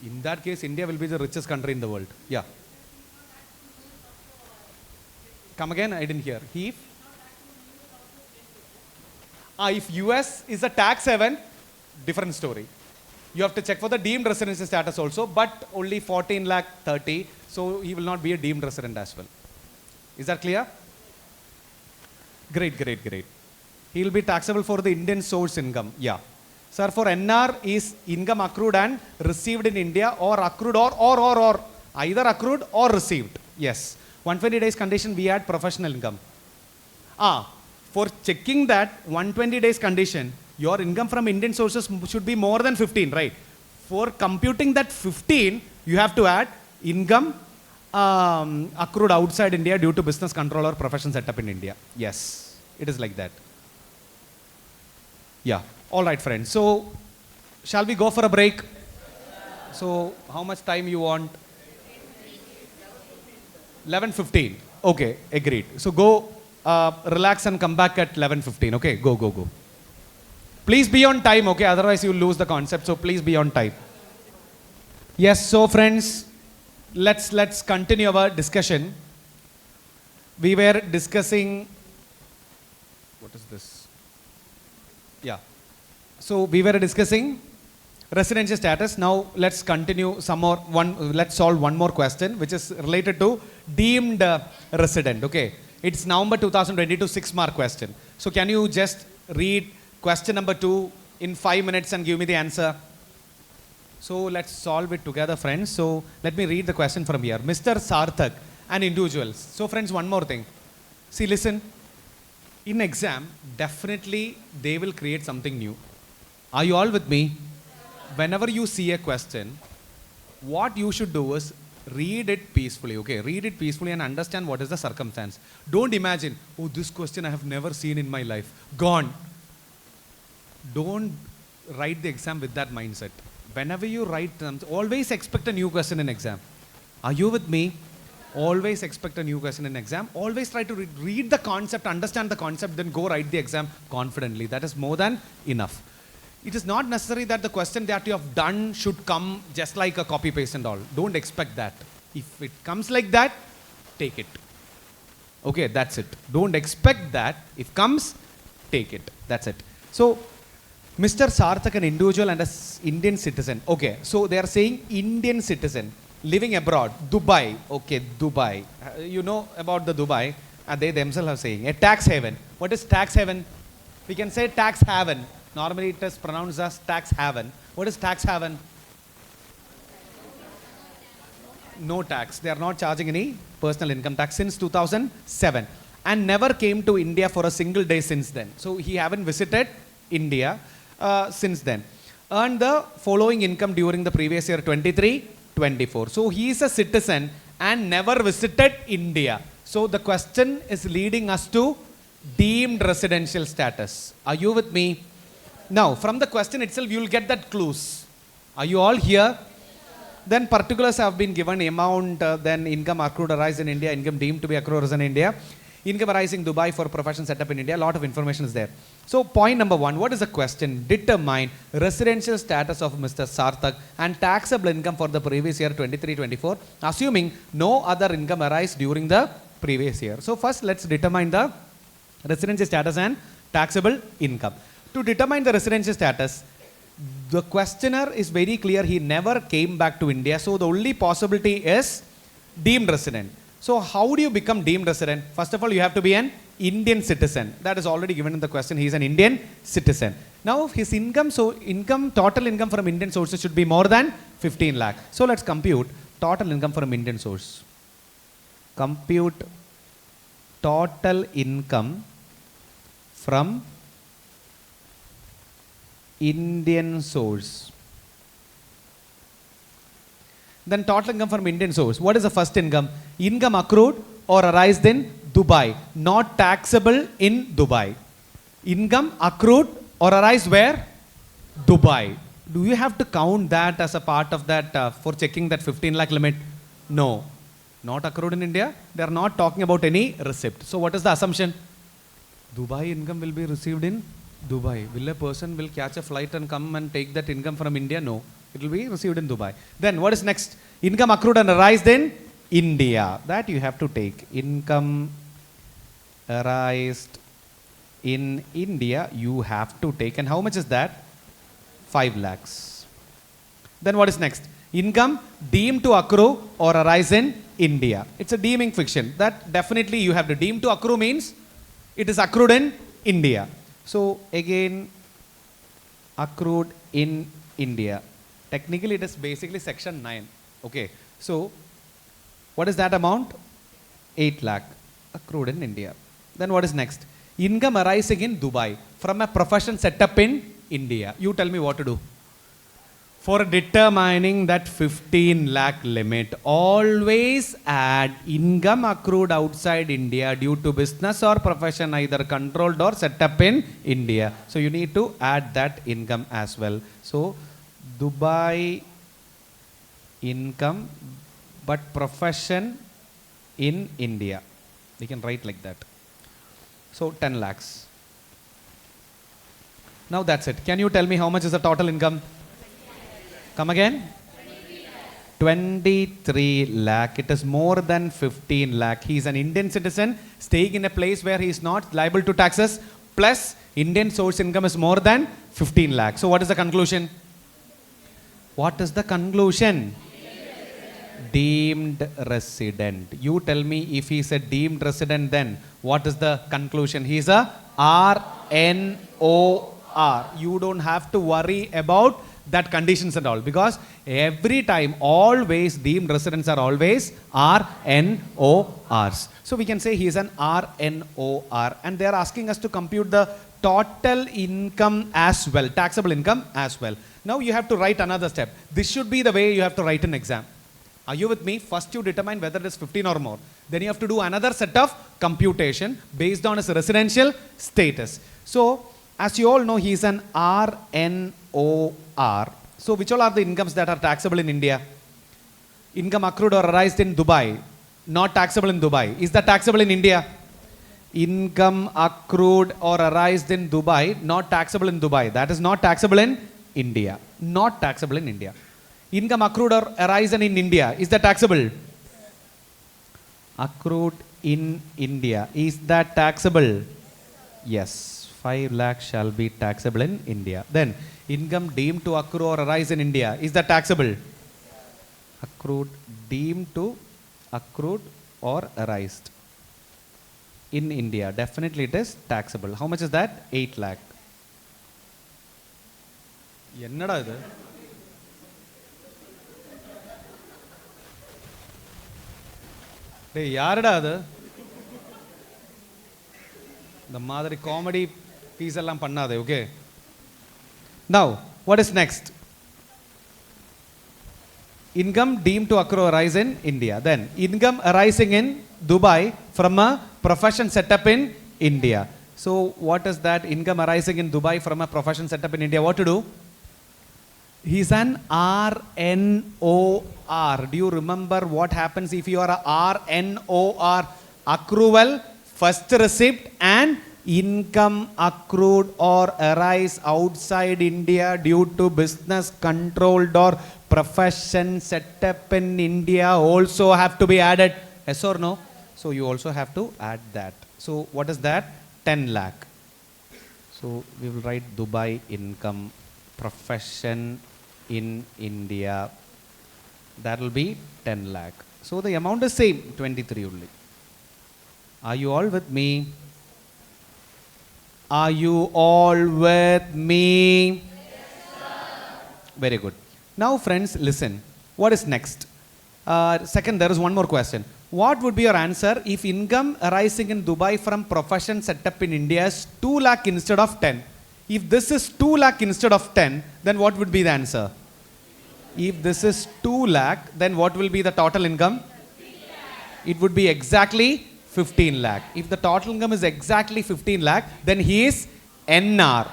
In that case, India will be the richest country in the world. Yeah. Come again, I didn't hear. If US is a tax haven, different story. You have to check for the deemed residency status also, but only 14 lakh 30, so he will not be a deemed resident as well. Is that clear? Great, great, great. He will be taxable for the Indian source income. Yeah. Sir, for NR is income accrued and received in India or accrued or either accrued or received. Yes. 120 days condition we add professional income. For checking that 120 days condition, your income from Indian sources should be more than 15, right? For computing that 15, you have to add income accrued outside India due to business control or profession set up in India. Yes, it is like that. Yeah. All right, friends. So, shall we go for a break? So, how much time you want? 11:15. Okay, agreed. So, go relax and come back at 11:15. Okay, go, go, go. Please be on time, okay? Otherwise, you will lose the concept. So, please be on time. Yes, so friends, let's continue our discussion. We were discussing, what is this? Yeah. So we were discussing residency status. Now let's continue some more. Let's solve one more question, which is related to deemed resident. Okay. It's November 2022 6-mark question. So can you just read question number 2 in 5 minutes and give me the answer? So let's solve it together, friends. So let me read the question from here. Mr. Sarthak and individuals. So friends, one more thing. See, listen. In exam, definitely they will create something new. Are you all with me? Whenever you see a question, what you should do is read it peacefully, okay? Read it peacefully and understand what is the circumstance. Don't imagine, oh, this question I have never seen in my life. Gone. Don't write the exam with that mindset. Whenever you write, always expect a new question in exam. Are you with me? Always expect a new question in exam. Always try to read the concept, understand the concept, then go write the exam confidently. That is more than enough. It is not necessary that the question that you have done should come just like a copy paste and all. Don't expect that. If it comes like that, take it. Okay, that's it. Don't expect that. If comes, take it. That's it. So, Mr. Sarthak, an individual and an Indian citizen. Okay, so they are saying Indian citizen living abroad, Dubai. Okay, Dubai. You know about the Dubai. They themselves are saying a tax haven. What is tax haven? We can say tax haven. Normally it is pronounced as tax haven. What is tax haven? No tax. They are not charging any personal income tax since 2007 and never came to India for a single day since then. So he haven't visited India since then. Earned the following income during the previous year 23-24. So he is a citizen and never visited India. So the question is leading us to deemed residential status. Are you with me? Now, from the question itself, you will get that clues. Are you all here? Then particulars have been given, amount, then income accrued arise in India, income deemed to be accrued arise in India, income arising Dubai for profession set up in India. A lot of information is there. So, point number 1, what is the question? Determine residential status of Mr. Sarthak and taxable income for the previous year 23-24, assuming no other income arise during the previous year. So, first let's determine the residency status and taxable income. To determine the residency status, the questioner is very clear, he never came back to India. So the only possibility is deemed resident. So how do you become deemed resident? First of all, you have to be an Indian citizen. That is already given in the question. He is an Indian citizen. Now his income, total income from Indian sources should be more than 15 lakh. So let's compute total income from Indian source. Compute total income from Indian source. Then total income from Indian source. What is the first income? Income accrued or arised in Dubai, not taxable in Dubai. Income accrued or arised where? Dubai. Do you have to count that as a part of that for checking that 15 lakh limit? No. Not accrued in India. They are not talking about any receipt. So what is the assumption? Dubai income will be received in Dubai. Will a person will catch a flight and come and take that income from India? No. It will be received in Dubai. Then what is next? Income accrued and arised in India. That you have to take. Income arised in India you have to take. And how much is that? 5 lakhs. Then what is next? Income deemed to accrue or arise in India. It's a deeming fiction. That definitely you have to deem to accrue means it is accrued in India. So again, accrued in India. Technically it is basically section 9. Okay. So what is that amount? 8 lakh accrued in India. Then what is next? Income arising in Dubai from a profession set up in India. You tell me what to do. For determining that 15 lakh limit, always add income accrued outside India due to business or profession either controlled or set up in India. So you need to add that income as well. So Dubai income but profession in India. We can write like that. So 10 lakhs. Now that's it. Can you tell me how much is the total income? Come again? 23 lakh. It is more than 15 lakh. He is an Indian citizen staying in a place where he is not liable to taxes, plus Indian source income is more than 15 lakh. So what is the conclusion? What is the conclusion? Deemed resident. You tell me, if he is a deemed resident, then what is the conclusion? He is a RNOR. You don't have to worry about that conditions and all, because every time, always deemed residents are always RNORs. So we can say he is an RNOR, and they are asking us to compute the total income as well, taxable income as well. Now you have to write another step. This should be the way you have to write in exam. Are you with me? First you determine whether it is 15 or more. Then you have to do another set of computation based on his residential status. So as you all know, he is an RNOR. So which all are the incomes that are taxable in India? Income accrued or arised in Dubai, not taxable in Dubai. Is that taxable in India? Income accrued or arised in Dubai, not taxable in Dubai. That is not taxable in India. Not taxable in India. Income accrued or arisen in India. Is that taxable? Accrued in India. Is that taxable? Yes. 5 lakhs shall be taxable in India. Then income deemed to accrue or arise in India. Is that taxable? Accrued, deemed to accrued or arised in India. Definitely it is taxable. How much is that? 8 lakh. Yennada idu? Hey, yarada adu? The madari comedy piece ellam pannade, okay? Now, what is next? Income deemed to accrue or arise in India. Then, income arising in Dubai from a profession set up in India. So, what is that? Income arising in Dubai from a profession set up in India. What to do? He is an RNOR. Do you remember what happens if you are a RNOR? Accrual, first receipt, and income accrued or arise outside India due to business controlled or profession set up in India also have to be added. Yes or no? So you also have to add that. So what is that? 10 lakh. So we will write Dubai income, profession in India. That will be 10 lakh. So the amount is same, 23 only. Are you all with me? Are you all with me? Yes, sir. Very good. Now friends, listen. What is next? Second, there is one more question. What would be your answer if income arising in Dubai from profession set up in India is 2 lakh instead of 10? If this is 2 lakh instead of 10, then what would be the answer? If this is 2 lakh, then what will be the total income? It would be exactly 15 lakh. If the total income is exactly 15 lakh, then he is NR.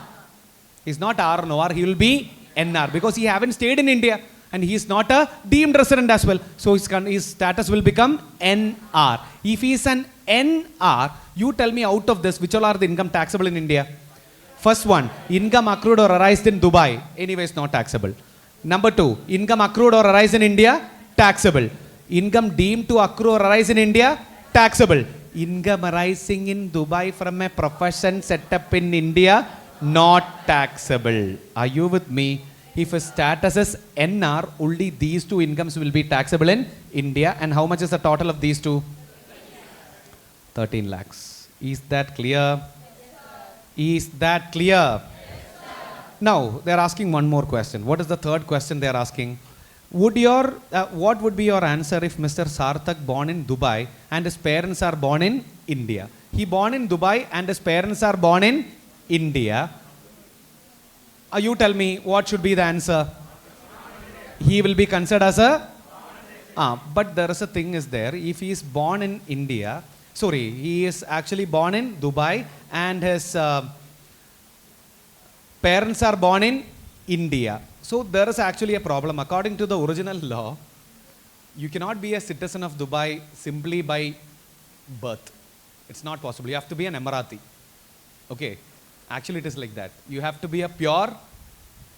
He is not RNOR, he will be NR because he haven't stayed in India and he is not a deemed resident as well. So his status will become NR. If he is an NR, you tell me out of this, which all are the income taxable in India? First one, income accrued or arised in Dubai. Anyways, not taxable. Number two, income accrued or arise in India, taxable. Income deemed to accrue or arise in India, taxable. Income arising in Dubai from a profession set up in India, not taxable. Are you with me? If his status is NR, only these two incomes will be taxable in India. And how much is the total of these two? 13 lakhs. Is that clear? Is that clear? Now, they are asking one more question. What is the third question they are asking? What would be your answer if Mr. Sarthak born in Dubai and his parents are born in India? He born in Dubai and his parents are born in India. You tell me what should be the answer? He will be considered as a... but there is a thing is there. If he is born in India, sorry, he is actually born in Dubai and his parents are born in India. So there is actually a problem. According to the original law, you cannot be a citizen of Dubai simply by birth. It's not possible. You have to be an Emirati. Okay. Actually, it is like that. You have to be a pure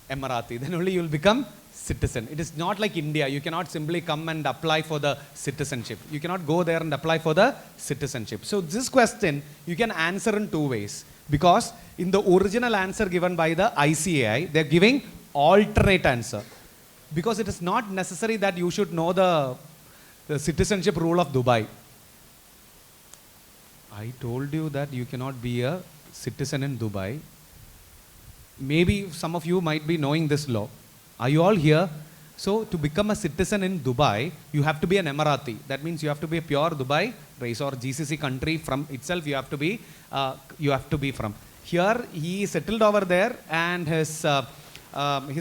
Emirati. Then only you will become citizen. It is not like India. You cannot simply come and apply for the citizenship. You cannot go there and apply for the citizenship. So this question, you can answer in two ways. Because in the original answer given by the ICAI, they are giving alternate answer. Because it is not necessary that you should know the citizenship rule of Dubai. I told you that you cannot be a citizen in Dubai. Maybe some of you might be knowing this law. Are you all here? So to become a citizen in Dubai, you have to be an Emirati. That means you have to be a pure Dubai race or GCC country from itself. You have to be from. Here he settled over there and his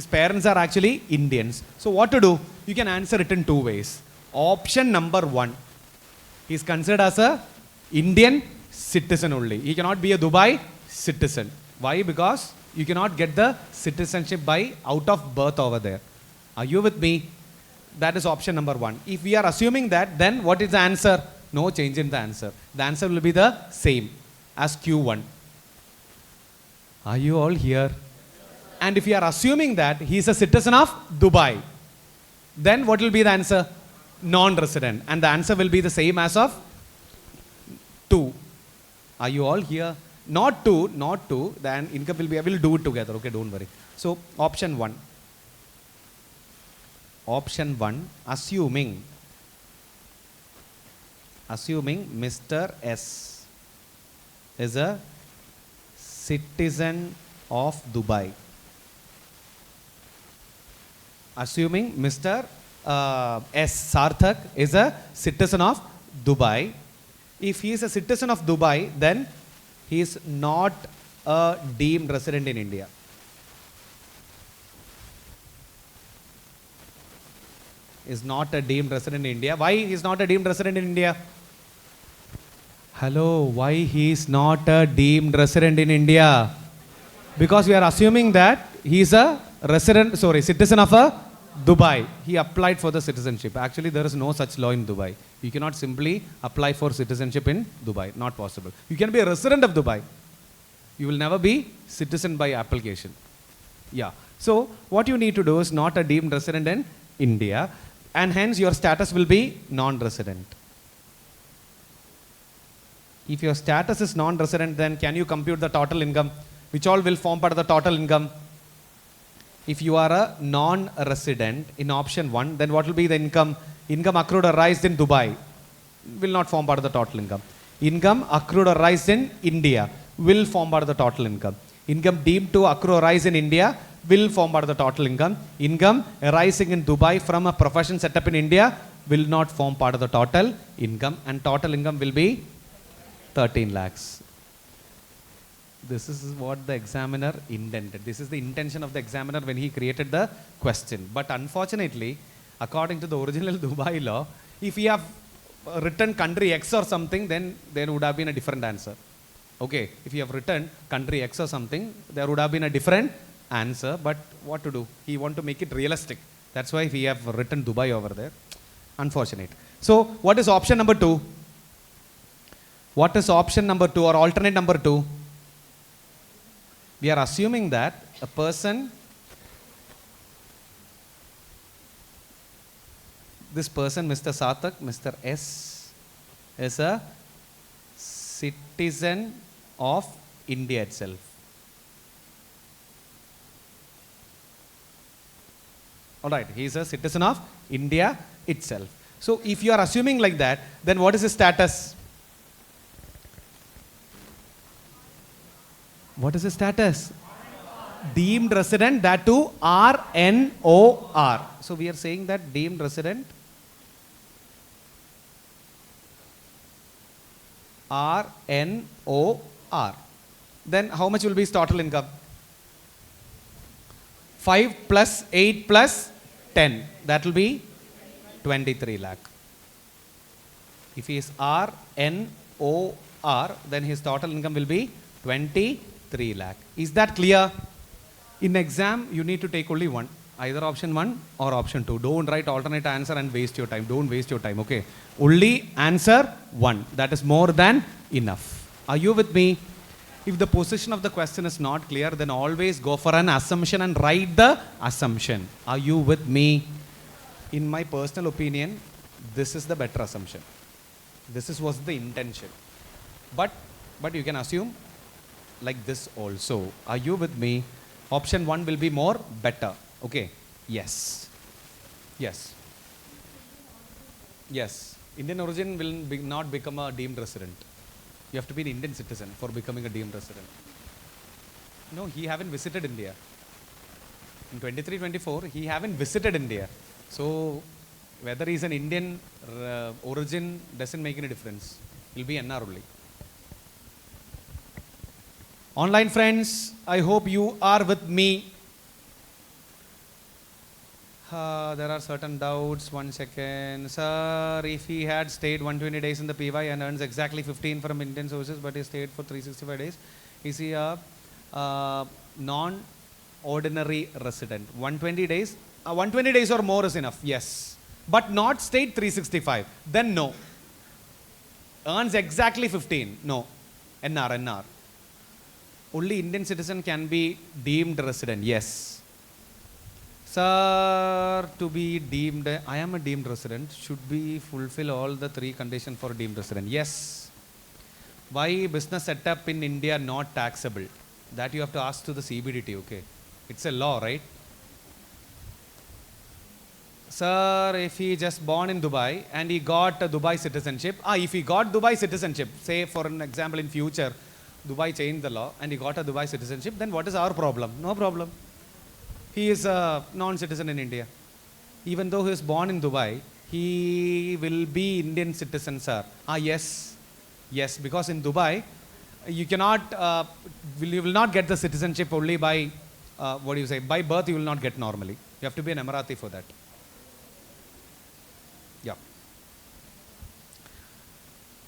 parents are actually Indians. So what to do? You can answer it in two ways. Option number 1. He is considered as a Indian citizen only. He cannot be a Dubai citizen. Why? Because you cannot get the citizenship by out of birth over there. Are you with me? That is option number 1. If we are assuming that, then what is the answer? No change in the answer. The answer will be the same as Q1. Are you all here? And if you are assuming that he is a citizen of Dubai, then what will be the answer? Non-resident. And the answer will be the same as of 2. Are you all here? Not 2, then income will be, I will do it together, okay, don't worry. So, option 1. Option 1, assuming Mr. S is a citizen of Dubai. Assuming Mr. S. Sarthak is a citizen of Dubai. If he is a citizen of Dubai, then he is not a deemed resident in India. Is not a deemed resident in India. Why he is not a deemed resident in India? Hello, why he is not a deemed resident in India? Because we are assuming that he is a citizen of a Dubai. He applied for the citizenship. Actually, there is no such law in Dubai. You cannot simply apply for citizenship in Dubai. Not possible. You can be a resident of Dubai. You will never be citizen by application. Yeah. So, what you need to do is not a deemed resident in India, and hence your status will be non-resident. If your status is non-resident, then can you compute the total income? Which all will form part of the total income? If you are a non-resident in option 1, then what will be the income? Income accrued or raised in Dubai will not form part of the total income. Income accrued or raised in India will form part of the total income. Income deemed to accrue or rise in India will form part of the total income. Income arising in Dubai from a profession set up in India will not form part of the total income, and total income will be 13 lakhs. This is what the examiner intended. This is the intention of the examiner when he created the question. But unfortunately, according to the original Dubai law, if we have written country X or something, then there would have been a different answer. Okay, if you have written country X or something, there would have been a different answer. But what to do? He want to make it realistic. That's why we have written Dubai over there. Unfortunate. So, what is option number 2? What is option number 2 or alternate number 2? We are assuming that a person, this person, Mr. Sarthak, Mr. S, is a citizen of India itself. All right, he is a citizen of India itself. So if you are assuming like that, then what is his status? What is his status? Deemed resident, that too RNOR. So we are saying that deemed resident RNOR. Then how much will be his total income? 5 plus 8 plus 10. That will be 23 lakh. If he is RNOR, then his total income will be 23 lakh. Is that clear? In exam, you need to take only one. Either option 1 or option 2. Don't write alternate answer and waste your time. Don't waste your time, okay? Only answer 1. That is more than enough. Are you with me? If the position of the question is not clear, then always go for an assumption and write the assumption. Are you with me? In my personal opinion, this is the better assumption. This was the intention. But you can assume like this also. Are you with me? Option 1 will be more better. Okay. Yes. Yes. Yes. Indian origin will not become a deemed resident. You have to be an Indian citizen for becoming a deemed resident. No, he haven't visited India. In 23-24, he haven't visited India. So whether he's an Indian origin doesn't make any difference. He'll be NR only. Online friends, I hope you are with me. There are certain doubts. 1 second. Sir, if he had stayed 120 days in the PY and earns exactly 15 from Indian sources, but he stayed for 365 days, is he a non-ordinary resident? 120 days? 120 days or more is enough, yes. But not stayed 365. Then no. Earns exactly 15. No. NR. Only Indian citizen can be deemed resident. Yes. Sir, to be deemed, I am a deemed resident, should be fulfill all the 3 conditions for deemed resident. Yes. Why business setup in India not taxable? That you have to ask to the CBDT, okay? It's a law, right? Sir, if he just born in Dubai and he got a Dubai citizenship, if he got Dubai citizenship, say for an example in future, Dubai changed the law and he got a Dubai citizenship, then what is our problem? No problem. He is a non-citizen in India. Even though he is born in Dubai, he will be Indian citizen, sir. Yes. Yes, because in Dubai, you cannot, you will not get the citizenship only by, by birth you will not get normally. You have to be an Emirati for that. Yeah.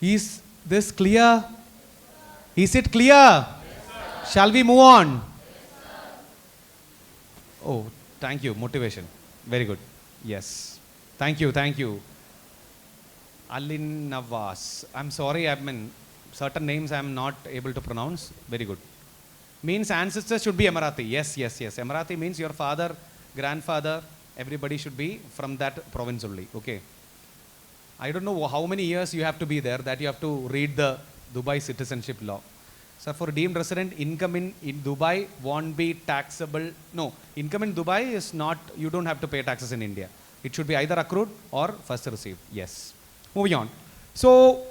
Is this clear? Is it clear? Yes, shall we move on? Yes, oh, thank you. Motivation. Very good. Yes. Thank you. Thank you. Alin Nawaz. I'm sorry, certain names I'm not able to pronounce. Very good. Means ancestors should be Emirati. Yes. Emirati means your father, grandfather, everybody should be from that province only. Okay. I don't know how many years you have to be there, that you have to read the Dubai citizenship law. So for deemed resident, income in Dubai won't be taxable. No, income in Dubai is not, you don't have to pay taxes in India. It should be either accrued or first received. Yes. Moving on. So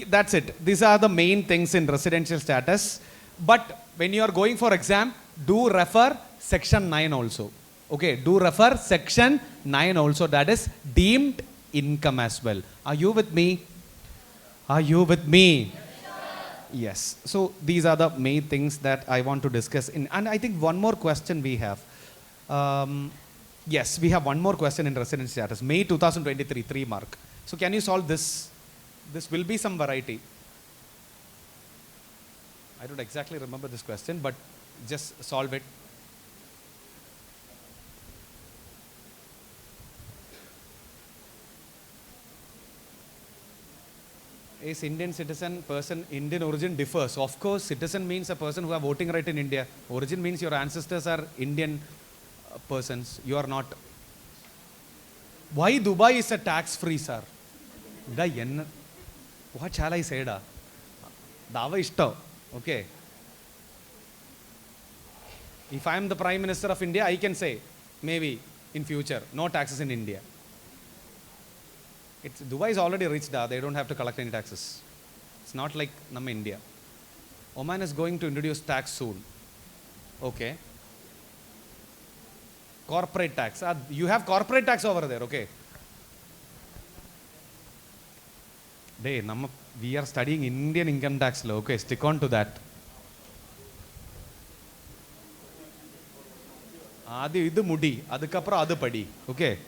that's it. These are the main things in residential status. But when you are going for exam, do refer section 9 also. Okay, do refer section 9 also. That is deemed income as well. Are you with me? Are you with me? Yes. So these are the main things that I want to discuss. And I think one more question we have. Yes, we have one more question in residence status. May 2023, 3 mark. So can you solve this? This will be some variety. I don't exactly remember this question, but just solve it. Is Indian citizen person Indian origin differs? Of course, citizen means a person who have voting right in India. Origin means your ancestors are Indian persons. You are not. Why Dubai is a tax-free, sir? What shall I say? Dava ishta. Okay. If I am the Prime Minister of India, I can say, maybe, in future. No taxes in India. Dubai is already rich, they don't have to collect any taxes. It's not like India. Oman is going to introduce tax soon. Okay. Corporate tax. You have corporate tax over there, okay. We are studying Indian income tax law, okay. Stick on to that. Idu mudi, adukapra adu padi, okay.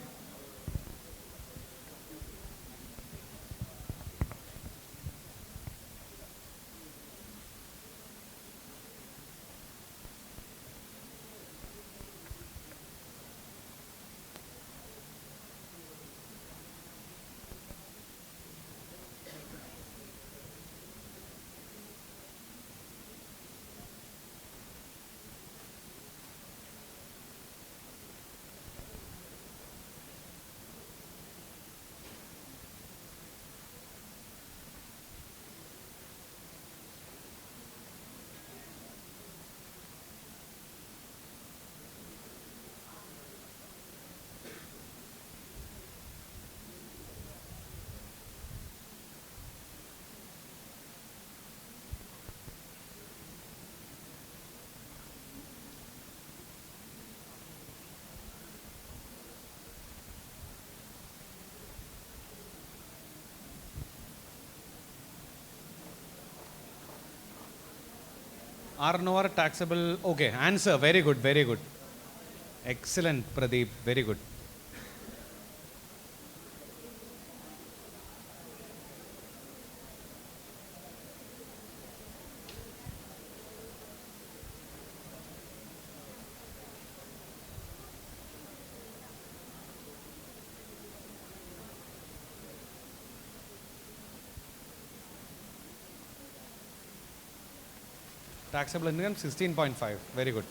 RNOR taxable, okay, answer, very good, very good. Excellent, Pradeep, very good. Taxable income 16.5. Very good.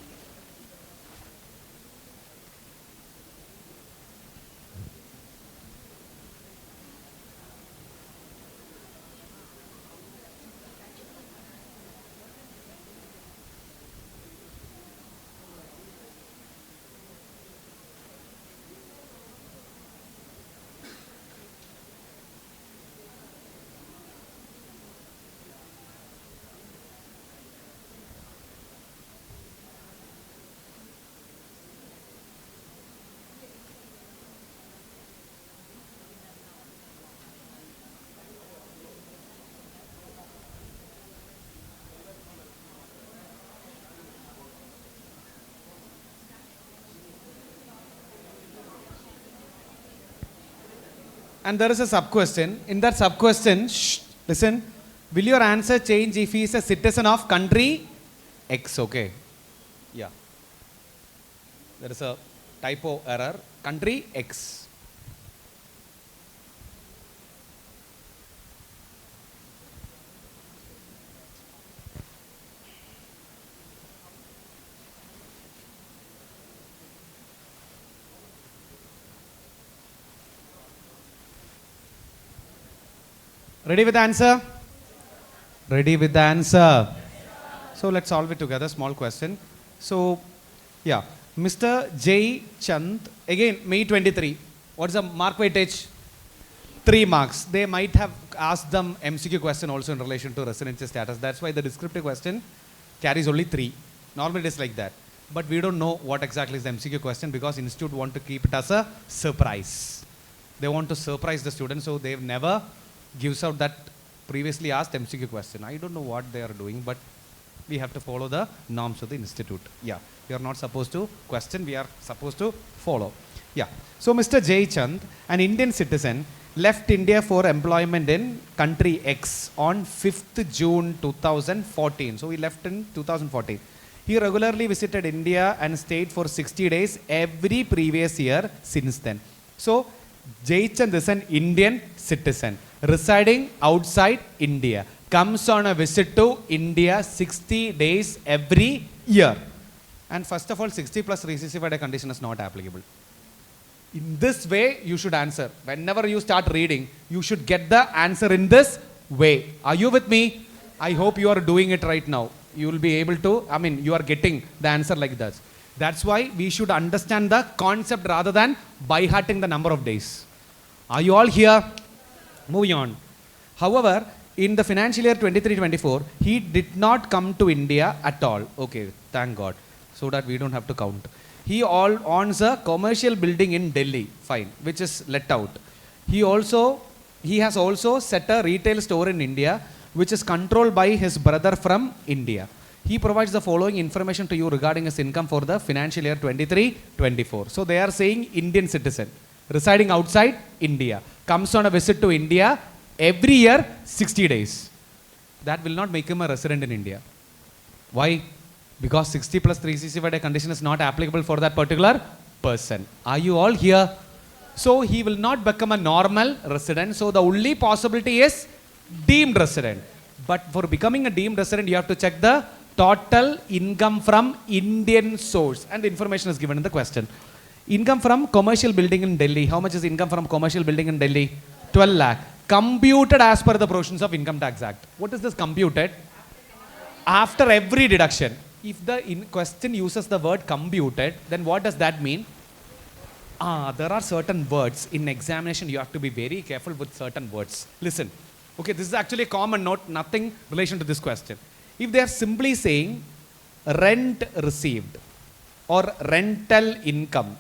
And there is a sub-question. In that sub-question, listen, will your answer change if he is a citizen of country X, okay? Yeah. There is a typo error. Country X. Ready with the answer? Ready with the answer? So let's solve it together. Small question. So, yeah. Mr. J. Chand, again, May 23. What's the mark weightage? 3 marks. They might have asked them MCQ question also in relation to residency status. That's why the descriptive question carries only 3. Normally it is like that. But we don't know what exactly is the MCQ question because institute want to keep it as a surprise. They want to surprise the students, so they've never gives out that previously asked MCQ question. I don't know what they are doing, but we have to follow the norms of the institute. Yeah, we are not supposed to question, we are supposed to follow. Yeah, so Mr. J. Chand, an Indian citizen, left India for employment in country X on 5th June 2014. So he left in 2014. He regularly visited India and stayed for 60 days every previous year since then. So J. Chand is an Indian citizen residing outside India, comes on a visit to India 60 days every year. And first of all, 60 plus recessified condition is not applicable. In this way, you should answer. Whenever you start reading, you should get the answer in this way. Are you with me? I hope you are doing it right now. You will be able to, you are getting the answer like that. That's why we should understand the concept rather than by-hearting the number of days. Are you all here? Moving on. However, in the financial year 23-24, he did not come to India at all. Okay, thank God. So that we don't have to count. He owns a commercial building in Delhi, fine, which is let out. He has also set a retail store in India, which is controlled by his brother from India. He provides the following information to you regarding his income for the financial year 23-24. So they are saying Indian citizen, residing outside India, comes on a visit to India every year 60 days. That will not make him a resident in India. Why? Because 60 plus 365 day condition is not applicable for that particular person. Are you all here? So he will not become a normal resident. So the only possibility is deemed resident. But for becoming a deemed resident, you have to check the total income from Indian source. And the information is given in the question. Income from commercial building in Delhi. How much is income from commercial building in Delhi? 12 lakh. Computed as per the provisions of Income Tax Act. What is this computed? After every deduction. If the question uses the word computed, then what does that mean? There are certain words. In examination, you have to be very careful with certain words. Listen. Okay, this is actually a common note, nothing relation to this question. If they are simply saying rent received or rental income,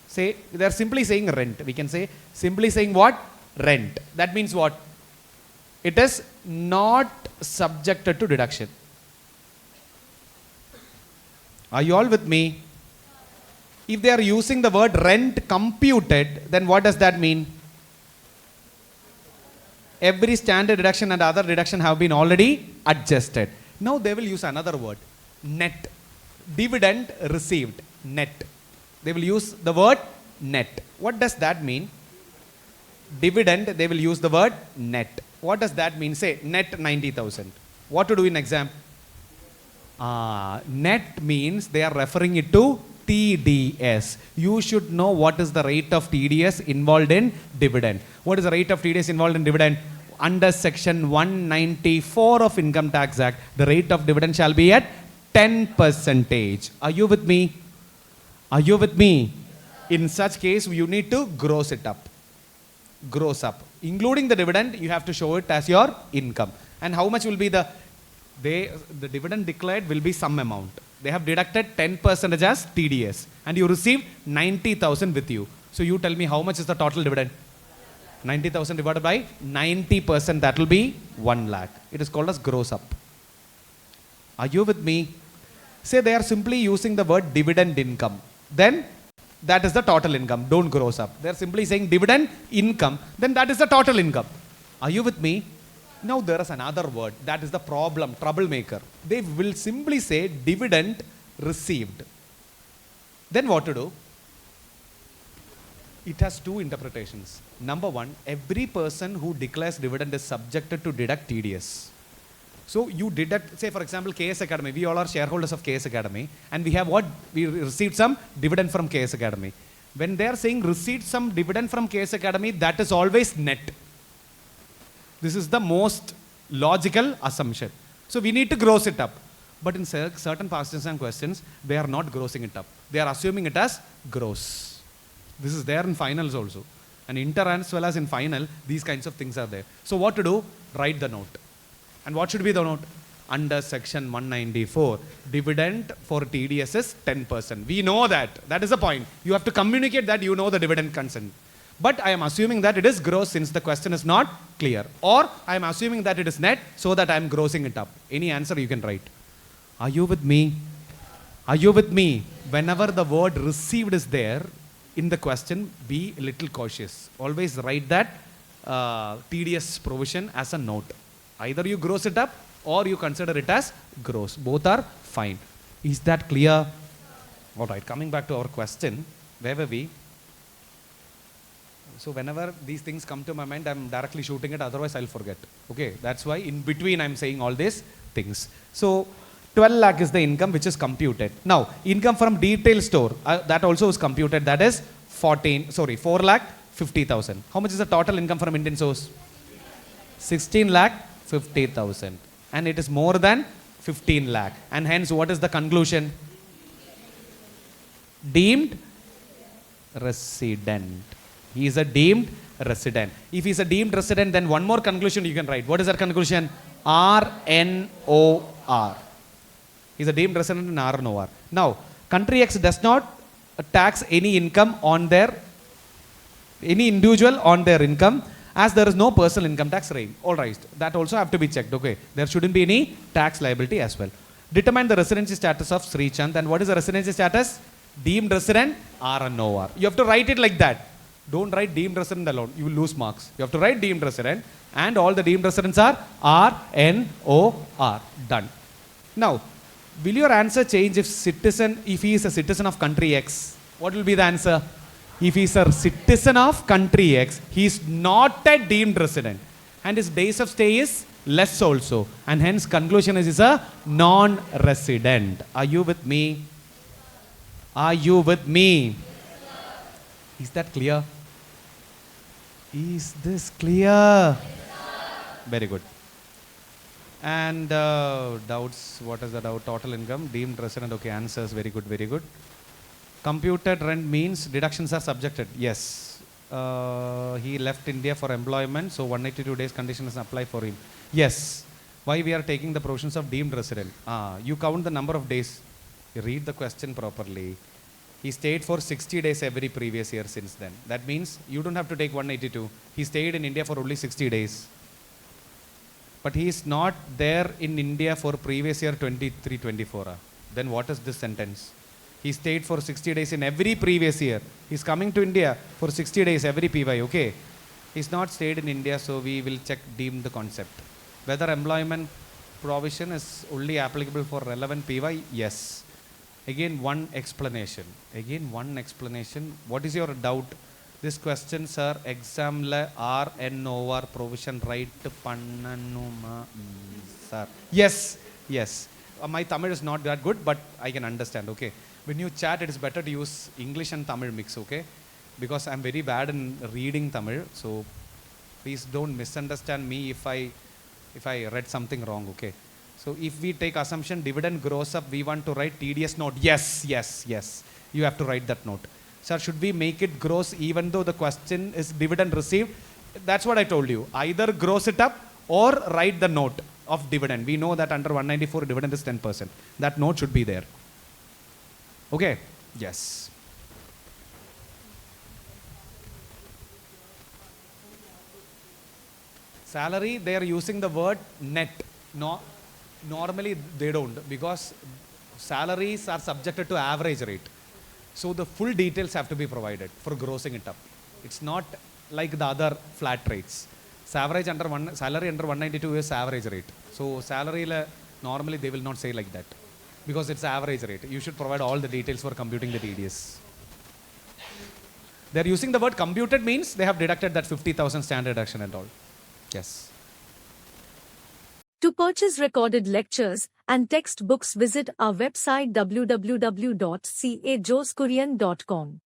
say they are simply saying rent. We can say simply saying what? Rent. That means what? It is not subjected to deduction. Are you all with me? If they are using the word rent computed, then what does that mean? Every standard deduction and other deduction have been already adjusted. Now they will use another word, net. Dividend received, net. They will use the word net. What does that mean? Dividend, they will use the word net. What does that mean? Say net 90,000. What to do in exam? Net means they are referring it to TDS. You should know what is the rate of TDS involved in dividend. What is the rate of TDS involved in dividend? Under section 194 of Income Tax Act, the rate of dividend shall be at 10%. Are you with me? Are you with me? In such case, you need to gross it up. Gross up. Including the dividend, you have to show it as your income. And how much will be the dividend declared will be some amount. They have deducted 10% as TDS and you received 90,000 with you. So you tell me how much is the total dividend? 90,000 divided by 90%, that will be 1 lakh. It is called as gross up. Are you with me? Say they are simply using the word dividend income. Then that is the total income. Don't gross up. They are simply saying dividend income. Then that is the total income. Are you with me? Now there is another word, that is the problem, troublemaker. They will simply say dividend received. Then what to do? It has two interpretations. Number one, every person who declares dividend is subjected to deduct TDS. So you deduct, say for example, KS Academy. We all are shareholders of KS Academy. And we have what? We received some dividend from KS Academy. When they are saying received some dividend from KS Academy, that is always net. This is the most logical assumption. So we need to gross it up. But in certain past exam questions, they are not grossing it up. They are assuming it as gross. This is there in finals also. And inter as well as in final, these kinds of things are there. So what to do? Write the note. And what should be the note? Under section 194, dividend for TDS is 10%. We know that. That is the point. You have to communicate that you know the dividend consent. But I am assuming that it is gross since the question is not clear. Or I am assuming that it is net so that I am grossing it up. Any answer you can write. Are you with me? Are you with me? Whenever the word received is there in the question, be a little cautious. Always write that TDS provision as a note. Either you gross it up or you consider it as gross. Both are fine. Is that clear? Alright, coming back to our question. Where were we? So whenever these things come to my mind, I'm directly shooting it, otherwise I'll forget. Okay, that's why in between I'm saying all these things. So 12 lakh is the income which is computed. Now, income from detail store, that also is computed, that is 4 lakh 50,000. How much is the total income from Indian source? 16 lakh 50,000. And it is more than 15 lakh. And hence, what is the conclusion? Deemed resident. He is a deemed resident. If he is a deemed resident, then one more conclusion you can write. What is that conclusion? RNOR. He is a deemed resident in RNOR. Now, country X does not tax any income on any individual on their income, as there is no personal income tax rate. All right, that also have to be checked. Okay, there shouldn't be any tax liability as well. Determine the residency status of Sri Chand. And what is the residency status? Deemed resident, RNOR. You have to write it like that. Don't write deemed resident alone. You will lose marks. You have to write deemed resident, and all the deemed residents are RNOR. Done. Now, will your answer change if he is a citizen of country X? What will be the answer? If he is a citizen of country X, he is not a deemed resident, and his days of stay is less also, and hence conclusion is a non-resident. Are you with me? Are you with me? Is that clear? Is this clear? Very good. And doubts, what is the doubt? Total income, deemed resident, okay, answers, very good, very good. Computed rent means deductions are subjected. Yes. He left India for employment, so 182 days condition is applied for him. Yes. Why we are taking the provisions of deemed resident? You count the number of days. You read the question properly. He stayed for 60 days every previous year since then. That means you don't have to take 182. He stayed in India for only 60 days. But he is not there in India for previous year 23-24. Then what is this sentence? He stayed for 60 days in every previous year. He's coming to India for 60 days every PY, okay? He's not stayed in India, so we will check deemed concept. Whether employment provision is only applicable for relevant PY? Yes. Again, one explanation. What is your doubt? This question, sir, exam la RNOR provision right pannanuma, sir. Yes. My Tamil is not that good, but I can understand, okay? When you chat, it is better to use English and Tamil mix, okay? Because I'm very bad in reading Tamil, so please don't misunderstand me if I read something wrong, okay? So if we take assumption dividend grows up, we want to write TDS note. Yes. You have to write that note. Sir, should we make it gross even though the question is dividend received? That's what I told you. Either gross it up or write the note of dividend. We know that under 194 dividend is 10%. That note should be there. Okay? Yes. Salary, they are using the word net. No, normally they don't, because salaries are subjected to average rate. So the full details have to be provided for grossing it up. It's not like the other flat rates. Salary under 192 is average rate. So salary normally they will not say like that, because it's average rate. You should provide all the details for computing the TDS. They're using the word computed means they have deducted that 50,000 standard deduction and all. Yes. To purchase recorded lectures and textbooks, visit our website www.cajoskorean.com.